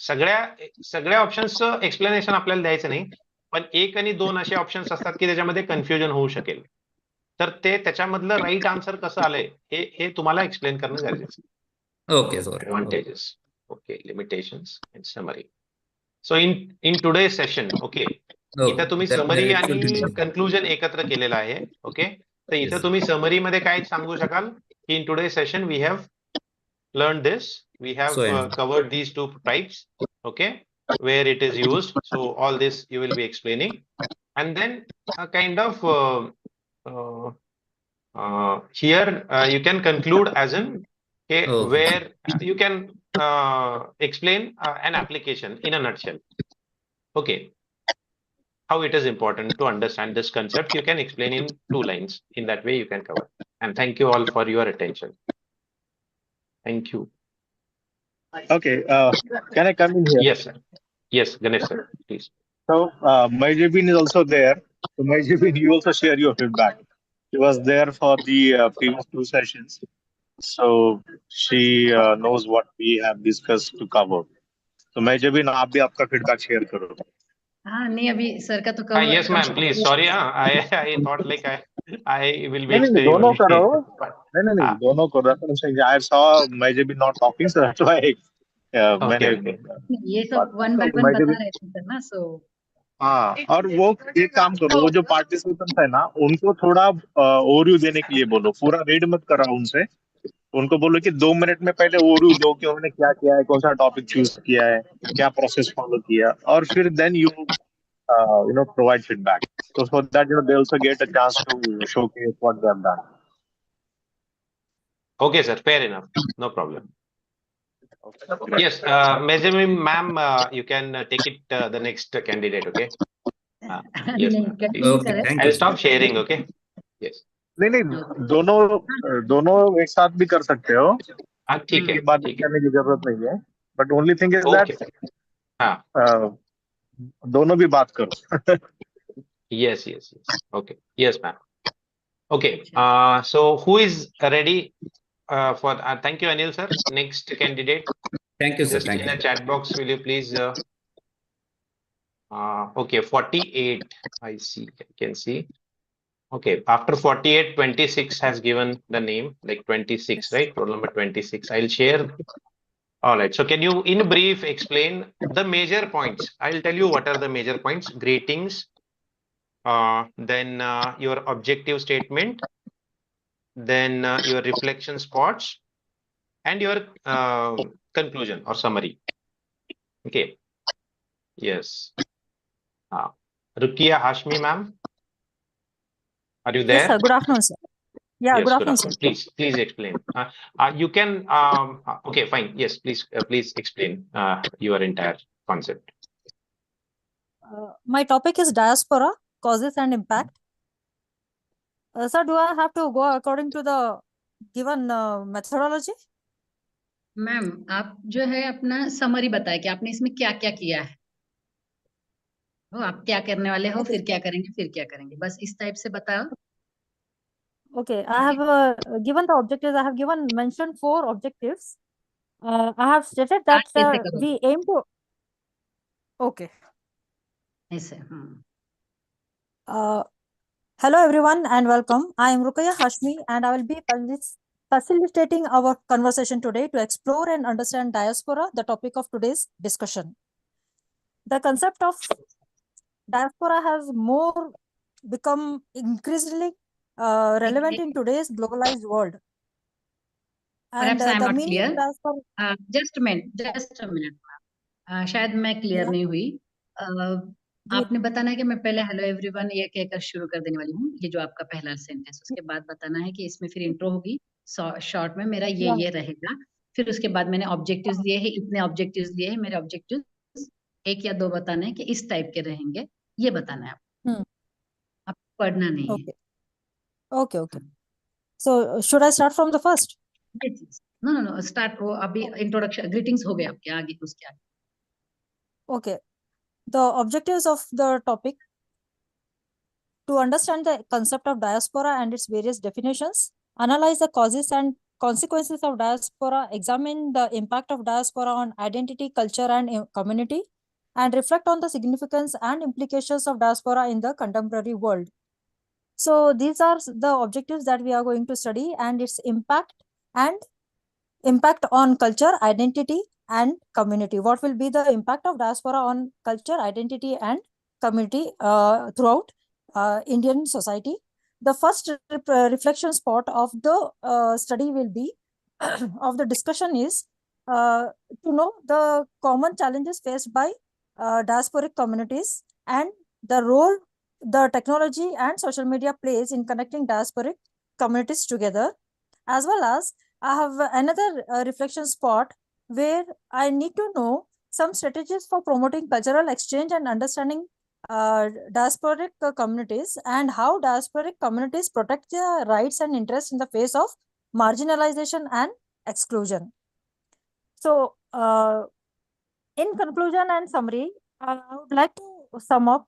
सगळ्या ऑप्शन्सचं एक्सप्लेनेशन आपल्याला द्यायचं नाही, पण 1 आणि 2 असे ऑप्शन्स असतात की त्याच्यामध्ये कन्फ्युजन होऊ शकेल. तर ते त्याच्यामधलं राईट आन्सर कसं आलंय हे तुम्हाला एक्सप्लेन करणं गरजेचं आहे. Okay. Advantages. Okay. Limitations and summary. So in today session, okay, इथं तुम्ही समरी आणि कन्क्लुजन एकत्र केलेलं आहे. ओके. तर इथं तुम्ही समरी मध्ये काय सांगू शकाल की in today session we have learn this, we have covered these two types. Okay. where it is used. So all this you will be explaining, and then a kind of here you can conclude as in where you can explain an application in a nutshell. Okay. How it is important to understand this concept, you can explain in 2 lines. In that way you can cover. And thank you all for your attention. Thank you. Okay, can I come in here? Yes, sir. Yes, Ganesh sir, please. So Mayjabin is also there. So Mayjabin, you also share your feedback. She was there for the previous 2 sessions. So she knows what we have discussed to cover. So Mayjabin, आप भी आपका feedback share करो. हाँ नहीं, अभी sir का तो cover. Yes ma'am, please. Sorry, I thought like I will be नहीं, दोनों करो. नहीं, दोनों करो. I saw Mayjabin not talking, so that's why मैंने ये तो 1 by 1 बता रहे थे ना. सो हाँ, और वो एक काम करो, वो जो पार्टिसिपेंट्स है ना, उनको थोड़ा ओवरव्यू देने के लिए बोलो. पूरा रीड मत कराओ उनसे. उनको बोलो कि 2 मिनट में पहले ओवरव्यू दो कि उन्होंने क्या किया है, कौन सा टॉपिक चूज किया है, क्या प्रोसेस फॉलो किया, और फिर then you provide feedback. So for that, they also get a chance to showcase what they have done. Okay, sir. Fair enough. No problem. Yes, ma'am, you can take it the next candidate. Okay. Yes. Okay, I'll stop sharing. Okay. Yes. नहीं नहीं, दोनों एक साथ भी कर सकते हो, हाँ ठीक है, ये बात ठीक है, करने की जरूरत नहीं है, but only thing is okay, that हाँ, दोनों भी बात करो. yes, yes, yes, okay, yes, ma'am. Okay, so who is ready for? Thank you, Anil sir. Next candidate, Thank you, sir. just Thank in you. the chat box, will you please? Okay, 48. I see. I can see. Okay, after 48, 26 has given the name like 26, right? Roll number 26. I'll share. All right. So can you, in brief, explain the major points? I'll tell you what are the major points. Greetings, then your objective statement, then your reflection spots, and your conclusion or summary. Okay. Yes. Rukia Hashmi, ma'am, are you there? Yes, sir. Good afternoon, sir. Yeah, Yes, good good afternoon, sir. afternoon. Please explain. You can. Okay, fine. Yes, please explain your entire concept. My topic is diaspora, causes and impact. Sir, do I have to go according to the given methodology? Ma'am आप जो है अपना summary बताए कि आपने इसमें क्या क्या किया है, हो आप क्या करने वाले हो, फिर क्या करेंगे, फिर क्या करेंगे, बस इस टाइप से बताओ. Okay, I have given the objectives. I have given mentioned 4 objectives. I have stated that कैसे करोगे we aim to. Okay. ऐसे? Hello everyone and welcome. I am Rukaya Hashmi and I will be facilitating our conversation today to explore and understand diaspora, the topic of today's discussion. The concept of diaspora has more become increasingly relevant in today's globalized world. And Perhaps I am the not meaning of clear. diaspora. Just a minute. शायद मैं clear नहीं हुई. आपने बताना है कि मैं पहले हेलो एवरीवन ये कहकर शुरू कर देने वाली हूँ, ये जो आपका पहला सेंटेंस, उसके बाद बताना है कि इसमें फिर इंट्रो होगी शॉर्ट में, मेरा ये रहेगा, फिर उसके बाद मैंने ऑब्जेक्टिव्स दिए हैं, इतने ऑब्जेक्टिव्स दिए हैं, मेरे ऑब्जेक्टिव्स 1 या 2 बताने हैं कि इस टाइप के रहेंगे, ये बताना है आप पढ़ना नहीं है. Okay. So should I start from the first? Know start. वो अभी इंट्रोडक्शन ग्रीटिंग्स हो गए आपके, आगे उसके आगे. Okay. The objectives of the topic: to understand the concept of diaspora and its various definitions, analyze the causes and consequences of diaspora, examine the impact of diaspora on identity, culture, and community, and reflect on the significance and implications of diaspora in the contemporary world. So these are the objectives that we are going to study, and its impact on culture, identity, and community. What will be the impact of diaspora on culture, identity, and community throughout Indian society? The first reflection spot of the study will be of the discussion is to know the common challenges faced by diasporic communities and the role the technology and social media plays in connecting diasporic communities together, as well as I have another reflection spot where I need to know some strategies for promoting cultural exchange and understanding diasporic communities, and how diasporic communities protect their rights and interests in the face of marginalization and exclusion. So, in conclusion and summary, I would like to sum up.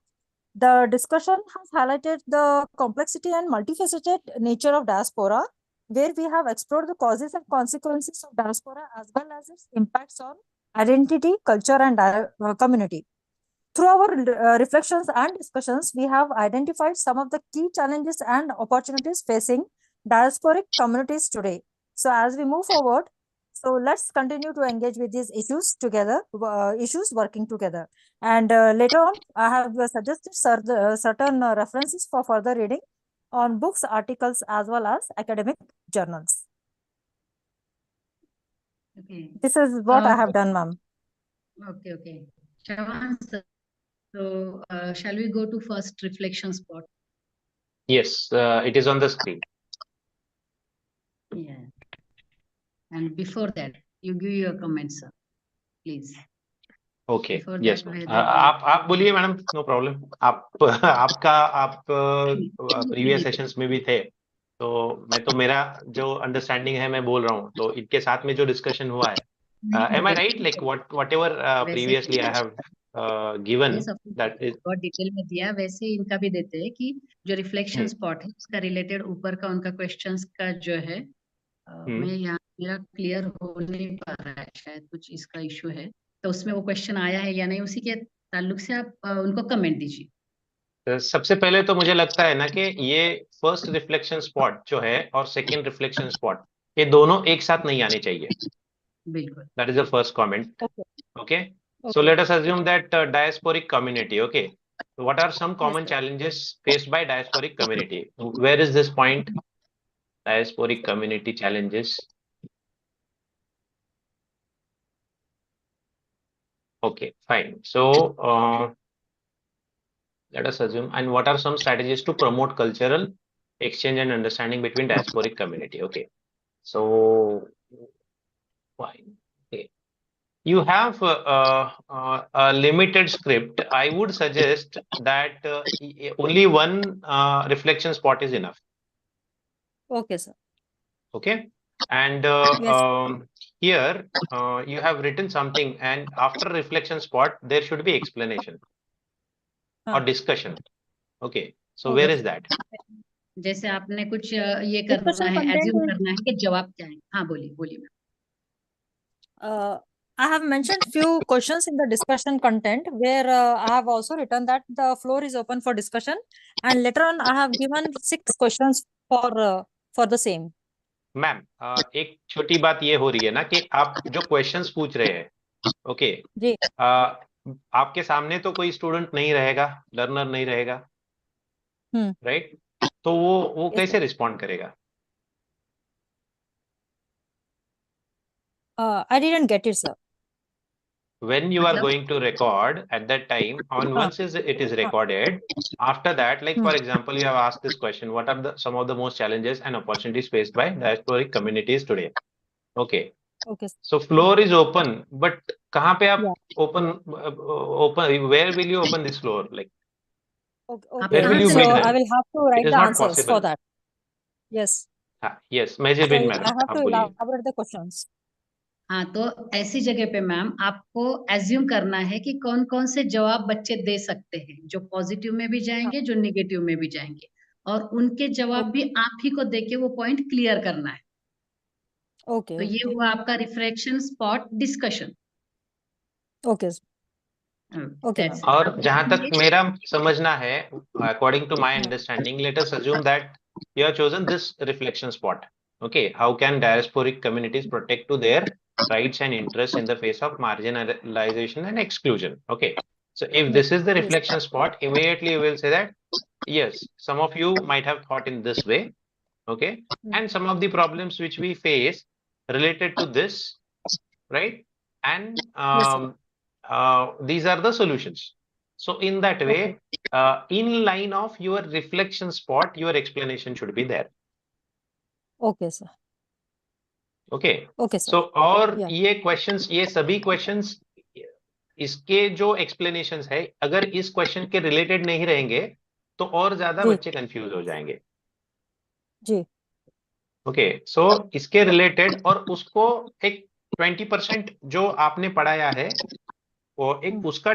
The discussion has highlighted the complexity and multifaceted nature of diaspora, where we have explored the causes and consequences of diaspora as well as its impacts on identity, culture, and community. Through our reflections and discussions, we have identified some of the key challenges and opportunities facing diasporic communities today. So as we move forward, so let's continue to engage with these issues together, issues working together. And later on, I have suggested certain references for further reading on books, articles, as well as academic journals. Okay. This is what I have done, ma'am. Okay. Shawan, sir. So shall we go to first reflection spot? Yes, it is on the screen. Yeah. And before that, you give your comments, sir, please. Okay Before yes that, ma'am whether आप बोलिए madam, no problem. आप previous sessions में भी थे, तो मैं तो मेरा जो अंडरस्टैंडिंग है मैं बोल रहा हूँ, तो इनके साथ में जो डिस्कशन हुआ है, am I right, like whatever वैसे प्रीवियसली आई हैव गिवन ये सब दैट इज। बहुत डिटेल में दिया, वैसे इनका भी देते हैं कि जो रिफ्लेक्शन स्पॉट है उसका रिलेटेड ऊपर का उनका क्वेश्चंस का जो है मैं यहाँ मेरा क्लियर हो नहीं पा रहा है, शायद कुछ इसका इशू है, तो उसमें वो क्वेश्चन आया है या नहीं, उसी के ताल्लुक से आप उनको कमेंट दीजिए। सबसे पहले तो मुझे लगता है ना कि ये फर्स्ट रिफ्लेक्शन स्पॉट जो है और सेकंड रिफ्लेक्शन स्पॉट, ये दोनों एक साथ नहीं आने चाहिए। बिल्कुल, that is the first comment. Okay. Okay, so let us assume that diasporic community. Okay, so what are some common sir. challenges faced by diasporic community? Where is this point? Diasporic community challenges. Okay, fine. So let us assume, and what are some strategies to promote cultural exchange and understanding between diasporic community? Okay, so fine. Okay. You have a limited script. I would suggest that only one reflection spot is enough. Okay, sir. Okay, and Yes. here you have written something, and after reflection spot there should be explanation or discussion. Okay, so where is that? जैसे आपने कुछ ये करना Discussion है, content assume is करना है कि जवाब क्या है। हाँ, बोलिए बोलिए। I have mentioned few questions in the discussion content where I have also written that the floor is open for discussion, and later on I have given 6 questions for the same. Ma'am एक छोटी बात ये हो रही है ना कि आप जो क्वेश्चंस पूछ रहे हैं, ओके, जी, आपके सामने तो कोई स्टूडेंट नहीं रहेगा, लर्नर नहीं रहेगा, राइट? तो वो Yes, कैसे sir. रिस्पॉन्ड करेगा? I didn't get it, sir. When you are going to record, at that time, on once it is recorded, after that, like for example, you have asked this question: what are some of the most challenges and opportunities faced by diasporic communities today? Okay, Okay, sir. so floor is open, but कहाँ पे आप Yeah. open? Where will you open this floor? Like Okay, where will you so meet I them? will have to It write is the not answers for possible. that. Yes. Yes, major So बिन I madam have आप to बोलिए। elaborate the questions. हाँ, तो ऐसी जगह पे ma'am आपको assume करना है कि कौन कौन से जवाब बच्चे दे सकते हैं, जो पॉजिटिव में भी जाएंगे, जो निगेटिव में भी जाएंगे, और उनके जवाब भी आप ही को देके वो पॉइंट क्लियर करना है। Okay. तो ये हुआ आपका reflection spot discussion. Okay. Okay, ma'am. और जहां तक मेरा समझना है, according to my understanding, let us assume that you have chosen this reflection spot. Okay, how can diasporic communities protect to their rights and interests in the face of marginalization and exclusion? Okay, so if this is the reflection spot, immediately you will say that yes, some of you might have thought in this way, okay, and some of the problems which we face related to this, right, and these are the solutions. So in that way, in line of your reflection spot, your explanation should be there. Okay, sir. Okay. Okay, sir. So और Yeah. ये questions, ये सभी questions, इसके जो explanations है, अगर इस question के related नहीं रहेंगे, तो और ज्यादा जी, बच्चे confuse हो जाएंगे। जी, ओके, सो इसके रिलेटेड और उसको एक 20% जो आपने पढ़ाया है, वो एक उसका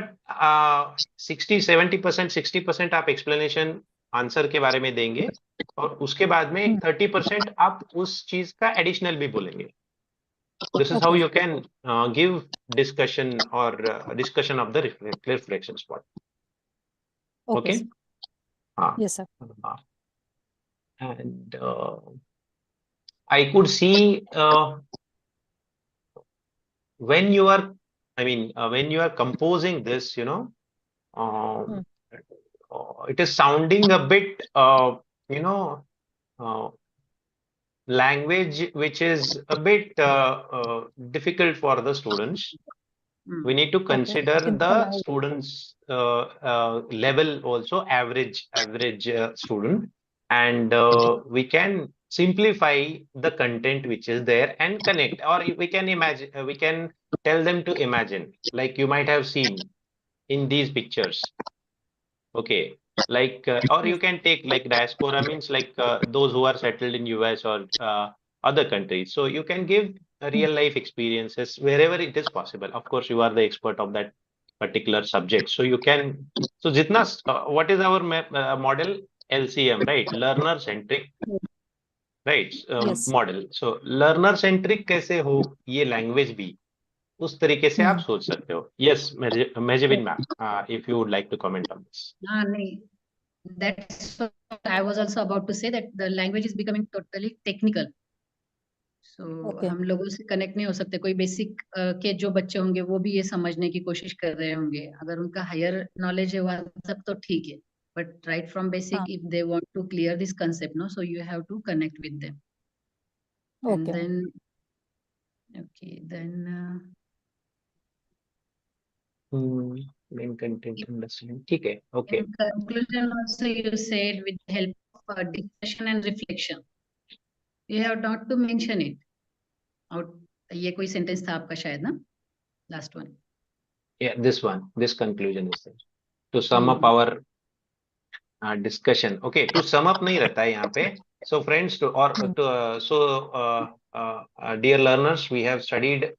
60-70%, 60% आप एक्सप्लेनेशन आंसर के बारे में देंगे, और उसके बाद में 30% आप उस चीज का एडिशनल भी बोलेंगे। This is how Okay. You can give discussion और discussion of the reflection spot. Okay, okay, sir. हाँ, Yes, sir. And I could see when you are, I mean, when you are composing this, you know, it is sounding a bit, you know, language which is a bit difficult for the students. We need to consider the students' level also, average student, and we can simplify the content which is there and connect, or we can imagine, we can tell them to imagine, like you might have seen in these pictures. Okay, like or you can take like diaspora means like those who are settled in US or other countries. So you can give real life experiences wherever it is possible. Of course, you are the expert of that particular subject, so you can. So Jitna, what is our model? LCM, right? Learner centric, right? Yes. Model. So learner centric कैसे हो ये language भी उस तरीके से आप सोच सकते हो. Yes, Mehjabin ma'am, if you would like to comment on this. नहीं, that's what I was also about to say, that the language is becoming totally technical. So Okay. हम लोगों से कनेक्ट नहीं हो सकते. कोई बेसिक के जो बच्चे होंगे वो भी ये समझने की कोशिश कर रहे होंगे. अगर उनका हायर नॉलेज है वह सब तो ठीक है. But right from basic, हाँ. if they want to clear this concept, no, so you have to connect with them. And Okay. then, okay, then Main content understanding. ठीक है. Okay. in conclusion, also you said with the help of discussion and reflection, you have not to mention it out. ये कोई sentence था आपका शायद ना, last one. Yeah, this one, this conclusion is there. To sum up our discussion. Okay, to sum up नहीं रहता है यहाँ पे. So friends, to or to dear learners, we have studied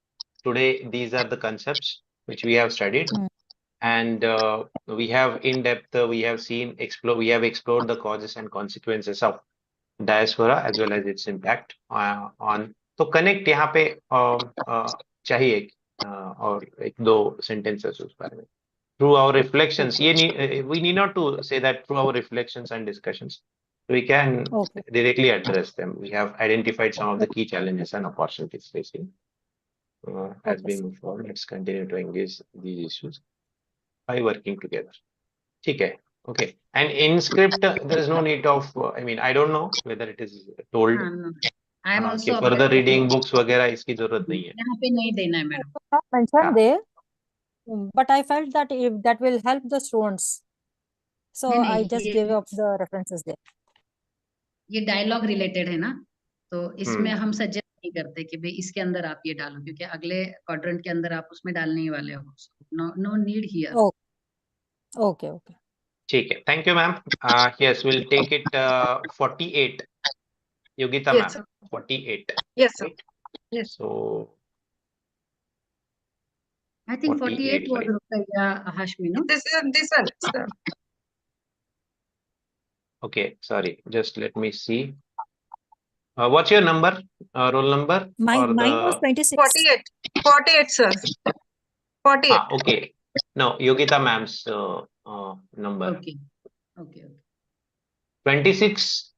today. These are the concepts which we have studied, and we have in depth. We have seen we have explored the causes and consequences of diaspora as well as its impact on. तो connect यहाँ पे चाहिए और एक दो sentences उस बारे में. Through our reflections, we need not to say that through our reflections and discussions, we can directly address them. We have identified some of the key challenges and opportunities facing as we move forward. Let's continue to engage these issues by working together. Okay. Okay. And in script, there is no need of, I mean, I don't know whether it is told. No. I am also further reading books वगैरह इसकी जरूरत नहीं है. यहाँ पे नहीं देना है madam. Not mentioned there, but I felt that if that will help the students, so I just gave up the references there. ये डायलॉग रिलेटेड है ना, तो इसमें हम सजेस्ट नहीं करते कि भाई इसके अंदर आप ये डालो, क्योंकि अगले क्वाड्रेंट के अंदर आप उसमें डालने ही वाले हो. No need here. Okay. Okay. ठीक है. Thank you, ma'am. Yes, we'll take it 48. Yogita Yes, ma'am, sir. 48. Yes, sir. Right? Yes. So I think 48 was right. Hashmi, no? This one, sir. Okay, sorry. Just let me see. What's your number? Roll number? Mine was 26. 48. 48, sir. 48. Okay. No, Yogita ma'am's number. Okay. 26.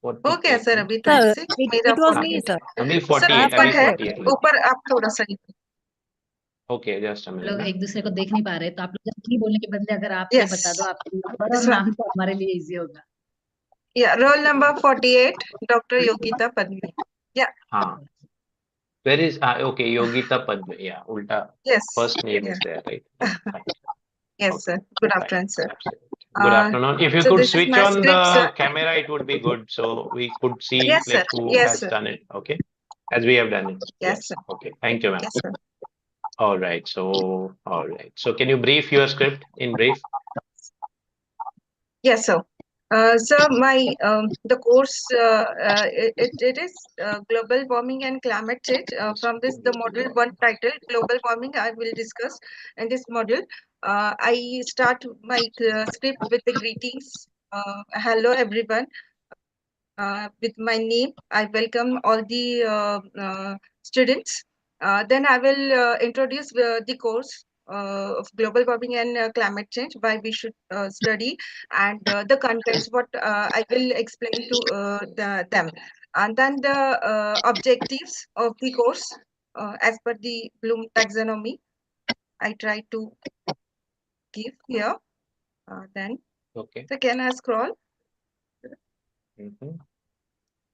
Okay, sir. अभी 26. It was me, sir. अभी sir 48. ऊपर है, 48. ऊपर आप थोड़ा सा. Okay, just a minute. लोग एक दूसरे को देख नहीं पा रहे, तो आप लोग नहीं बोलने के बदले अगर आप ये बता दो आपके नंबर और नाम, तो हमारे लिए इजी होगा. Yeah, roll number 48, Dr. Yogita Padmi. Yeah. Where is okay, Yogita Padmi. Yeah, ulta. Yes. First name is there, right? Yes, sir. Good afternoon, sir. Good afternoon. If you so could this is switch my on script, the sir. camera, it would be good, so we could see Yes, like sir. who Yes, has sir. done it. Okay, as we have done it. Yes, sir. Okay. Thank you, ma'am. Yes, sir. All right. So can you brief your script in brief? Yes, sir. So my the course it is global warming and climate change. From this, the module 1 title, global warming, I will discuss in this module. I start my script with the greetings. Hello everyone. With my name, I welcome all the students. Then I will introduce the course of global warming and climate change, why we should study, and the contents, what I will explain to them. And then the objectives of the course as per the Bloom taxonomy, I try to give here. Then, so can I scroll?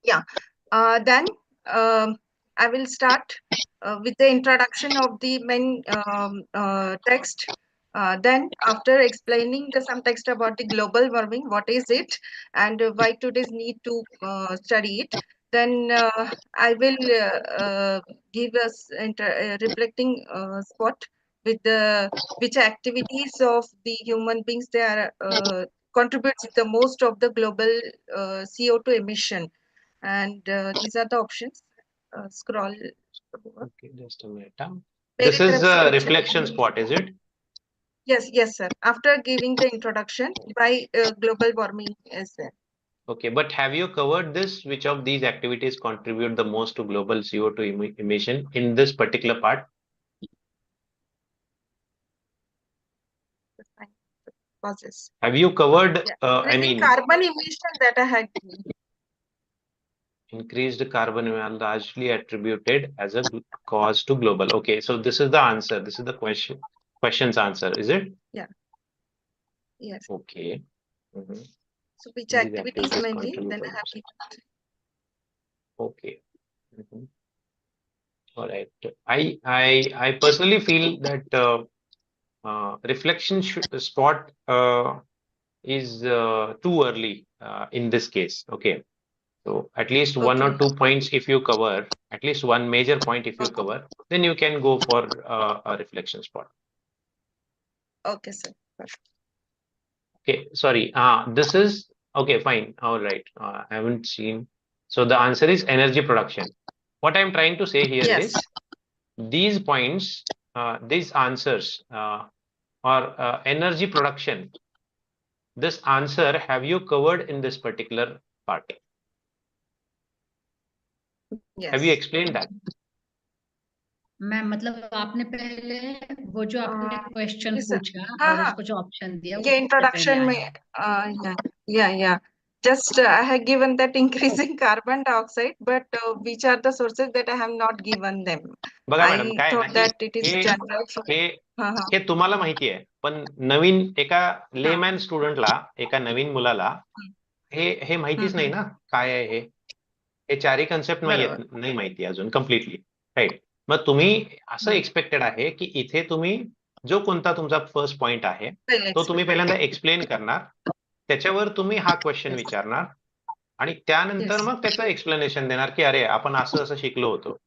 Yeah. Then I will start with the introduction of the main text. Then after explaining some text about the global warming, what is it and why today's need to study it, then I will give us reflecting spot with the which activities of the human beings they are contributes the most of the global CO2 emission, and these are the options. Scroll. Okay, just a minute. Very This is तरफ a से reflection spot, is it? Yes, sir. After giving the introduction, why global warming is there? Okay, but have you covered this? Which of these activities contribute the most to global CO2 emission in this particular part? Causes. Have you covered, Yeah. I Increasing mean, carbon emission that I had. increased carbon emission largely attributed as a cause to global. Okay, so this is the answer. This is the question's answer, is it? Yeah. Yes. Okay. So which These activities mainly? contribute Then to I have this. given. Okay. All right. I personally feel that reflection spot is too early in this case. Okay. So at least one or two points if you cover, at least one major point if you cover, then you can go for a reflection spot. Okay, sir. Okay, sorry. This is okay, fine. All right. I haven't seen. So the answer is energy production. What I'm trying to say here is these points, these answers are energy production. This answer have you covered in this particular part? Have you explained that? Ma'am मतलब आपने पहले वो जो आपने question Yes, sir. पूछा और उसको जो ऑप्शन दिया वो ये सबसे introduction पहले में आया। yeah. Just I have given that increasing carbon dioxide, but which are the sources that I have not given them? बघा मॅडम I काय ना thought that it is hey general. हे तुम्हाला माहिती आहे पण नवीन एका लेमॅन स्टुडंटला एका नवीन मुलाला हे माहितीच नाही ना काय आहे हे चारही कन्सेप्ट नाही माहिती अजून कम्प्लिटली राईट मग तुम्ही असं एक्सपेक्टेड आहे की इथे तुम्ही जो कोणता तुमचा फर्स्ट पॉइंट आहे तो तुम्ही पहिल्यांदा एक्सप्लेन करणार त्याच्यावर तुम्ही हा क्वेश्चन विचारणार आणि त्यानंतर मग त्याचं एक्सप्लेनेशन देणार की अरे आपण असं असं शिकलो होतो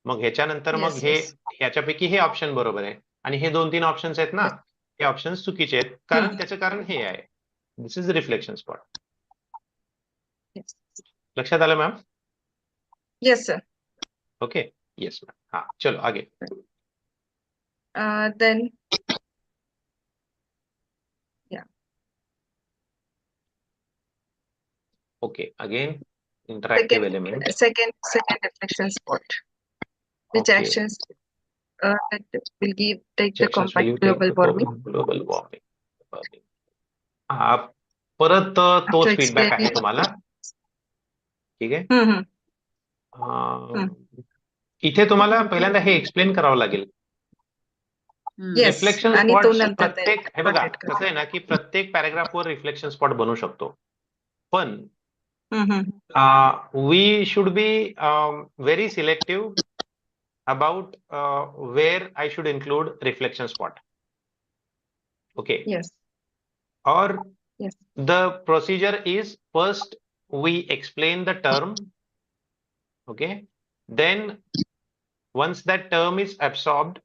मग ह्याच्यानंतर मग हे ह्याच्यापैकी हे ऑप्शन बरोबर आहे आणि हे 2-3 ऑप्शन्स आहेत ना हे ऑप्शन्स चुकीचे आहेत कारण त्याचं कारण हे आहे दिस इज रिफ्लेक्शन स्पॉट लक्षात आलं ma'am Yes, sir. Okay yes ma'am हाँ चलो आगे Then yeah. Okay, again interactive element. Second reflection spot. Which actions that will take the compact global warming? Global warming. परत तोच फीडबॅक आहे तुम्हाला ठीक आहे इथे तुम्हाला पहिल्यांदा हे एक्सप्लेन करावं लागेल रिफ्लेक्शन स्पॉट प्रत्येक हे बघा कसं आहे ना की प्रत्येक पॅराग्राफवर रिफ्लेक्शन स्पॉट बनू शकतो पण we should be very selective about where I should include reflection spot. Okay. Yes. Or the procedure is first we explain the term. Okay. Then once that term is absorbed,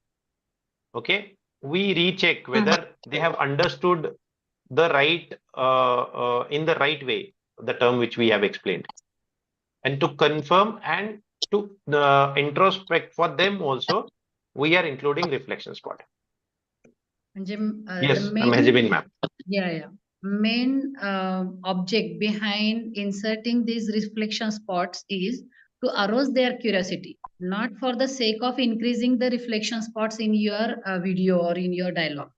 okay, we recheck whether they have understood the right in the right way the term which we have explained, and to confirm and to introspect for them also we are including reflection spot. Yes, I'm Hezibin ma'am. Yeah. Main object behind inserting these reflection spots is to arouse their curiosity, not for the sake of increasing the reflection spots in your video or in your dialogue.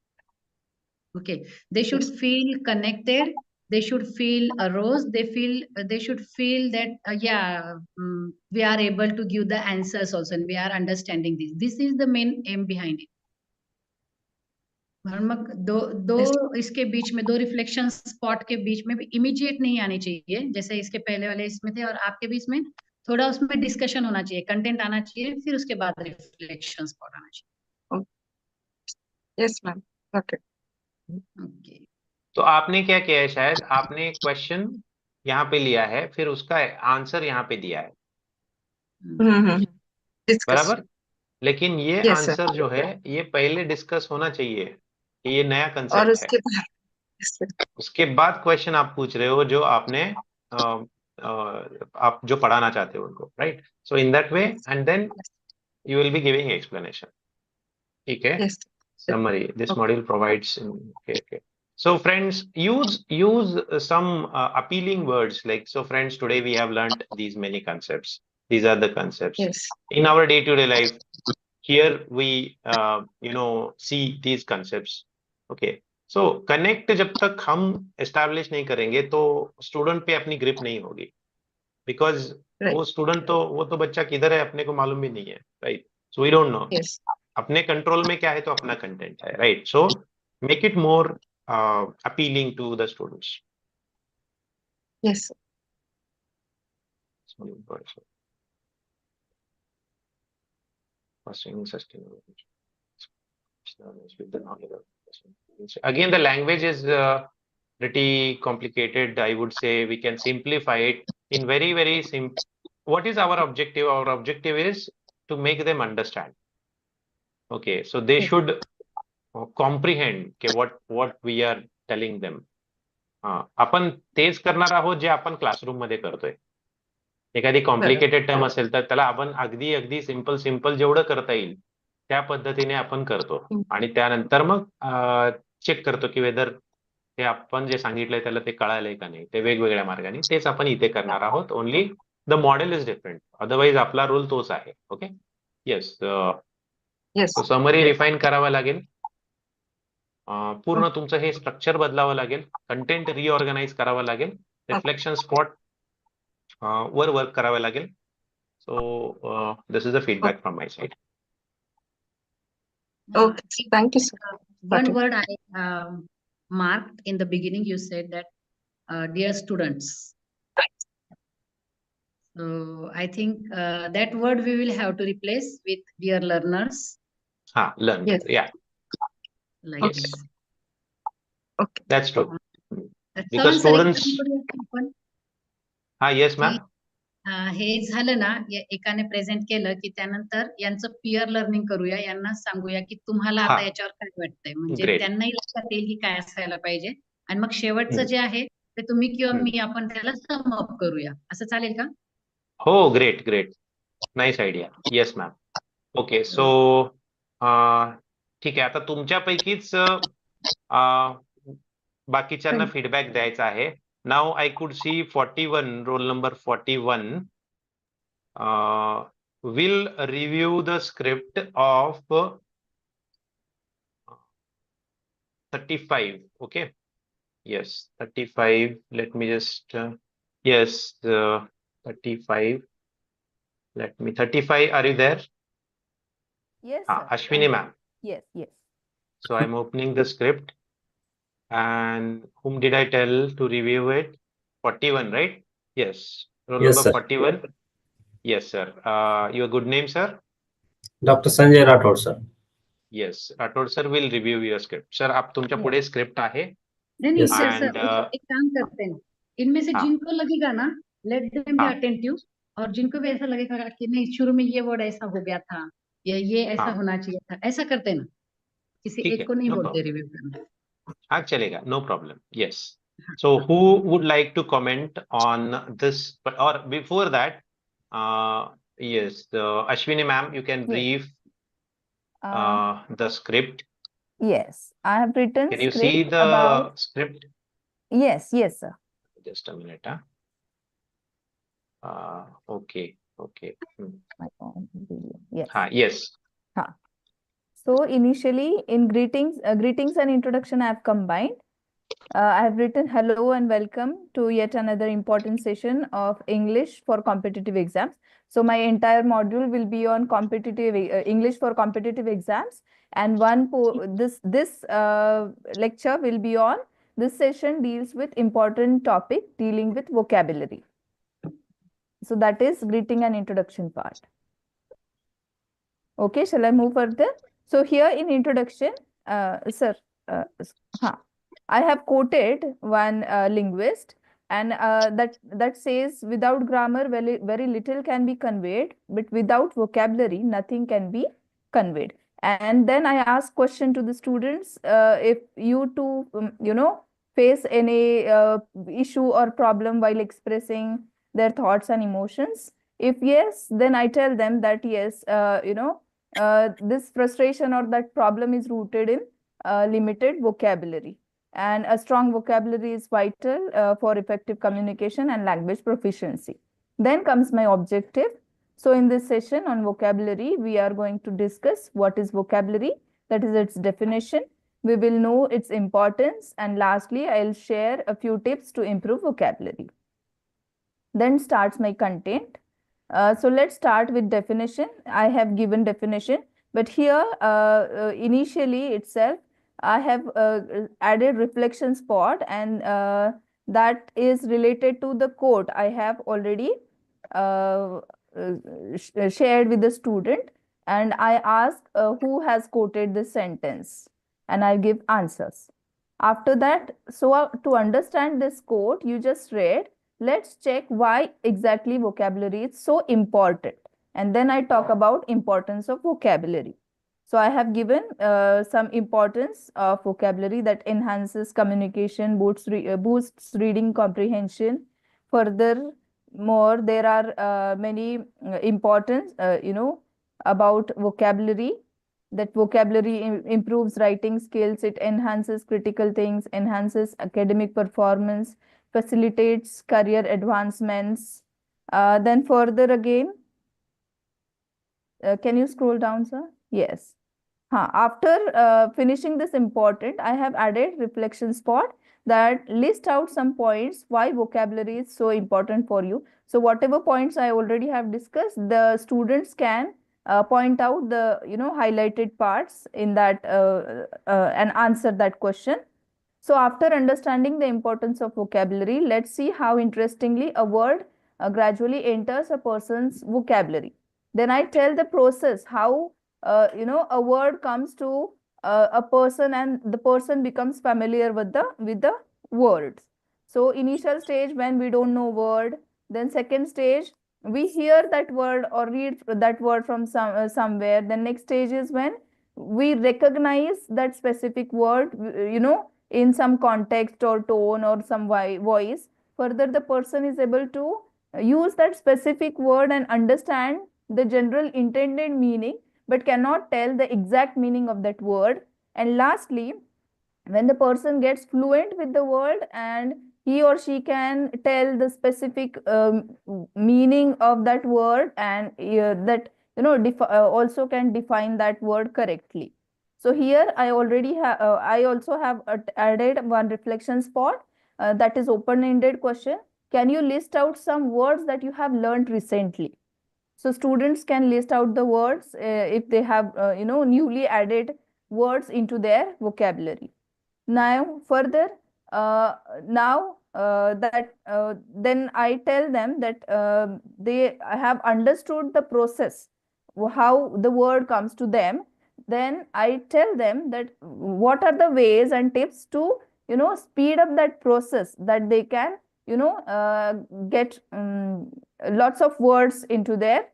Okay, they should feel connected. They should feel aroused. They should feel that we are able to give the answers also, and we are understanding this. This is the main aim behind it. दो इसके बीच में दो reflection spot के बीच में भी immediate नहीं आनी चाहिए जैसे इसके पहले वाले इसमें थे और आपके बीच में थोड़ा उसमें डिस्कशन होना चाहिए कंटेंट आना चाहिए फिर उसके बाद रिफ्लेक्शन स्पॉट आना चाहिए Yes, ma'am. Okay. Okay. तो आपने क्या किया है, शायद आपने क्वेश्चन यहाँ पे लिया है, फिर उसका आंसर यहाँ पे दिया है, बराबर। लेकिन ये Yes, sir. आंसर जो है ये पहले डिस्कस होना चाहिए कि ये नया और कंसेप्ट है। उसके बाद yes, sir. उसके बाद क्वेश्चन आप पूछ रहे हो जो आपने आप जो पढ़ाना चाहते हो उनको, right. So in that way and then you will be giving explanation. Okay. Yes, sir. Summary. This Okay. module provides. Okay. So friends, use some appealing words like, so friends, today we have learned these many concepts. These are the concepts. Yes. In our day-to-day life, here we see these concepts. Okay. So connect जब तक हम establish नहीं करेंगे तो student पे अपनी grip नहीं होगी, because वो स्टूडेंट तो वो तो बच्चा किधर है अपने को मालूम भी नहीं है, right. So we don't know अपने कंट्रोल में क्या है, तो अपना कंटेंट है, right. So make it more appealing to the students. Yes. Again, the language is pretty complicated. I would say we can simplify it in very simple. What is our objective? Our objective is to make them understand. Okay, so they should comprehend what we are telling them. आपण तेच करणार आहोत जे आपण classroom मध्ये करतोय. एखादी complicated term असेल तर त्याला आपण अगदी सिंपल जेवढं करता येईल त्या पद्धतीने आपण करतो, आणि त्यानंतर मग चेक करतो की वेदर ते आपण जे सांगितलंय त्याला ते कळालंय का नाही. ते वेगवेगळ्या मार्गाने तेच आपण इथे करणार आहोत. Only the model is different, otherwise आपला रोल तोच आहे. Okay, yes. समरी रिफाईन करावा लागेल, पूर्ण तुमचं हे स्ट्रक्चर बदलावं लागेल, कंटेंट रिऑर्गनाइज करावं लागेल, रिफ्लेक्शन स्पॉट वर वर्क करावं लागेल. So this is a feedback from my side. Okay, thank you, sir. One word I marked in the beginning, you said that dear students. So I think that word we will have to replace with dear learners. Learn. Yes. Yeah. Like Yes. this. Okay. That's true. Because students. Yes, की ma'am. हे झालं ना, एकाने present केलं की त्यानंतर यांचं पिअर learning करूया, यांना सांगूया की तुम्हाला आता याच्यावर काय वाटतंय, म्हणजे त्यांनाही लक्षात येईल की काय असायला पाहिजे. आणि मग शेवटचं जे आहे ते तुम्ही किंवा मी आपण त्याला सम अप करूया, असं चालेल का? हो, great. Nice idea. Yes ma'am. Okay, so ठीक आहे. आता तुमच्यापैकीच बाकीच्यांना फीडबॅक द्यायचा आहे. Now I could see 41, roll number 41 will review the script of 35. Okay, yes, 35. Let me just 35. Let me 35. Are you there? Yes, sir. Ashwini ma'am. Yes. So I'm opening the script, and whom did I tell to review it? 41, right? Yes. Roll Yes, number sir. 41. Yes, sir. Your good name, sir? Dr. Sanjay Rathod, sir. Yes, Rathod sir will review your script. Sir, आप तुमच्या पुढे script आहे. नहीं sir, And, एक काम करते हैं, इनमें से जिनको लगेगा ना, लेट देम बी अटेंटिव, और जिनको भी ऐसा लगेगा कि नहीं शुरू में ये वर्ड ऐसा हो गया था या ये ऐसा होना चाहिए था, ऐसा करते ना, किसी एक को नहीं बोलते रिव्यू करना. हाँ, चलेगा, no problem. Yes. So who would like to comment on this? Or before that, yes, Ashwini ma'am, you can brief the script. Yes, I have written. Can you see the script? Yes, sir. Just a minute. Okay. Yes. Yes. So initially in greetings and introduction, I have combined. I have written hello and welcome to yet another important session of English for competitive exams. So my entire module will be on competitive English for competitive exams, and this lecture will be on, this session deals with important topic dealing with vocabulary. So that is greeting and introduction part. Okay, shall I move further? So here in introduction, sir, I have quoted one linguist, and that says, without grammar, very little can be conveyed, but without vocabulary, nothing can be conveyed. And then I ask question to the students, if you too, face any issue or problem while expressing their thoughts and emotions. If yes, then I tell them that yes, this frustration or that problem is rooted in limited vocabulary. And a strong vocabulary is vital for effective communication and language proficiency. Then comes my objective. So in this session on vocabulary, we are going to discuss what is vocabulary, that is its definition. We will know its importance, and lastly, I'll share a few tips to improve vocabulary. Then starts my content. So let's start with definition. I have given definition, but here initially itself, I have added reflection spot, and that is related to the quote I have already shared with the student, and I ask who has quoted this sentence, and I give answers. After that, so to understand this quote you just read, let's check why exactly vocabulary is so important. And then I talk about importance of vocabulary. So I have given some importance of vocabulary, that enhances communication, boosts reading comprehension. Furthermore, there are many importance, about vocabulary, that vocabulary improves writing skills, it enhances critical things, enhances academic performance, facilitates career advancements. Then further again, can you scroll down, sir? Yes. After finishing this important, I have added reflection spot that list out some points why vocabulary is so important for you. So whatever points I already have discussed, the students can point out the highlighted parts in that and answer that question. So after understanding the importance of vocabulary, let's see how interestingly a word gradually enters a person's vocabulary. Then I tell the process how a word comes to a person, and the person becomes familiar with the words. So initial stage, when we don't know word, then second stage we hear that word or read that word from somewhere. The next stage is when we recognize that specific word, in some context or tone or some voice. Further, the person is able to use that specific word and understand the general intended meaning, but cannot tell the exact meaning of that word. And lastly, when the person gets fluent with the word, and he or she can tell the specific meaning of that word, and that also can define that word correctly. So here I already have I also have added one reflection spot, that is open-ended question. Can you list out some words that you have learned recently? So students can list out the words if they have newly added words into their vocabulary. Now further, then I tell them that they have understood the process, how the word comes to them. Then I tell them that what are the ways and tips to speed up that process, that they can get lots of words into their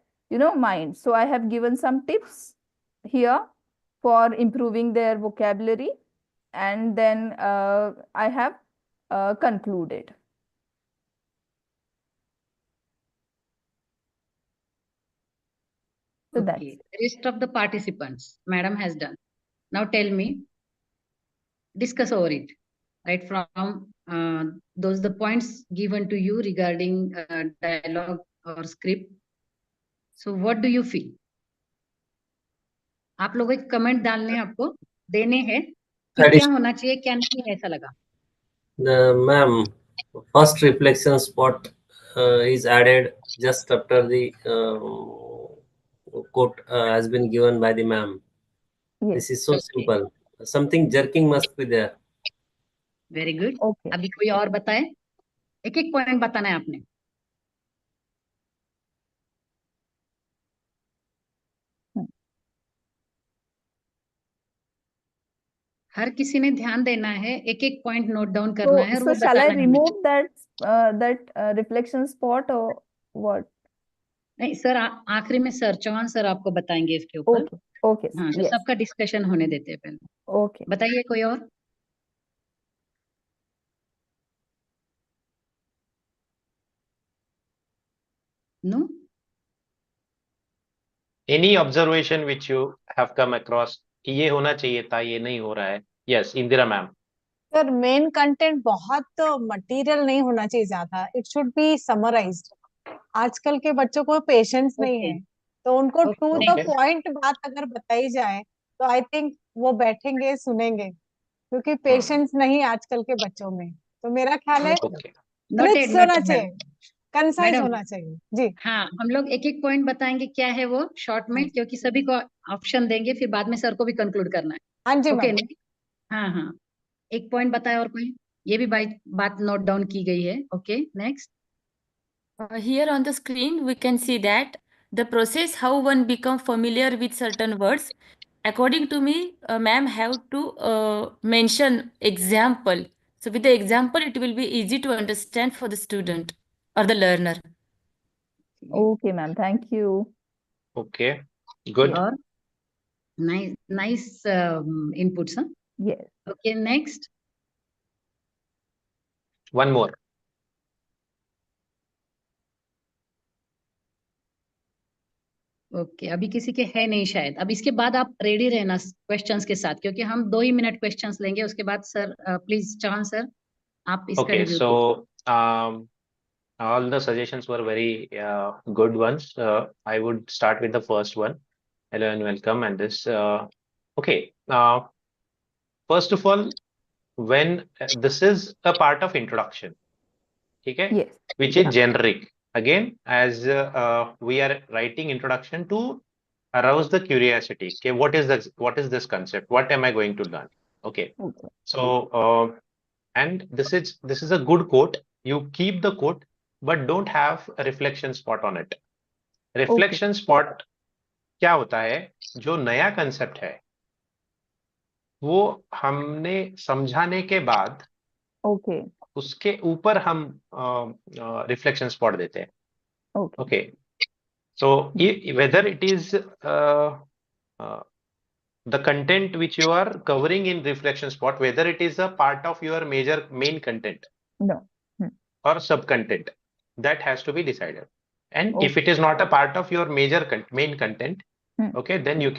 mind. So I have given some tips here for improving their vocabulary, and then I have concluded. So Okay, rest of the participants, madam has done. Now tell me, discuss over it, right? From those the points given to you regarding dialogue or script. So what do you feel? आप लोगों को comment डालने हैं, आपको देने हैं कि क्या होना चाहिए, क्या नहीं, ऐसा लगा? Ma'am, first reflection spot is added just after the quote has been given by the ma'am. Yes. This is so simple. Something jerking must be there. Very good. Okay. अभी कोई और बताए? एक एक पॉइंट बताना है आपने. हर किसी ने ध्यान देना है, एक एक पॉइंट नोट डाउन करना है और So वो shall I बताना है मुझे। remove that reflection spot or what? नहीं सर, आखिरी में सर चौहान सर आपको बताएंगे इसके ऊपर। Okay, okay, हाँ, तो yes, सबका डिस्कशन होने देते हैं पहले। okay. बताइए कोई और। No, Any observation which you have come across कि ये होना चाहिए था, ये नहीं हो रहा है? Yes, Indira ma'am. Sir main content बहुत मटेरियल नहीं होना चाहिए ज्यादा, इट शुड बी समराइज्ड। आजकल के बच्चों को पेशेंस नहीं ओके है, तो उनको टू द Okay. पॉइंट बात अगर बताई जाए तो आई थिंक वो बैठेंगे सुनेंगे, क्योंकि पेशेंस नहीं आजकल के बच्चों में। तो मेरा ख्याल है Okay. क्रिस्प नोटेड होना नोटेड चाहिए, कंसाइज मैडम। होना चाहिए जी। हाँ, हम लोग एक एक पॉइंट बताएंगे क्या है वो शॉर्ट में, क्योंकि सभी को ऑप्शन देंगे, फिर बाद में सर को भी कंक्लूड करना है। हाँ जी ओके मैम। हाँ हाँ, एक पॉइंट बताए और कोई, ये भी बात नोट डाउन की गई है। Okay next. Here on the screen, we can see that the process how one become familiar with certain words. According to me, ma'am have to mention example. So with the example, it will be easy to understand for the student or the learner. Okay, ma'am. Thank you. Okay. Good. और nice inputs. हाँ, Yes. Okay next. One more. Okay अभी किसी के है नहीं शायद। अब इसके बाद आप रेडी रहना क्वेश्चंस के साथ, क्योंकि हम 2 ही मिनट क्वेश्चंस लेंगे। उसके बाद सर प्लीज चौहान सर आप इसका Okay. Review. So all the suggestions were very good ones. I would start with the first one. Hello and welcome. And this okay. First of all, when this is a part of introduction, okay, Yes. which is generic. Again, as we are writing introduction to arouse the curiosity. Okay, what is this concept? What am I going to learn? Okay. Okay. So and this is a good quote. You keep the quote, but don't have a reflection spot on it. Reflection spot क्या होता है? जो नया concept है वो हमने समझाने के बाद Okay. उसके ऊपर हम रिफ्लेक्शन स्पॉट देते हैं. Okay. Okay. So whether it is the content which you are covering in reflection spot, whether it is a part of your main content No. or sub content, that has to be decided. And if Okay. it is not a part of your main content, Hmm. okay, then you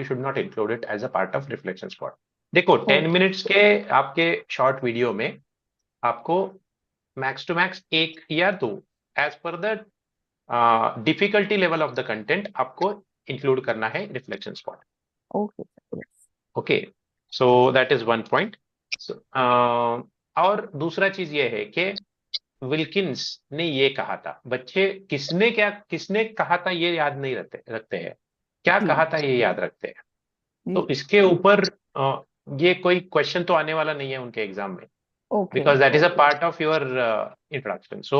should not include it as a part of reflection spot. देखो 10 Okay. Minutes के आपके short video में आपको max to max एक या दो as per the difficulty level of the content आपको include करना है reflection spot. Okay. Yes. Okay, so that is one point. और दूसरा चीज ये है कि विल्किंस ने ये कहा था. बच्चे किसने कहा था ये याद नहीं रखते हैं. क्या जी. कहा था ये याद रखते हैं. तो जी. इसके ऊपर ये कोई क्वेश्चन तो आने वाला नहीं है उनके एग्जाम में, Okay. because that is a part of your introduction. So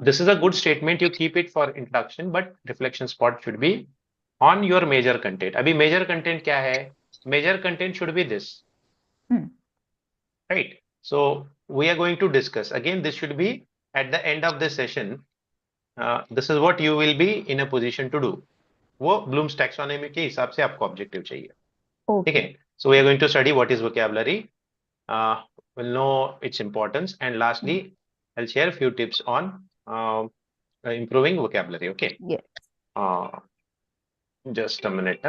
this is a good statement. You keep it for introduction, but reflection spot should be on your major content. अभी major content क्या है? Major content should be this. Right. So we are going to discuss again. This should be at the end of this session. This is what you will be in a position to do. वो Bloom's taxonomy के हिसाब से आपको objective चाहिए. ठीक है. So we are going to study what is vocabulary. We'll know its importance, and lastly, I'll share a few tips on improving vocabulary. Okay. Yes. Just a minute.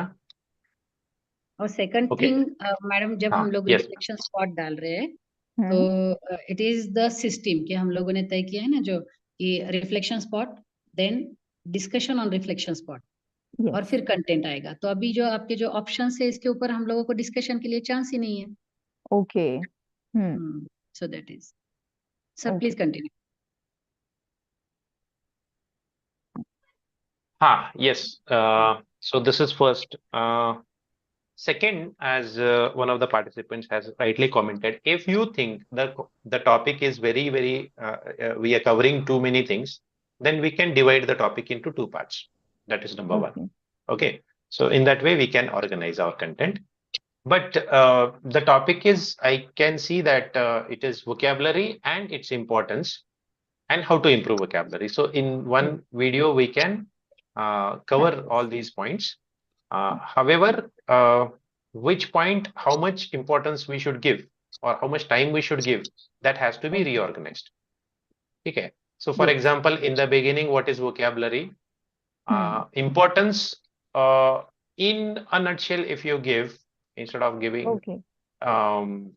और second Okay. Thing madam, जब हम लोग Yes. Reflection spot डाल रहे हैं तो it is the system कि हम लोगों ने तय किया है ना, जो कि reflection spot, then discussion on reflection spot, और फिर कंटेंट आएगा। तो अभी जो आपके जो ऑप्शंस है इसके ऊपर हम लोगों को डिस्कशन के लिए चांस ही नहीं है। Okay. So that is sir, please continue. Yes. So this is first. Second, as one of the participants has rightly commented, if you think the topic is very we are covering too many things, then we can divide the topic into two parts. That is number one. Okay. So in that way we can organize our content. But the topic is, I can see that it is vocabulary and its importance and how to improve vocabulary. So in one video, we can cover all these points. However, which point, how much importance we should give or how much time we should give, that has to be reorganized. Okay. So for example, in the beginning, what is vocabulary? Importance in a nutshell, if you give, instead of giving too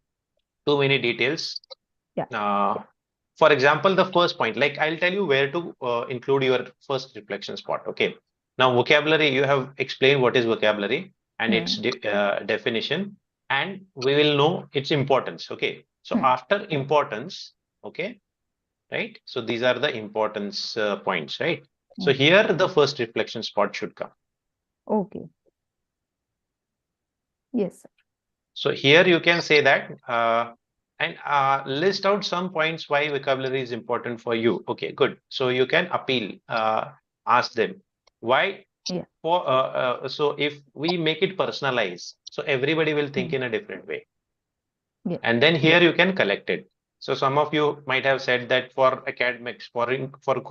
many details. For example, the first point, like I'll tell you where to include your first reflection spot. Okay. Now, vocabulary, you have explained what is vocabulary and its definition, and we will know its importance. Okay. So after importance, okay, right? So these are the importance points, right? So here the first reflection spot should come. Okay. Yes, sir. So here you can say that and list out some points why vocabulary is important for you. Okay, good. So you can appeal, ask them why. For so if we make it personalized, so everybody will think in a different way. And then here you can collect it. So some of you might have said that for academics, for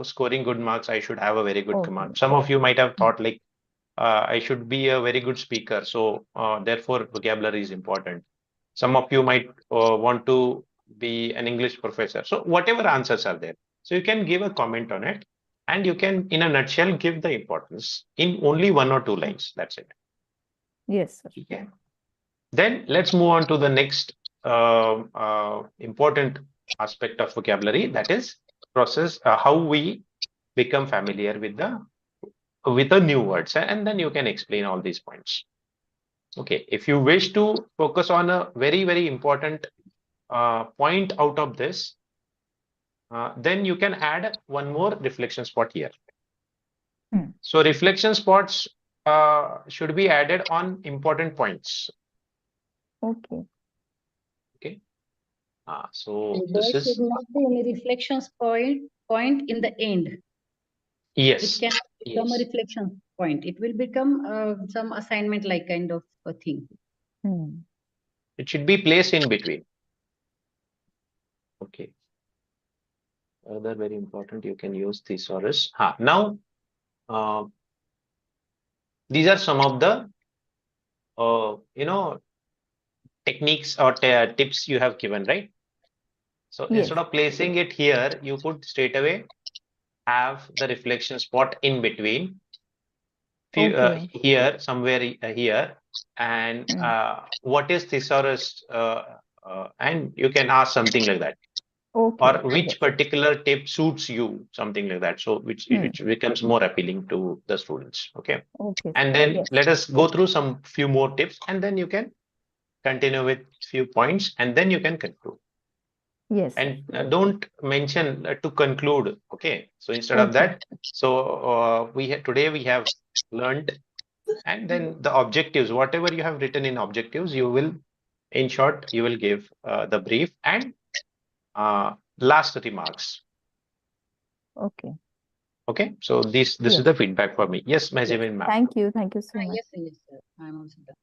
scoring good marks, I should have a very good command. Some of you might have thought like, I should be a very good speaker. So therefore vocabulary is important. Some of you might want to be an English professor. So whatever answers are there. So you can give a comment on it and you can, in a nutshell, give the importance in only 1 or 2 lines. That's it. Yes, sir. Okay. Then let's move on to the next important aspect of vocabulary, that is process, how we become familiar with the new words, and then you can explain all these points. Okay, if you wish to focus on a very, very important point out of this, then you can add one more reflection spot here. So reflection spots should be added on important points. Okay. Okay. So there this is should not be any reflections point in the end. yes. It can become a reflection point. It will become some assignment like kind of a thing. It should be placed in between. Okay. Other very important, you can use thesaurus. Now, these are some of the techniques or tips you have given, right? So instead of placing it here, you could straight away have the reflection spot in between. Here, somewhere here, and what is thesaurus? And you can ask something like that. Or which particular tip suits you, something like that. So which becomes more appealing to the students. Okay. And then let us go through some few more tips, and then you can continue with few points, and then you can conclude. Yes. And don't mention to conclude. Okay. So instead of that, so today we have learned, and then the objectives, whatever you have written in objectives, you will, in short, you will give the brief and last remarks. Okay. Okay. So this is the feedback for me. Yes, Mejamin ma'am. Thank you. Thank you so much. Yes, sir. I'm also done.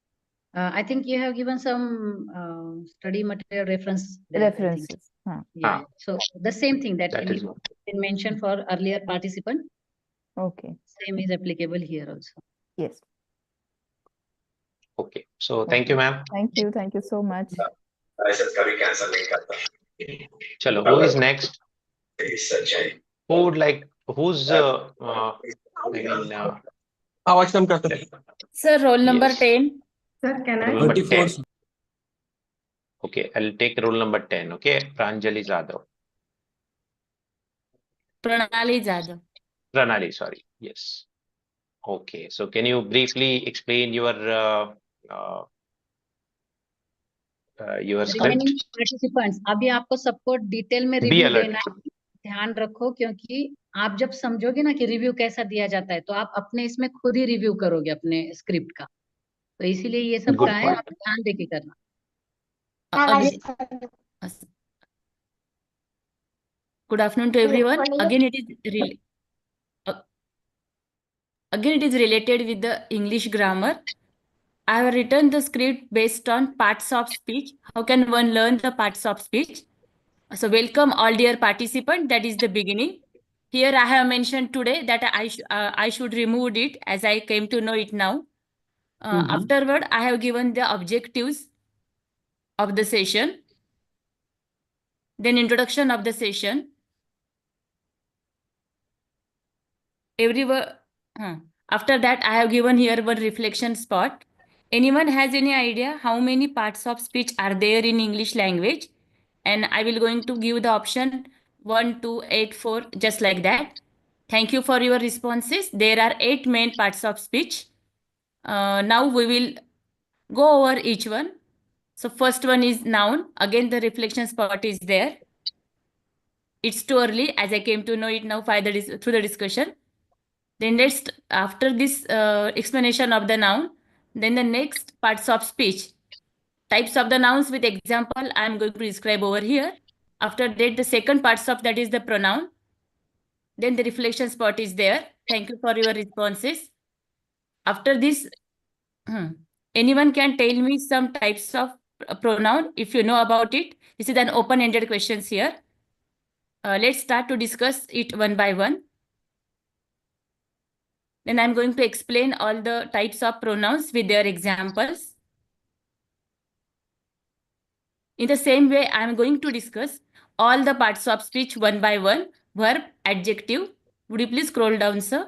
I think you have given some study material references. Yeah. So the same thing that has been mentioned for earlier participant. Okay. Same is applicable here also. Yes. Okay. So thank you, ma'am. Thank you. Thank you so much. Chalo, who is next? Who would like? Who's Sir, roll number 10. Sir, can I? Roll number 10. Okay, I'll take roll number 10. Okay, Pranjali Jadhav. Pranali Jadhav. Pranali, sorry. Yes. Okay, so can you briefly explain your script? Remaining participants, अभी आपको सबको detail में review देना है. ध्यान रखो, क्योंकि आप जब समझोगे ना कि रिव्यू कैसा दिया जाता है, तो आप अपने इसमें खुद ही रिव्यू करोगे अपने स्क्रिप्ट का. तो इसीलिए ये सब का है, आप ध्यान देके करना. Good afternoon to everyone. Again, it is related with the English grammar. I have written the script based on parts of speech. How can one learn the parts of speech? So welcome all dear participants. That is the beginning. Here I have mentioned today that I should remove it as I came to know it now. Afterward, I have given the objectives of the session. Then introduction of the session. After that, I have given here one reflection spot. Anyone has any idea how many parts of speech are there in English language? And I will going to give the option 1, 2, 8, 4, just like that. Thank you for your responses. There are 8 main parts of speech. Now we will go over each one. So first one is noun. Again, the reflection spot is there. It's too early as I came to know it now through the discussion. Then next, after this explanation of the noun, then the next parts of speech. Types of the nouns with example I am going to describe over here. After that, the second parts of that is the pronoun. Then the reflection spot is there. Thank you for your responses. After this, anyone can tell me some types of pronoun if you know about it. This is an open-ended questions here. Let's start to discuss it one by one. Then I'm going to explain all the types of pronouns with their examples. In the same way, I'm going to discuss all the parts of speech one by one. Verb, adjective. Would you please scroll down, sir?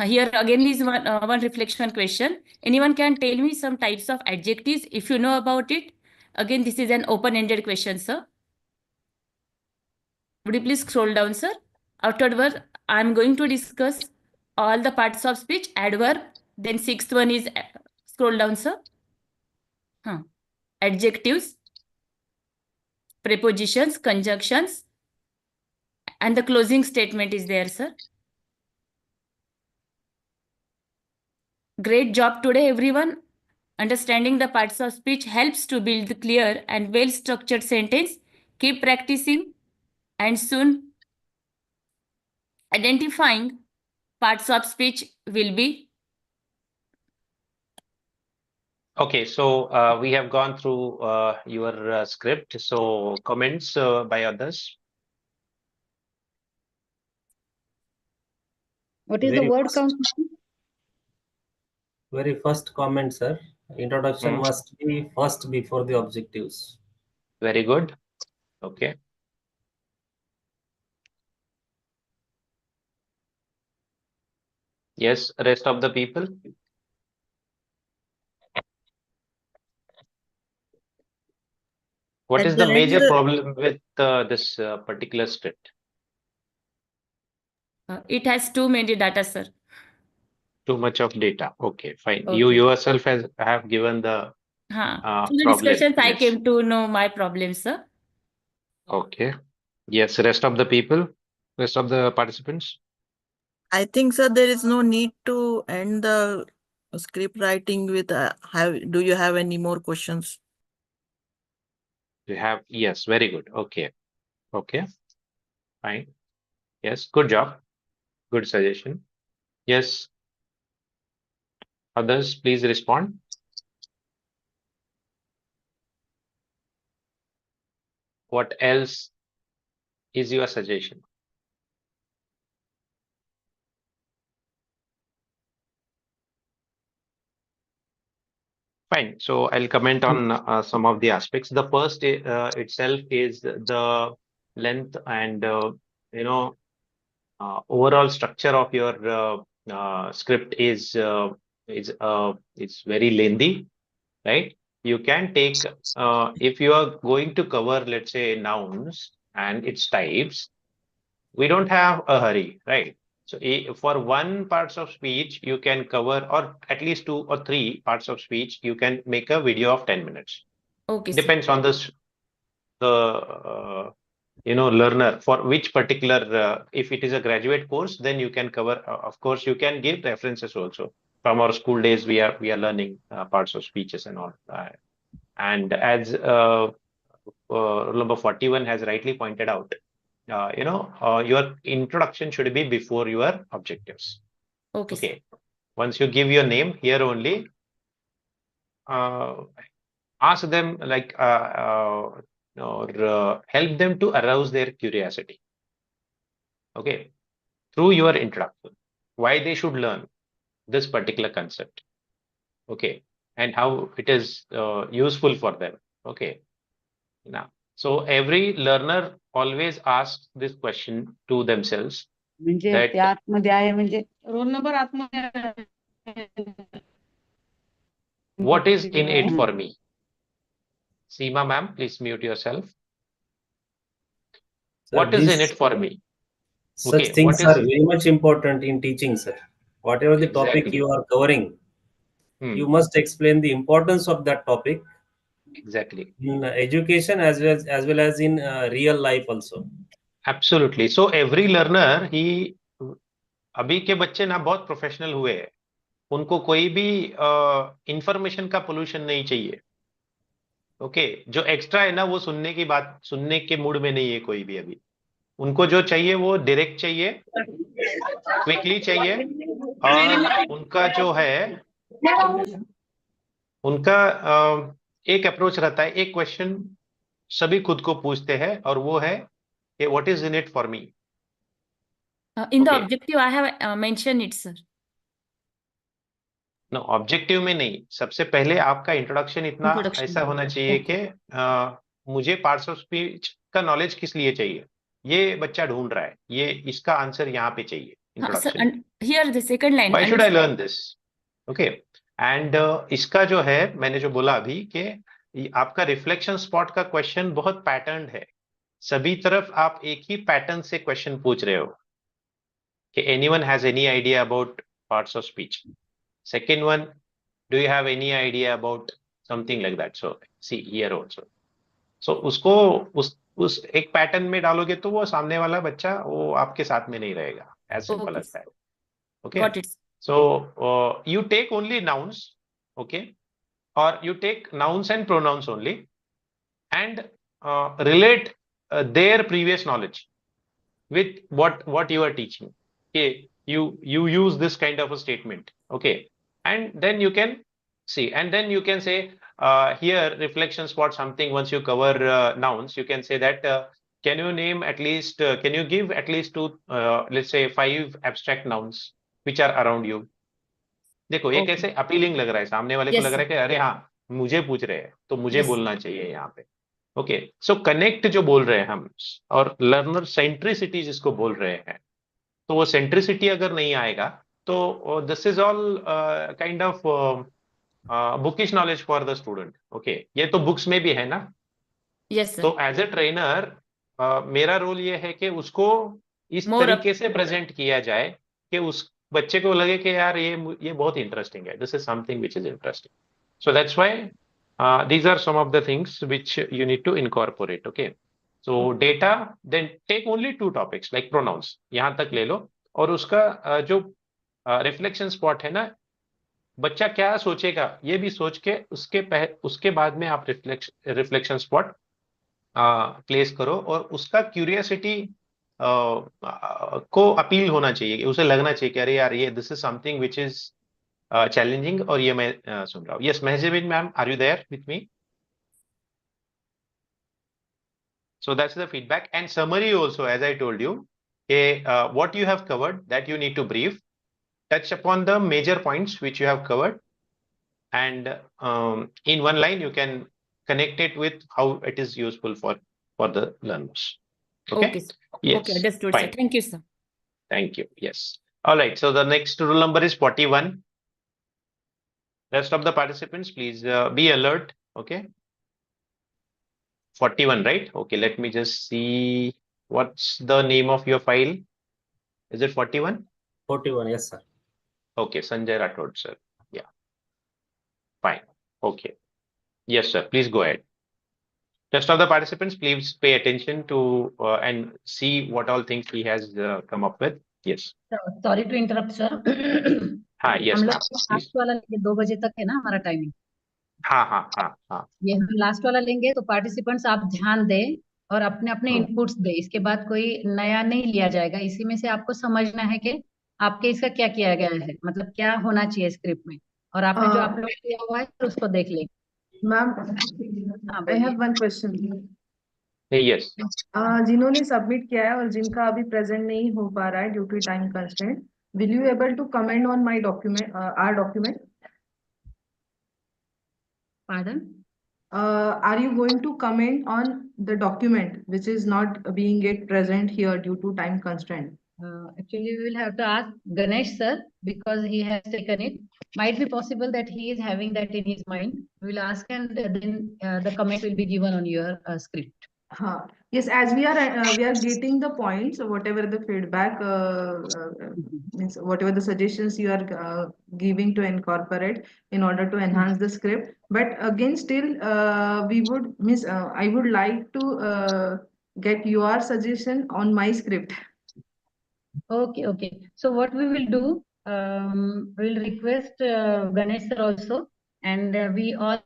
Here again is one reflection question. Anyone can tell me some types of adjectives if you know about it? Again, this is an open-ended question, sir. Would you please scroll down, sir? Afterward, I'm going to discuss all the parts of speech, adverb. Then sixth one is, scroll down, sir. Adjectives, prepositions, conjunctions, and the closing statement is there, sir. Great job today, everyone. Understanding the parts of speech helps to build the clear and well-structured sentence. Keep practicing and soon identifying parts of speech will be. Okay, so we have gone through your script. So comments by others. What is the word count? Very first comment, sir. Introduction must be first before the objectives. Very good. Okay. Yes, rest of the people. What is the major problem with this particular script? It has too many data, sir. Too much of data. Okay, fine. Okay. You yourself have given the through the problem. discussions, I Yes. came to know my problem, sir. Okay. Yes, rest of the people, rest of the participants. I think, sir, there is no need to end the script writing with do you have any more questions? You have, yes, very good. Okay. Okay. Fine. Yes, good job. Good suggestion. Yes. Others, please respond. What else is your suggestion? Fine. So I'll comment on some of the aspects. The first itself is the length and overall structure of your script is very lengthy, right? You can take if you are going to cover, let's say, nouns and its types, we don't have a hurry, right? So for one parts of speech, you can cover, or at least 2 or 3 parts of speech, you can make a video of 10 minutes. Okay. Depends on the learner for which particular, if it is a graduate course, then you can cover, of course, you can give references also. From our school days, we are learning parts of speeches and all. And as rule number 41 has rightly pointed out, your introduction should be before your objectives. Okay. once you give your name here only, ask them like or help them to arouse their curiosity. Okay, through your introduction, why they should learn this particular concept. Okay, and how it is useful for them. Okay, now, so every learner always asks this question to themselves म्हणजे ते that आतमध्ये आहे म्हणजे roll number आतमध्ये आहे. what is in it for me? Seema ma'am, please mute yourself. Sir, What is in this it for me? such Okay, things what are is very much important in teaching, sir. Whatever the topic exactly? you are covering, you must explain the importance of that topic Exactly. in education as well as in real life also. Absolutely. So every learner, he अभी के बच्चे ना बहुत professional हुए हैं, उनको कोई भी इंफॉर्मेशन का पोल्यूशन नहीं चाहिए. ओके, जो एक्स्ट्रा है ना वो सुनने की बात, सुनने के मूड में नहीं है कोई भी अभी. उनको जो चाहिए वो डायरेक्ट चाहिए, क्विकली चाहिए, और उनका जो है उनका एक अप्रोच रहता है, एक क्वेश्चन सभी खुद को पूछते हैं और वो है कि what is in it for me. In the objective, I have mentioned it, sir. No, objective में नहीं. सबसे पहले आपका इंट्रोडक्शन इतना ऐसा होना चाहिए कि मुझे पार्ट्स ऑफ स्पीच का नॉलेज किस लिए चाहिए, ये बच्चा ढूंढ रहा है, ये इसका आंसर यहाँ पे चाहिए introduction. And here the second line. Why should I learn this? Okay, and इसका जो है, मैंने जो बोला अभी कि आपका रिफ्लेक्शन स्पॉट का क्वेश्चन बहुत पैटर्न है. सभी तरफ आप एक ही पैटर्न से क्वेश्चन पूछ रहे हो कि anyone has any idea about parts of speech. Second one, do you have any idea about something like that? So see here also. So उसको उस एक पैटर्न में डालोगे तो वो सामने वाला बच्चा वो आपके साथ में नहीं रहेगा. As simple as that. Okay. Got it. So you take only nouns, okay, or you take nouns and pronouns only, and relate their previous knowledge with what you are teaching. Okay, you use this kind of a statement. Okay. And then you can see, and then you can say here reflection spot something. Once you cover nouns, you can say that can you name at least can you give at least two let's say 5 abstract nouns which are around you. देखो ये कैसे appealing लग रहा है, सामने वाले को लग रहा है कि अरे हाँ मुझे पूछ रहे हैं तो मुझे बोलना चाहिए यहाँ पे. ओके, सो कनेक्ट जो बोल रहे हैं हम, और लर्नर सेंट्रिसिटी जिसको बोल रहे हैं, तो वो सेंट्रिसिटी अगर नहीं आएगा तो this is all kind of bookish knowledge for the student. Okay, ये तो बुक्स में भी है ना. Yes sir. तो एज ए ट्रेनर मेरा रोल ये है कि उसको इस तरीके से प्रेजेंट किया जाए कि उस बच्चे को लगे कि यार ये बहुत इंटरेस्टिंग है, this is something which is interesting. So that's why these are some of the things which you need to incorporate. Okay, so data, then take only 2 topics like pronouns, यहाँ तक ले लो, और उसका जो रिफ्लेक्शन स्पॉट है ना, बच्चा क्या सोचेगा ये भी सोच के उसके बाद में आप रिफ्लेक्शन स्पॉट प्लेस करो, और उसका क्यूरियोसिटी को अपील होना चाहिए, उसे लगना चाहिए कि अरे यार ये this is something which is challenging, और ये मैं सुन रहा हूँ. Yes Mehjabin ma'am, are you there with me? So that's the feedback and summary also, as I told you. What you have covered, that you need to brief, touch upon the major points which you have covered, and in one line you can connect it with how it is useful for the learners. Okay. Yes. Okay, understood, fine. sir. Thank you, sir. Thank you. Yes. All right. So the next rule number is 41. Rest of the participants, please be alert. Okay. 41, right? Okay, let me just see what's the name of your file. Is it 41? 41, yes, sir. Okay, Sanjay Rathod, sir. Yeah. Fine. Okay. Yes, sir. Please go ahead. Rest of the participants, please pay attention to and see what all things he has come up with. Yes. Sorry to interrupt sir. हाँ, yes, हम ma'am. लोग last वाला लेंगे, 2 बजे तक है ना हमारा टाइमिंग. हाँ. ये हम लास्ट वाला लेंगे, तो पार्टिसिपेंट्स आप ध्यान दें और अपने अपने इनपुट्स दें. इसके बाद कोई नया नहीं लिया जाएगा. इसी में से आपको समझना है कि आपके इसका क्या किया गया है, मतलब क्या होना चाहिए स्क्रिप्ट में, और आपने जो अपलोड किया हुआ है उसको देख ले। मैम, हाँ आई हैव बोलिए। One question. यस, जिन्होंने सबमिट किया है और जिनका अभी प्रेजेंट नहीं हो पा रहा है due to time constraint, will you able to comment on my document, our document? Pardon? Are you going to comment on the document which is not being get present here due to time constraint? Actually, we will have to ask Ganesh sir because he has taken it. Might be possible that he is having that in his mind. We will ask, and then the comment will be given on your script. Yes, as we are getting the points, whatever the feedback, means whatever the suggestions you are giving to incorporate in order to enhance the script. But again, still, we would miss. I would like to get your suggestion on my script. Okay, okay. So what we will do, we'll request Ganesh sir also, and we all.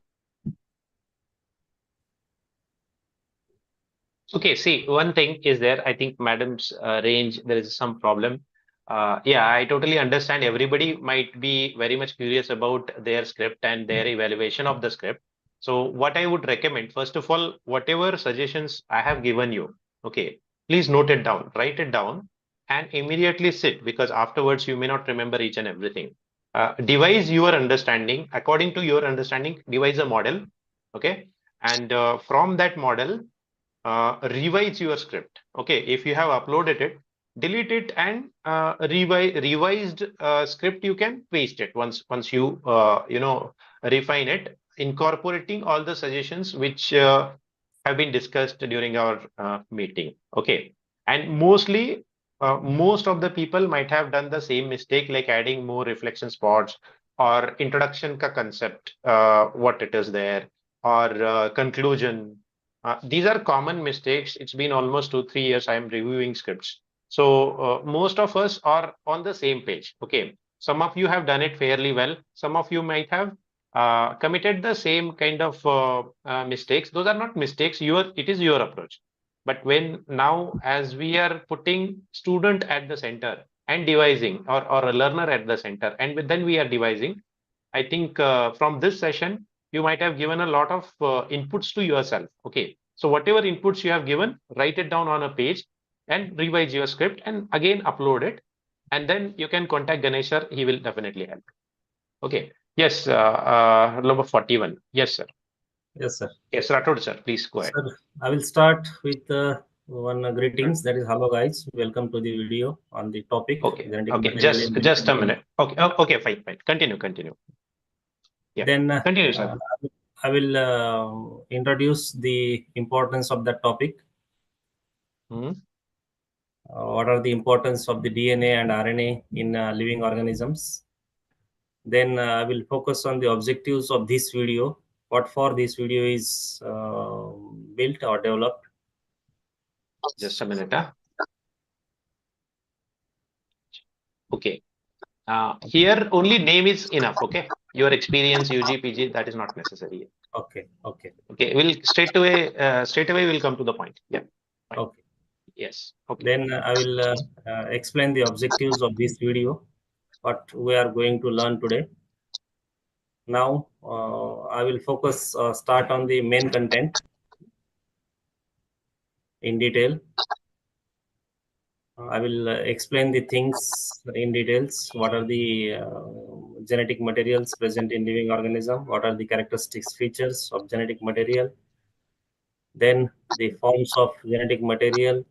okay. See, one thing is there. I think madam's range, there is some problem. Yeah, I totally understand. Everybody might be very much curious about their script and their evaluation of the script. So what I would recommend, first of all, whatever suggestions I have given you, okay, please note it down, write it down, and immediately sit, because afterwards you may not remember each and everything. Devise your understanding, according to your understanding, devise a model, okay, and from that model, revise your script. Okay, if you have uploaded it, delete it, and revised script, you can paste it once you refine it, incorporating all the suggestions which have been discussed during our meeting. Okay, and mostly most of the people might have done the same mistake, like adding more reflection spots or introduction ka concept, what it is there, or conclusion. These are common mistakes. It's been almost 2-3 years I am reviewing scripts. So most of us are on the same page. Okay. Some of you have done it fairly well. Some of you might have committed the same kind of mistakes. Those are not mistakes. It is your approach. But when now, as we are putting student at the center and devising, or a learner at the center, and then we are devising, I think from this session, you might have given a lot of inputs to yourself. Okay. So whatever inputs you have given, write it down on a page and revise your script and again upload it. And then you can contact Ganesh sir. He will definitely help. Okay. Yes. Number 41. Yes, sir. Yes, sir. Yes, Rathod sir, please go ahead. Sir, I will start with one greetings. That is, hello guys. Welcome to the video on the topic. Okay. Okay. Just a minute. Okay. Okay. Fine. Fine. Continue. Yeah. Then continue, sir. I will introduce the importance of that topic. What are the importance of the DNA and RNA in living organisms? Then I will focus on the objectives of this video. What for this video is built or developed. Just a minute. Okay. Here only name is enough. Okay. Your experience, UG, PG, that is not necessary. Okay. We'll straight away we'll come to the point. Yeah. Fine. Okay. Yes. Okay. Then I will explain the objectives of this video, what we are going to learn today. Now I will focus, start on the main content in detail. I will explain the things in details. What are the genetic materials present in living organism? What are the characteristics, features of genetic material? Then the forms of genetic material.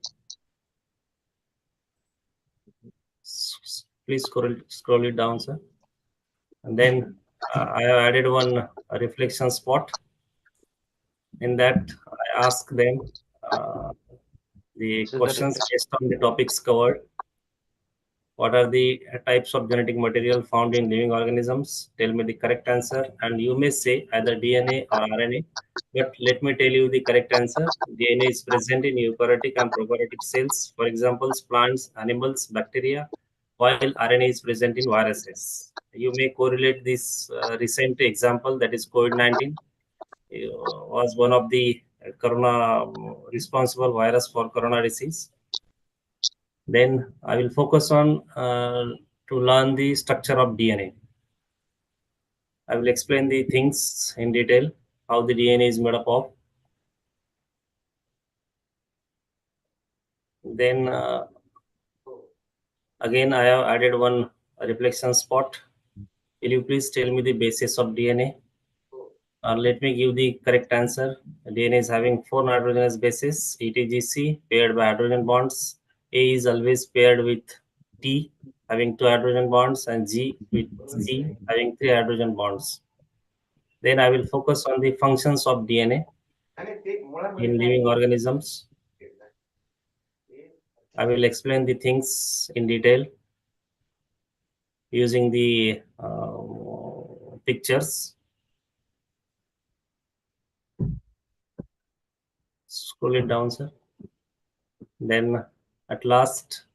Please scroll it down, sir. And then I have added one reflection spot. In that, I ask them the questions based on the topics covered. What are the types of genetic material found in living organisms? Tell me the correct answer. And you may say either DNA or RNA. But let me tell you the correct answer. DNA is present in eukaryotic and prokaryotic cells. For example, plants, animals, bacteria, while RNA is present in viruses. You may correlate this recent example, that is COVID-19. Was one of the corona responsible virus for corona disease. Then I will focus on to learn the structure of DNA. I will explain the things in detail, how the DNA is made up of. Then again, I have added one reflection spot. Will you please tell me the basis of DNA? Let me give the correct answer. DNA is having 4 nitrogenous bases, ETGC, paired by hydrogen bonds. A is always paired with T, having 2 hydrogen bonds, and G with C, having 3 hydrogen bonds. Then I will focus on the functions of DNA in living organisms. I will explain the things in detail using the pictures. Scroll it down, sir. Then at last,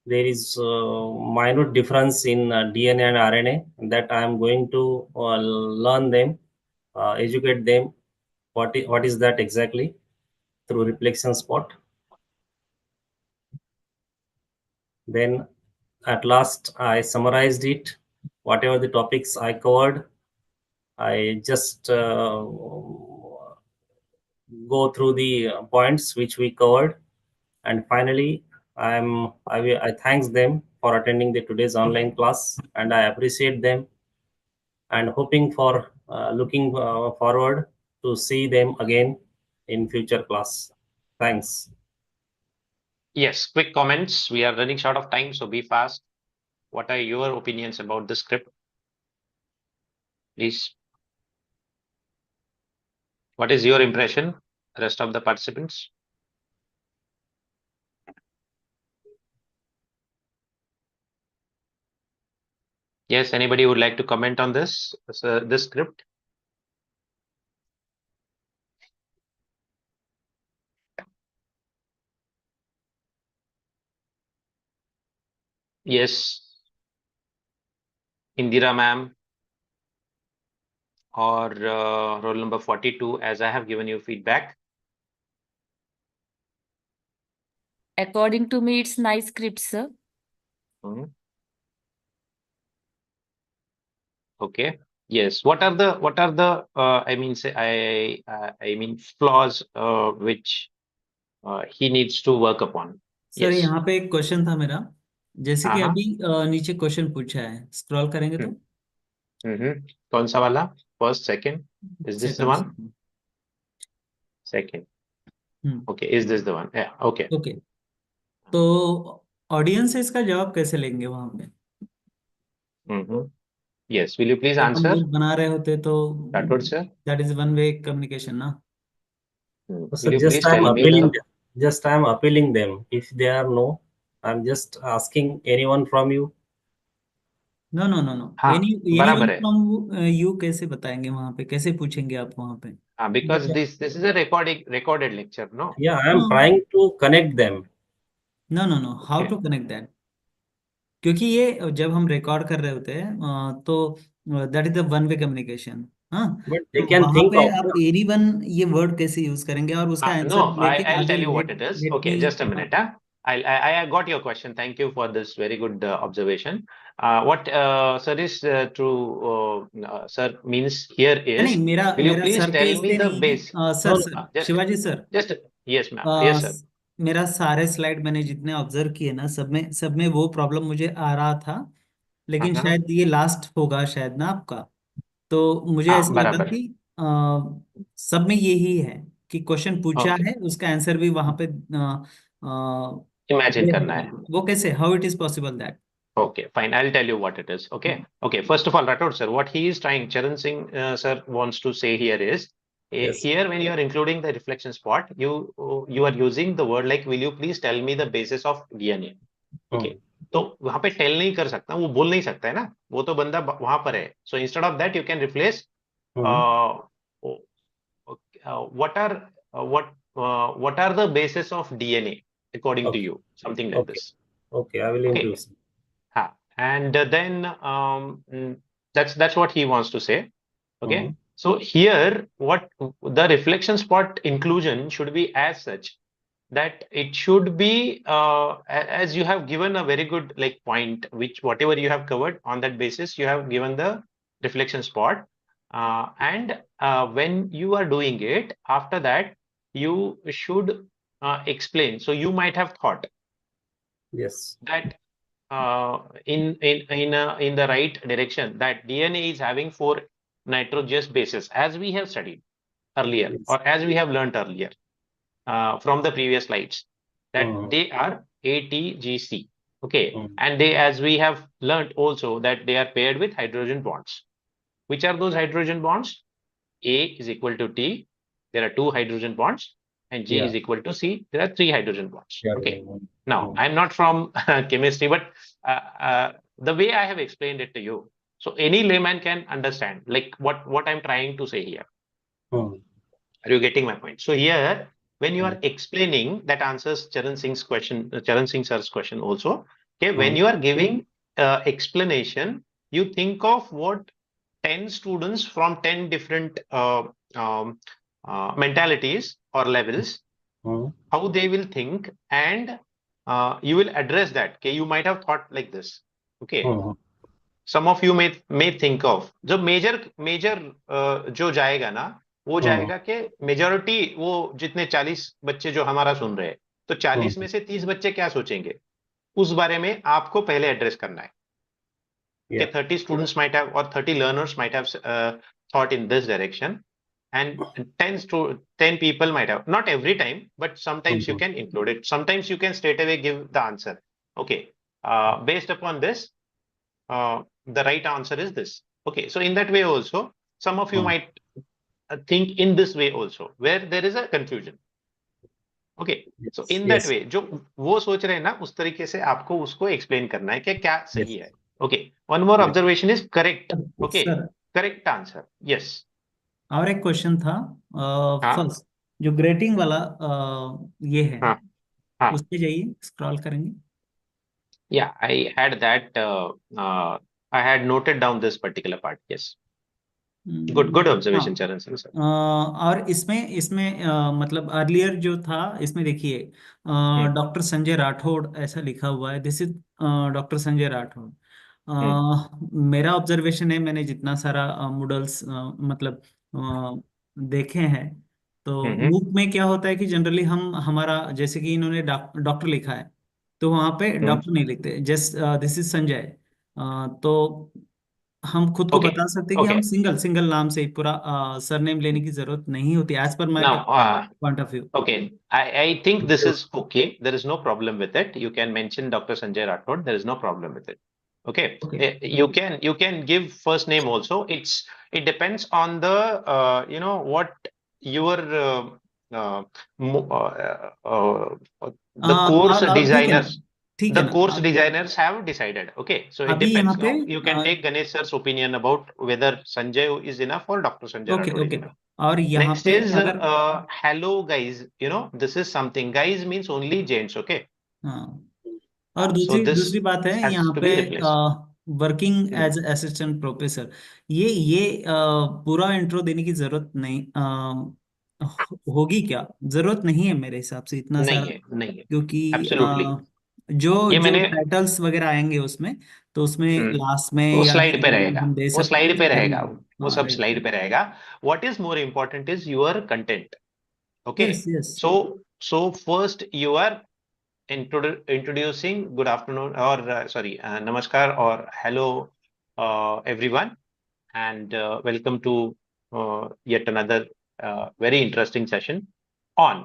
there is minute difference in DNA and RNA that I am going to learn them, educate them. What is that exactly through reflection spot. Then at last, I summarized it. Whatever the topics I covered, I just go through the points which we covered, and finally, I thanks them for attending today's online class, and I appreciate them, and hoping for looking forward to see them again in future class. Thanks. Yes, quick comments. We are running short of time, so be fast. What are your opinions about the script? Please. What is your impression, rest of the participants? Yes, anybody would like to comment on this script? Yes, Indira ma'am, or roll number 42, as I have given you feedback. According to me, it's nice script, sir. Okay. Yes. What are the I mean flaws which he needs to work upon? Sir Yes. यहाँ पे एक question था मेरा, जैसे कि अभी नीचे question पूछा है, स्क्रॉल करेंगे तो कौन सा वाला? First, second, is this the one? Second. Okay, is this the one? Okay. Okay, तो ऑडियंस इसका जवाब कैसे लेंगे वहां पे? यस, विल यू प्लीज जब हम आंसर? नोट बना रहे होते तो Rathore sir, that is one way communication ना. So just I'm appealing them. If they are no, I'm just asking anyone from you. No no no no, anyone from you कैसे बताएंगे वहां पे, कैसे पूछेंगे आप वहां पे? because this is a recorded lecture, no? Yeah, I am trying to connect them. No, how to connect that? क्योंकि ये जब हम रिकॉर्ड कर रहे होते हैं तो that is the one way communication. हाँ, तो वहां पे आप एनीवन ये वर्ड कैसे यूज करेंगे और उसका आंसर No, लेके I'll आगे tell you what it is. Okay, just a minute. I got your question. Thank you for this very good observation. What sir is sir means here is, नहीं, मेरा will you मेरा please sir के tell me इसलिए the नहीं base? है sir Shivaji sir. Just yes ma'am. Yes sir. मेरा सारे slide मैंने जितने ऑब्जर्व किए ना, सब में वो प्रॉब्लम मुझे आ रहा था, लेकिन शायद ये लास्ट होगा शायद ना आपका, तो मुझे ऐसा लगा कि सब में यही है कि क्वेश्चन पूछा है, उसका आंसर भी वहां पे इमेजिन करना है. वो कैसे, how it is possible that? Okay, fine. I'll tell you what it is. Okay. Okay. First of all, Rathod sir, what he is trying, Charan Singh sir wants to say here is, here when you are including the reflection spot, you are using the word like, will you please tell me the basis of DNA? Okay. तो वहां पे tell नहीं कर सकता, वो बोल नहीं सकता है ना, वो तो बंदा वहां पर है. So instead of that, you can replace what are the basis of DNA according to you, something like this. Okay, I will introduce. And then that's what he wants to say. Okay. So here, what the reflection spot inclusion should be as such that it should be as you have given a very good like point, which whatever you have covered on that basis, you have given the reflection spot. And when you are doing it, after that, you should explain. So you might have thought Yes. that in the right direction, that DNA is having 4 nitrogenous bases, as we have studied earlier, or as we have learned earlier from the previous slides, that they are ATGC. Okay, and they, as we have learned also, that they are paired with hydrogen bonds. Which are those hydrogen bonds? A is equal to T, there are 2 hydrogen bonds, and G is equal to C, there are 3 hydrogen bonds. Okay. Now, I'm not from chemistry, but the way I have explained it to you, so any layman can understand like what I'm trying to say here. Are you getting my point? So here, when you are explaining, that answers Charan Singh's question, Charan Singh sir's question also. Okay, when you are giving explanation, you think of what 10 students from 10 different mentalities or levels, how they will think, and you will address that. Okay, you might have thought like this. Okay, some of you may think of जो major जो जाएगा ना, वो जाएगा कि majority वो जितने 40 बच्चे जो हमारा सुन रहे हैं, तो 40 में से 30 बच्चे क्या सोचेंगे, उस बारे में आपको पहले एड्रेस करना है. Okay, 30 students might have, or 30 learners might have thought in this direction, and 10 people might have, not every time, but sometimes you can include it. Sometimes you can straight away give the answer. Okay, based upon this, the right answer is this. Okay, so in that way also, some of you might think in this way also, where there is a confusion. Okay, so in that way, जो वो सोच रहे हैं ना, उस तरीके से आपको उसको explain करना है कि क्या सही है. Okay, one more observation is correct. Okay, correct answer. Yes. और एक क्वेश्चन था फर्स्ट, जो ग्रेटिंग वाला ये है, उस पे जाइए, स्क्रॉल करेंगे. Yeah, I had that. I had noted down this particular part. Yes. Good observation, Charan sir. और इसमें मतलब अर्लियर जो था, इसमें देखिए डॉक्टर संजय राठौड़ ऐसा लिखा हुआ है. This is doctor Sanjay Rathore. मेरा ऑब्जर्वेशन है, मैंने जितना सारा मॉडल्स मतलब देखे हैं, तो मूक में क्या होता है कि जनरली हमारा, जैसे कि इन्होंने डॉक्टर लिखा है, तो वहां पे डॉक्टर नहीं लिखते, जस्ट दिस इज संजय. तो हम खुद को बता सकते हैं कि हम सिंगल नाम से पूरा सरनेम लेने की जरूरत नहीं होती, as per my point of view. Okay, I think this is okay. There is no problem with it. You can mention Dr. Sanjay Rathod. There is no problem with it. Okay. You can give first name also. It depends on the what your the course designers. The course designers have decided. Okay, so it depends. Now you can take Ganesh sir's opinion about whether Sanjay is enough or Dr. Sanjay Rathod is enough. और यहाँ Next is hello guys. This is something. Guys means only gents. Okay. और दूसरी बात है यहाँ पे working as assistant professor, ये पूरा इंट्रो देने की जरूरत नहीं होगी क्या? जरूरत नहीं है मेरे हिसाब से इतना सारा, क्योंकि जो टाइटल्स वगैरह आएंगे उसमें, तो उसमें लास्ट में वो या स्लाइड पे रहेगा, वो स्लाइड पे रहेगा, वो सब स्लाइड पे रहेगा. What is more important is your content. Okay, so first you are introducing good afternoon or namaskar or hello everyone, and welcome to yet another very interesting session on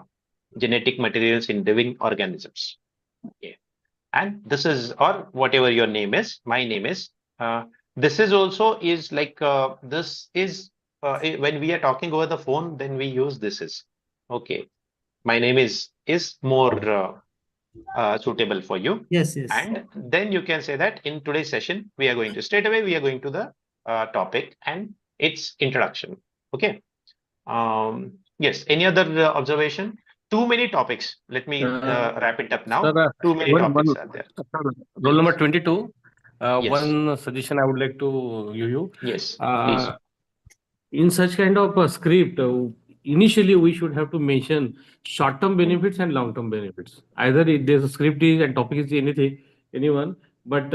genetic materials in living organisms. Okay. And this is, or whatever your name is, my name is, this is also is like this is when we are talking over the phone, then we use this is. Okay, my name is more suitable for you. Yes. And then you can say that in today's session we are going to to the topic and its introduction. Okay. Yes, any other observation? Too many topics. Let me wrap it up now. Too many topics are there. Roll number 22. Yes. One suggestion I would like to give you. Yes, please. In such kind of a script, initially we should have to mention short-term benefits and long-term benefits. Either there's a script is and topic is anyone, but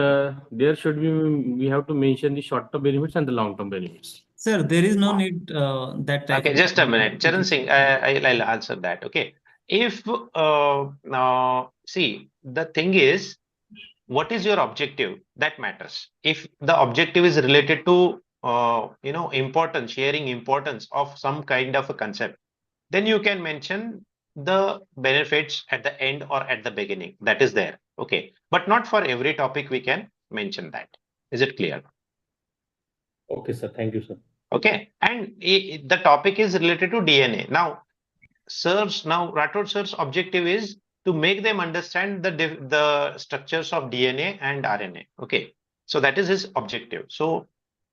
there should be, we have to mention the short-term benefits and the long-term benefits. Sir, there is no need that type Okay, of just a minute. Charan Singh, I'll answer that. Okay. If, see, the thing is, what is your objective? That matters. If the objective is related to, importance, sharing importance of some kind of a concept, then you can mention the benefits at the end or at the beginning. That is there. Okay. But not for every topic we can mention that. Is it clear? Okay, sir. Thank you, sir. Okay. And the topic is related to DNA. Now, Rathod sir's objective is to make them understand the structures of DNA and RNA. Okay. So that is his objective. So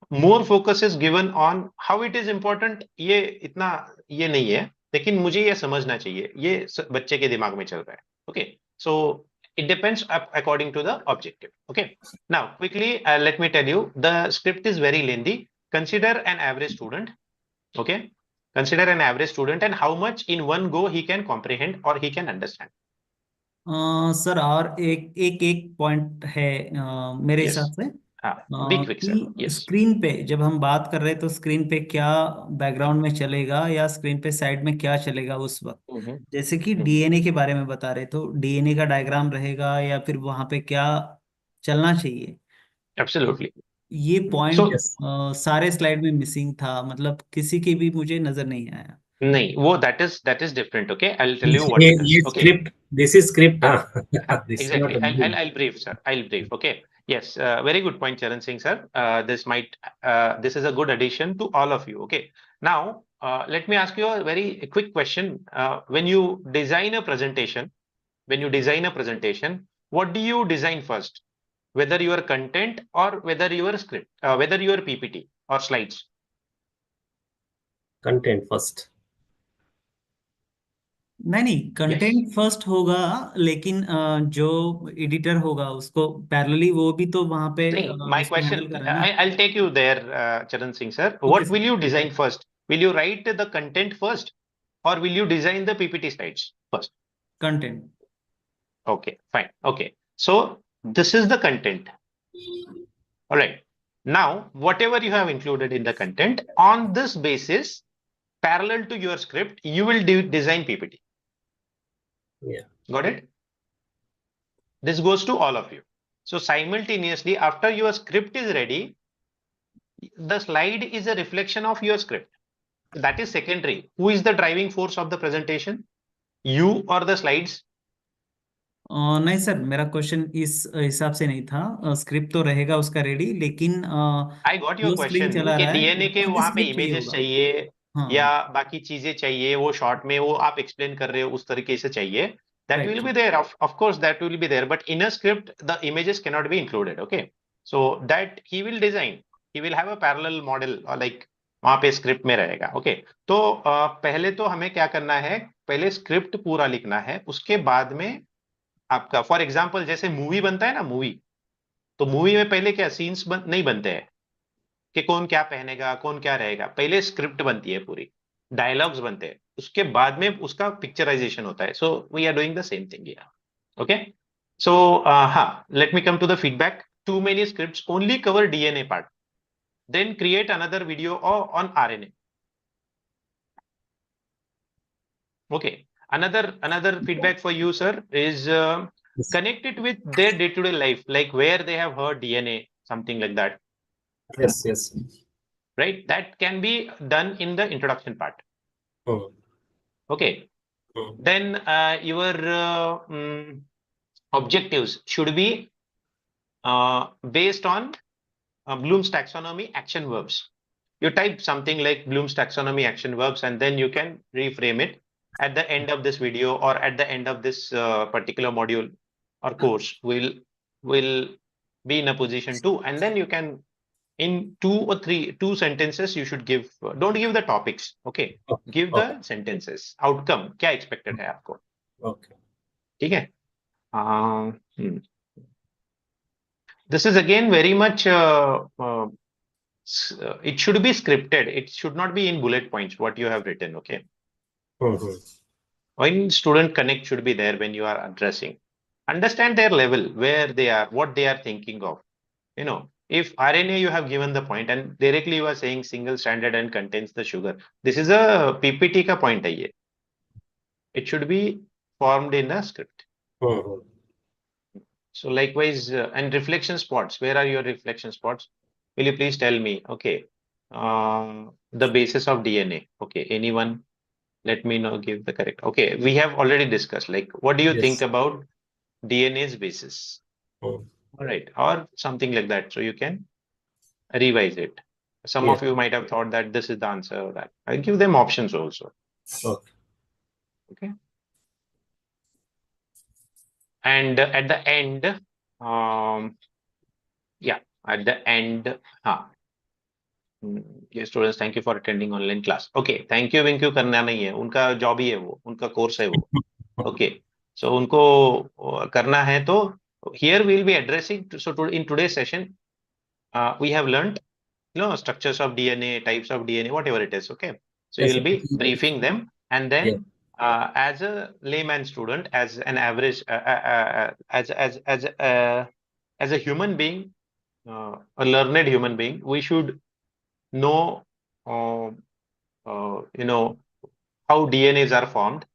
more focus is given on how it is important. ये नहीं है, लेकिन मुझे ये समझना चाहिए, ये बच्चे के दिमाग में चल रहा है. Okay. So it depends according to the objective. Okay. Now, quickly, let me tell you, the script is very lengthy. Consider an average student. Okay. Consider an average student and how much in one go he can comprehend or he can understand. Sir और एक point है मेरे हिसाब से कि screen पे जब हम बात कर रहे हैं तो स्क्रीन पे क्या बैकग्राउंड में चलेगा या स्क्रीन पे साइड में क्या चलेगा उस वक्त. जैसे कि डीएनए के बारे में बता रहे तो डीएनए का डायग्राम रहेगा या फिर वहां पे क्या चलना चाहिए. एब्सोल्युटली. ये पॉइंट सारे स्लाइड में मिसिंग था, मतलब किसी की भी मुझे नजर नहीं आया. नहीं, वो that is different. Okay, I'll tell you what it is. Okay. Script. This is script. This exactly. is not I'll brief, sir. I'll brief. Okay. Yes. Very good point, Charan Singh, sir. This is a good addition to all of you. Okay. Now, let me ask you a very quick question. When you design a presentation, what do you design first? Whether your content or whether your script, whether your PPT or slides? Content first. नहीं, content first होगा, लेकिन जो editor होगा उसको parallelly वो भी तो वहां पे My question, I'll take you there, Charan Singh, sir. What will you design first? Will you write the content first or will you design the PPT slides first? Content. Okay, fine. Okay. So this is the content. All right. Now, whatever you have included in the content, on this basis, parallel to your script, you will design PPT. Yeah. Got it? This goes to all of you. So simultaneously, after your script is ready, the slide is a reflection of your script. That is secondary. Who is the driving force of the presentation? You or the slides? नहीं sir, मेरा question इस हिसाब से नहीं था. Script तो रहेगा उसका रेडी, लेकिन आई गॉट योर क्वेश्चन कि डीएनए के वहां पे इमेजेस चाहिए या बाकी चीजें चाहिए, वो शॉर्ट में वो आप एक्सप्लेन कर रहे हो उस तरीके से चाहिए, that will be there. Of course that will be there, but in a script the images cannot be included. Okay, so that he will design, he will have a parallel model or like वहां पे script में रहेगा. Okay, तो पहले तो हमें क्या करना है, पहले स्क्रिप्ट पूरा लिखना है, उसके बाद में आपका फॉर एग्जांपल जैसे मूवी बनता है ना, मूवी, तो मूवी में पहले क्या सीन्स नहीं बनते हैं कि कौन क्या पहनेगा कौन क्या रहेगा, पहले स्क्रिप्ट बनती है, पूरी डायलॉग्स बनते हैं, उसके बाद में उसका पिक्चराइजेशन होता है. So we are doing the same thing here. Okay, so हाँ, let me come to the feedback. Too many scripts only cover DNA part. Then create another video on RNA. Okay. Another feedback for you, sir, is connect it with their day-to-day life, like where they have heard DNA, something like that. Yes. Right. That can be done in the introduction part. Okay. Then your objectives should be based on Bloom's taxonomy action verbs. You type something like Bloom's taxonomy action verbs, and then you can reframe it at the end of this video or at the end of this particular module or course. Will be in a position to, and then you can in two sentences you should give. Don't give the topics. Okay, give the sentences. Outcome क्या expected है आपको. Okay. ठीक है. This is again very much it should be scripted. It should not be in bullet points what you have written. Okay, When student connect should be there when you are addressing. Understand their level, where they are, what they are thinking of. You know, if RNA you have given the point and directly you are saying single stranded and contains the sugar. This is a PPT ka point hai ye. It should be formed in a script. So likewise, and reflection spots. Where are your reflection spots? Will you please tell me? Okay, the basis of DNA. Okay, anyone? Let me know. Give the correct. Okay, we have already discussed. Like, what do you think about DNA's basis? All right, or something like that. So you can revise it. Some of you might have thought that this is the answer or that. I give them options also. Okay. And at the end, yeah, at the end, yes, students, thank you for attending online class. Okay, thank you, करना नहीं है, उनका job ही है वो, उनका course है वो. Okay, so उनको करना है तो here we will be addressing. So in today's session, we have learned, structures of DNA, types of DNA, whatever it is. Okay, so you will be briefing them, and then as a layman student, as an average, as a human being, a learned human being, we should know, how DNAs are formed,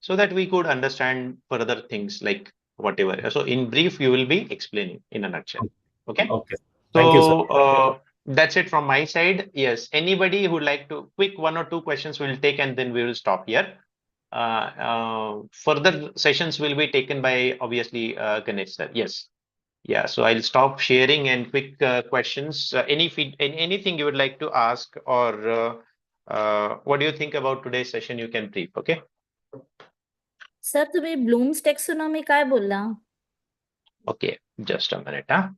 so that we could understand further things like whatever. So in brief, you will be explaining in a nutshell. Okay. Okay. So Thank you, sir. that's it from my side. Yes. Anybody who would like to quick 1 or 2 questions we'll take, and then we will stop here. Further sessions will be taken by obviously Ganesh sir. Yes. Yeah. So I'll stop sharing and quick questions. Anything you would like to ask, or what do you think about today's session? You can brief. Okay. Sir तुम्ही blooms taxonomy काय बोलला? Okay, just a minute. Huh?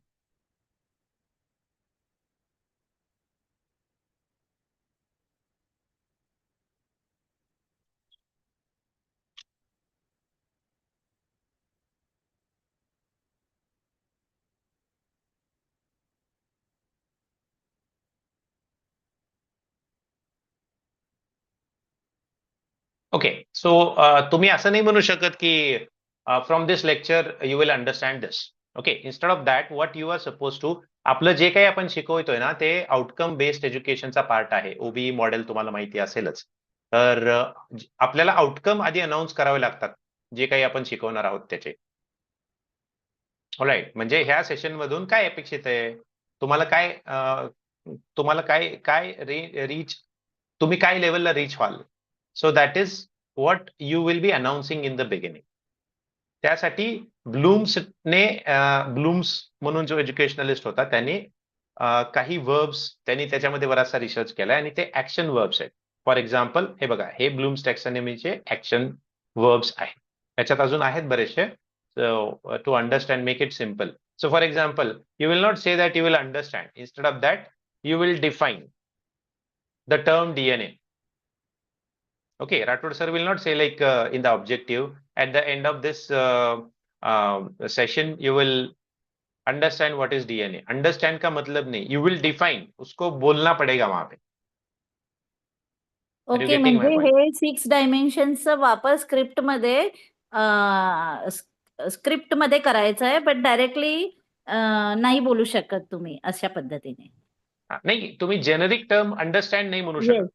Okay, so तुम्ही असं नाही म्हणू शकत की from this lecture you will understand this. Okay, instead of that, what you are supposed to, आपलं जे काही आपण शिकवतोय ना ते आउटकम बेस्ड एज्युकेशनचा पार्ट आहे. ओबीई मॉडेल तुम्हाला माहिती असेलच. तर आपल्याला आउटकम आधी अनाउन्स करावे लागतात, जे काही आपण शिकवणार आहोत त्याचे. ऑलराईट, म्हणजे ह्या सेशन मधून काय अपेक्षित आहे, तुम्हाला काय रीच, तुम्ही काय लेवलला रीच व्हाल. So that is what you will be announcing in the beginning. त्यासाठी ब्लूम्सने, ब्लूम्स म्हणून जो एज्युकेशनलिस्ट होता त्यांनी काही वर्ब्स, त्यांनी त्याच्यामध्ये बराचसा रिसर्च केला आणि ते ऍक्शन वर्ब्स आहेत. फॉर एक्झाम्पल हे बघा, हे ब्लूम्स टॅक्सॉनॉमीचे ऍक्शन वर्ब्स आहेत. त्याच्यात अजून आहेत बरेचसे. So to understand, make it simple. So for example, you will not say that you will understand. Instead of that, you will define the term DNA. Okay, Rathod sir will not say like in the objective, at the end of this session, you will understand what is DNA. Understand का मतलब नहीं, you will define, उसको बोलना पड़ेगा वहां पे. Okay, म्हणजे हे 6 डायमेन्शनचा वापर स्क्रिप्टमध्ये करायचं आहे, बट डायरेक्टली नाही बोलू शकत तुम्ही अशा पद्धतीने. नाही, तुम्ही जेनेरिक टर्म अंडरस्टँड नाही म्हणू शकत.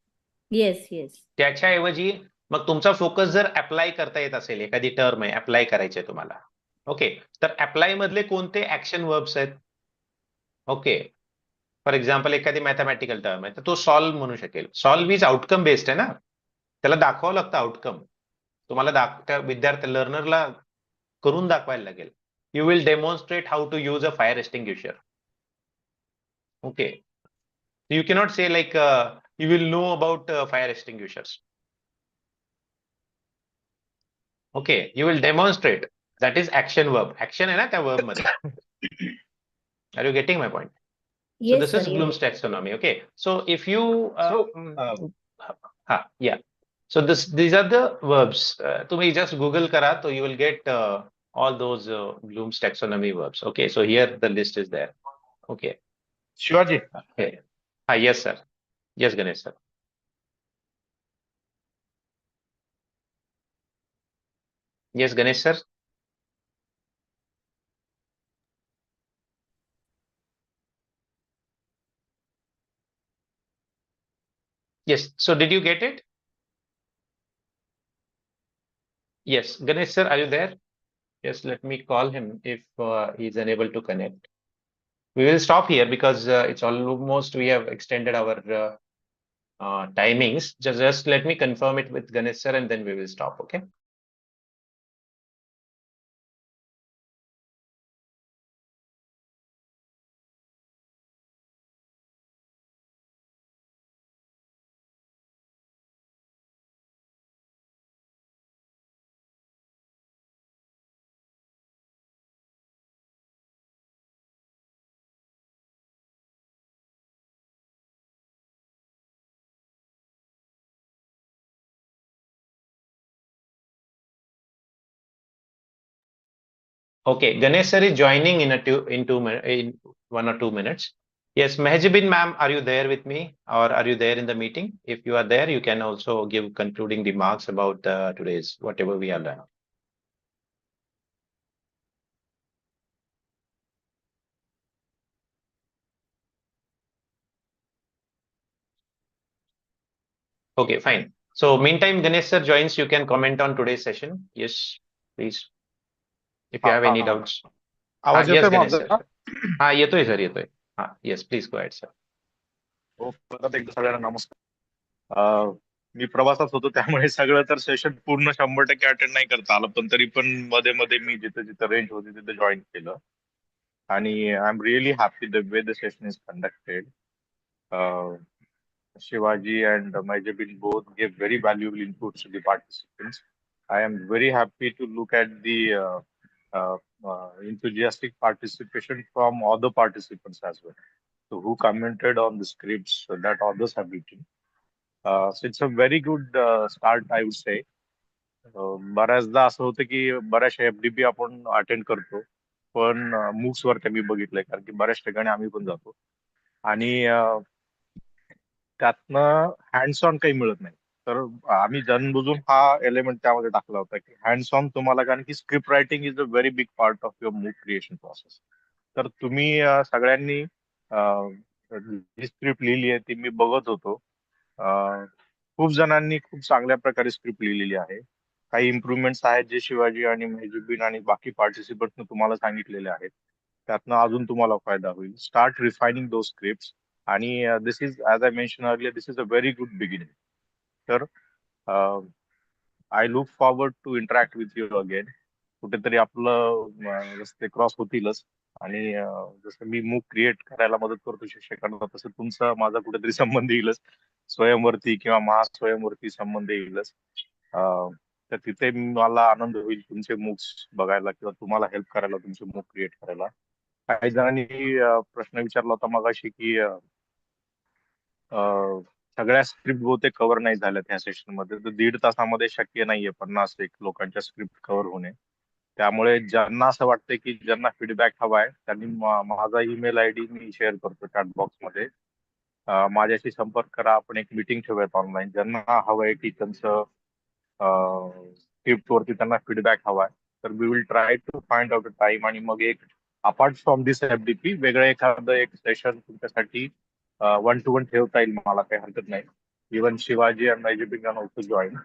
Yes yes. त्याच्याऐवजी मग तुमचा फोकस जर अप्लाय करता येत असेल, एखादी टर्म आहे अप्लाय करायची आहे तुम्हाला, ओके, तर अप्लाय मधले कोणते ऍक्शन वर्ब्स आहेत. ओके, फॉर एक्झाम्पल एखादी मॅथमॅटिकल टर्म आहे तर तो सॉल्व्ह म्हणू शकेल. सॉल्व्ह इज आउटकम बेस्ड आहे ना, त्याला दाखवावं लागतं आउटकम. तुम्हाला त्या विद्यार्थी लर्नरला करून दाखवायला लागेल. You will demonstrate how to use a fire extinguisher. Okay, you cannot say like you will know about fire extinguishers. Okay, you will demonstrate. That is action verb. Action है ना त्या verb मध्ये. Are you getting my point? Yes, so this sir, is yes. Bloom's taxonomy. Okay, so if you yeah, so these are the verbs. तुम्ही just Google करा, so you will get all those Bloom's taxonomy verbs. Okay, so here the list is there. Okay, Shivaji. Okay. Yes sir. Yes, Ganesh sir. Yes, Ganesh sir. Yes. So did you get it? Yes, Ganesh sir, are you there? Yes, let me call him if he's unable to connect. We will stop here because it's almost we have extended our timings. Just let me confirm it with Ganesh sir and then we will stop. Okay. Okay, Ganesh sir is joining in 1 or 2 minutes. Yes, Mehjabin ma'am, are you there with me or are you there in the meeting? If you are there, you can also give concluding remarks about today's whatever we have done. Okay, fine. So meantime, Ganesh sir joins, you can comment on today's session. Yes, please. If you have any doubts. आवाज Yes, येतोय Ganesh माझा? sir. येतोय sir, येतोय. Yes, please go ahead, sir. हो, परत एकदा सगळ्यांना नमस्कार. मी प्रवासात होतो त्यामुळे सगळं तर सेशन पूर्ण 100% अटेंड नाही करता आलं, पण तरी पण मध्ये मध्ये मी जिथे जिथे रेंज होती तिथे जॉईन केलं. आणि I am really happy the way the session is conducted. Shivaji and Mehjabin both gave very valuable inputs to the participants. I am very happy to look at the enthusiastic participation from other participants as well. So who commented on the scripts that others have written. So it's a very good start, I would say. बऱ्याचदा असं होतं की बऱ्याचशा FDP आपण attend करतो, पण MOOCs वर मी बघितलंय, कारण की बऱ्याच ठिकाणी आम्ही पण जातो आणि त्यातनं हँड्स ऑन काही मिळत नाही. तर आम्ही जाणून हा एलिमेंट त्यामध्ये टाकला होता की हँड्स ऑन तुम्हाला, कारण की script writing is a very big part of your मूक क्रिएशन प्रोसेस. तर तुम्ही सगळ्यांनी जी स्क्रिप्ट लिहिली आहे ती मी बघत होतो. खूप जणांनी खूप चांगल्या प्रकारे स्क्रिप्ट लिहिलेली आहे. काही इम्प्रुव्हमेंट्स आहेत जे शिवाजी आणि मेहजुबीन आणि बाकी पार्टिसिपंट्सने तुम्हाला सांगितलेले आहेत. त्यातनं अजून तुम्हाला फायदा होईल. Start refining those scripts. आणि this is, as I mention earlier, this is a very good beginning. तर I look forward to interact with you again. कुठेतरी आपलं रस्ते क्रॉस होतीलच. आणि जसं मी मूक क्रिएट करायला मदत करतो शिक्षकांना, तसं तुमचा माझा कुठेतरी संबंध येईलच. स्वयंवरती किंवा महास्वयंवरती संबंध येईलच. तर तिथे मला आनंद होईल तुमचे मूक्स बघायला किंवा तुम्हाला हेल्प करायला तुमचे मूक क्रिएट करायला. काही जणांनी प्रश्न विचारला होता मगाशी की सगळ्या स्क्रिप्ट बहुतेक कव्हर नाही झाल्यात ह्या सेशन मध्ये. तर 1.5 तासामध्ये शक्य नाहीये 50 लोकांच्या स्क्रिप्ट कव्हर होणे. त्यामुळे ज्यांना असं वाटतंय की ज्यांना फीडबॅक हवाय त्यांनी माझा ईमेल आयडी मी शेअर करतो चॅट बॉक्स मध्ये. माझ्याशी संपर्क करा. आपण एक मीटिंग ठेवूयात ऑनलाईन. ज्यांना हवंय की त्यांचं स्क्रिप्ट वरती त्यांना फीडबॅक हवाय, तर we will try to find out a time. आणि मग एक अपार्ट फ्रॉम दिस एफडीपी वेगळं एखादं एक सेशन तुमच्यासाठी 1-to-1 ठेवता येईल. मला काही हरकत नाही. इव्हन शिवाजी आणि मेहजुबीन कॅन ऑल्सो जॉईन.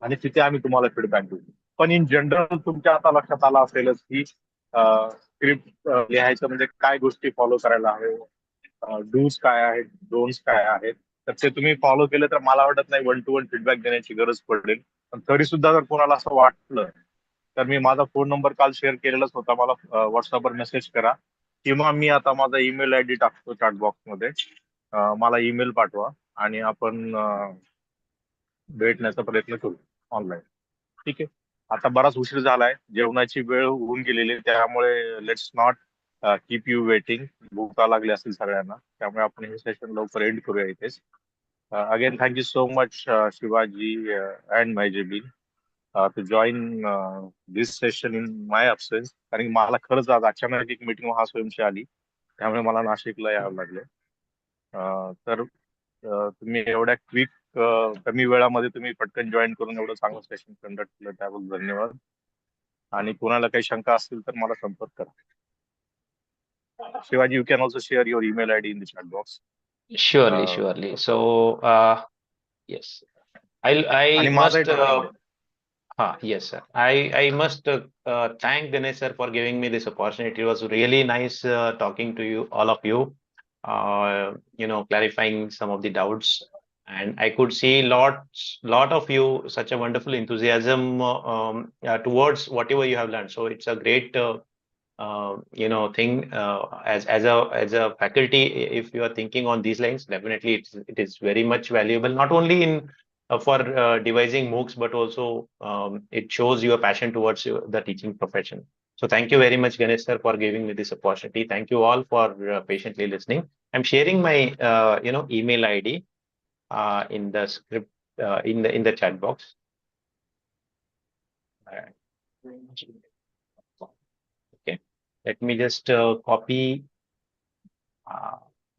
आणि तिथे आम्ही तुम्हाला फीडबॅक देऊ. पण इन जनरल तुमच्या आता लक्षात आलं असेलच की स्क्रिप्ट लिहायचं म्हणजे काय गोष्टी फॉलो करायला हवे, डूज काय आहेत, डोन्ट्स काय आहेत. तर ते तुम्ही फॉलो केलं तर मला वाटत नाही 1-to-1 फीडबॅक देण्याची गरज पडेल. पण तरी सुद्धा जर कोणाला असं वाटलं तर मी माझा फोन नंबर काल शेअर केलेलाच होता. मला व्हॉट्सअपवर मेसेज करा किंवा मी आता माझा ईमेल आयडी टाकतो चॅट बॉक्स मध्ये. मला ईमेल पाठवा आणि आपण भेटण्याचा प्रयत्न करू ऑनलाईन. ठीक आहे. आता बराच उशीर झालाय, जेवणाची वेळ होऊन गेलेली आहे, त्यामुळे let's not keep you waiting. भूक लागली असेल सगळ्यांना, त्यामुळे आपण हे सेशन लवकर एंड करूया इथेच. Again thank you so much Shivaji and Mehjubin to join this session in my absence. कारण की मला खरंच आज अचानक एक मीटिंग स्वयंशी आली, त्यामुळे मला नाशिकला यावं लागलं. तर तुम्ही एवढ्या क्विक कमी वेळामध्ये तुम्ही पटकन जॉईन करून एवढं चांगलं सेशन कंडक्ट केलं त्याबद्दल धन्यवाद. आणि कोणाला काही शंका असतील तर मला संपर्क करा. Shivaji, you can also share your email ID in the chat box. Surely. So, yes, I आणि must. माझा टाकून द्या. Yes, sir. I must thank Ganesh sir for giving me this opportunity. It was really nice talking to you, all of you. Clarifying some of the doubts, and I could see lot of you such a wonderful enthusiasm towards whatever you have learned. So it's a great thing as a faculty. If you are thinking on these lines, definitely it is very much valuable, not only in for devising MOOCs, but also it shows your passion towards the teaching profession. So thank you very much, Ganesh sir, for giving me this opportunity. Thank you all for patiently listening. I'm sharing my email ID in the script in the chat box. Okay, let me just copy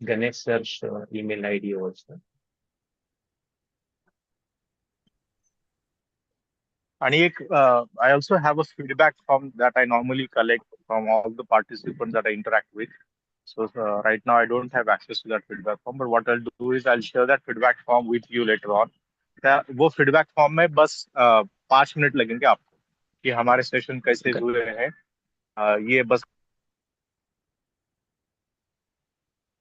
Ganesh sir's email ID also. आणि एक I also have a feedback form that I normally collect from all the participants that I interact with. So right now I don't have access to that feedback form, but what I'll do is I'll share that feedback form with you later on. वो feedback form में बस 5 minute लगेंगे आपको कि हमारे session कैसे हुए हैं. ये बस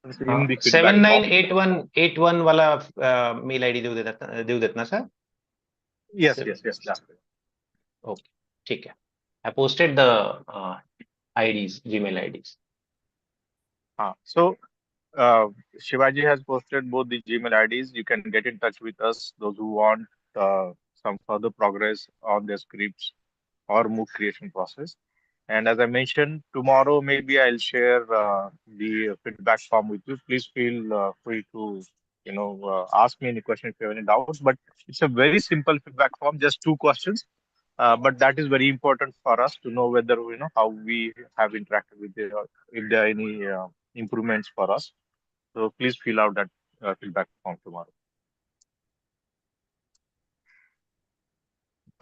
798181 वाला मेल आईडी देऊ देत ना sir? Yes, that's it. Okay, ठीक है. I posted the IDs, Gmail IDs. So Shivaji has posted both the Gmail IDs. You can get in touch with us, those who want some further progress on their scripts or MOOC creation process. And as I mentioned, tomorrow maybe I'll share the feedback form with you. Please feel free to ask me any questions if you have any doubts. But it's a very simple feedback form, just 2 questions. But that is very important for us to know whether how we have interacted with it, or if there are any improvements for us. So please fill out that feedback form tomorrow.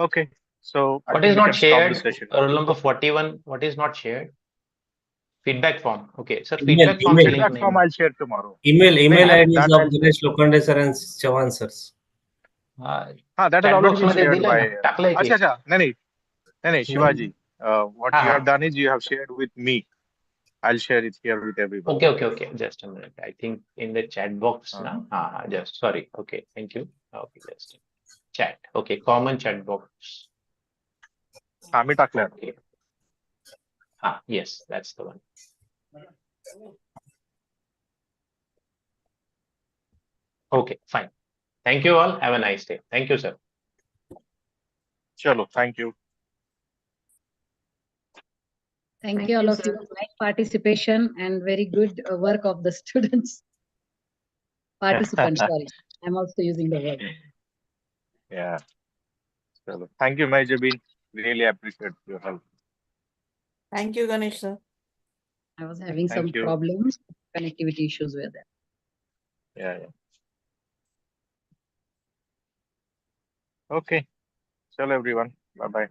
Okay. So what is not shared? Roll number 41. What is not shared? Feedback form. Okay, sir. Feedback form. Feedback form I'll share tomorrow. Email IDs of Ganesh, Lokhande sir and Chavan sirs. That has already been shared by. Acha. No, Shivaji. What you have done is you have shared with me. I'll share it here with everybody. Okay. Just a minute. I think in the chat box now. Just sorry. Okay, thank you. Okay, just chat. Okay, common chat box. Okay. Yes, that's the one. Okay, fine. Thank you all. Have a nice day. Thank you, sir. Chalo, thank you. Thank you all of you. Nice participation and very good work of the students. Participants, sorry. I'm also using the word. Yeah. Chalo. Thank you, Majabin. Really appreciate your help. Thank you, Ganesh sir. I was having some problems. Connectivity issues were there. Yeah. Okay. Chalo, everyone. Bye-bye.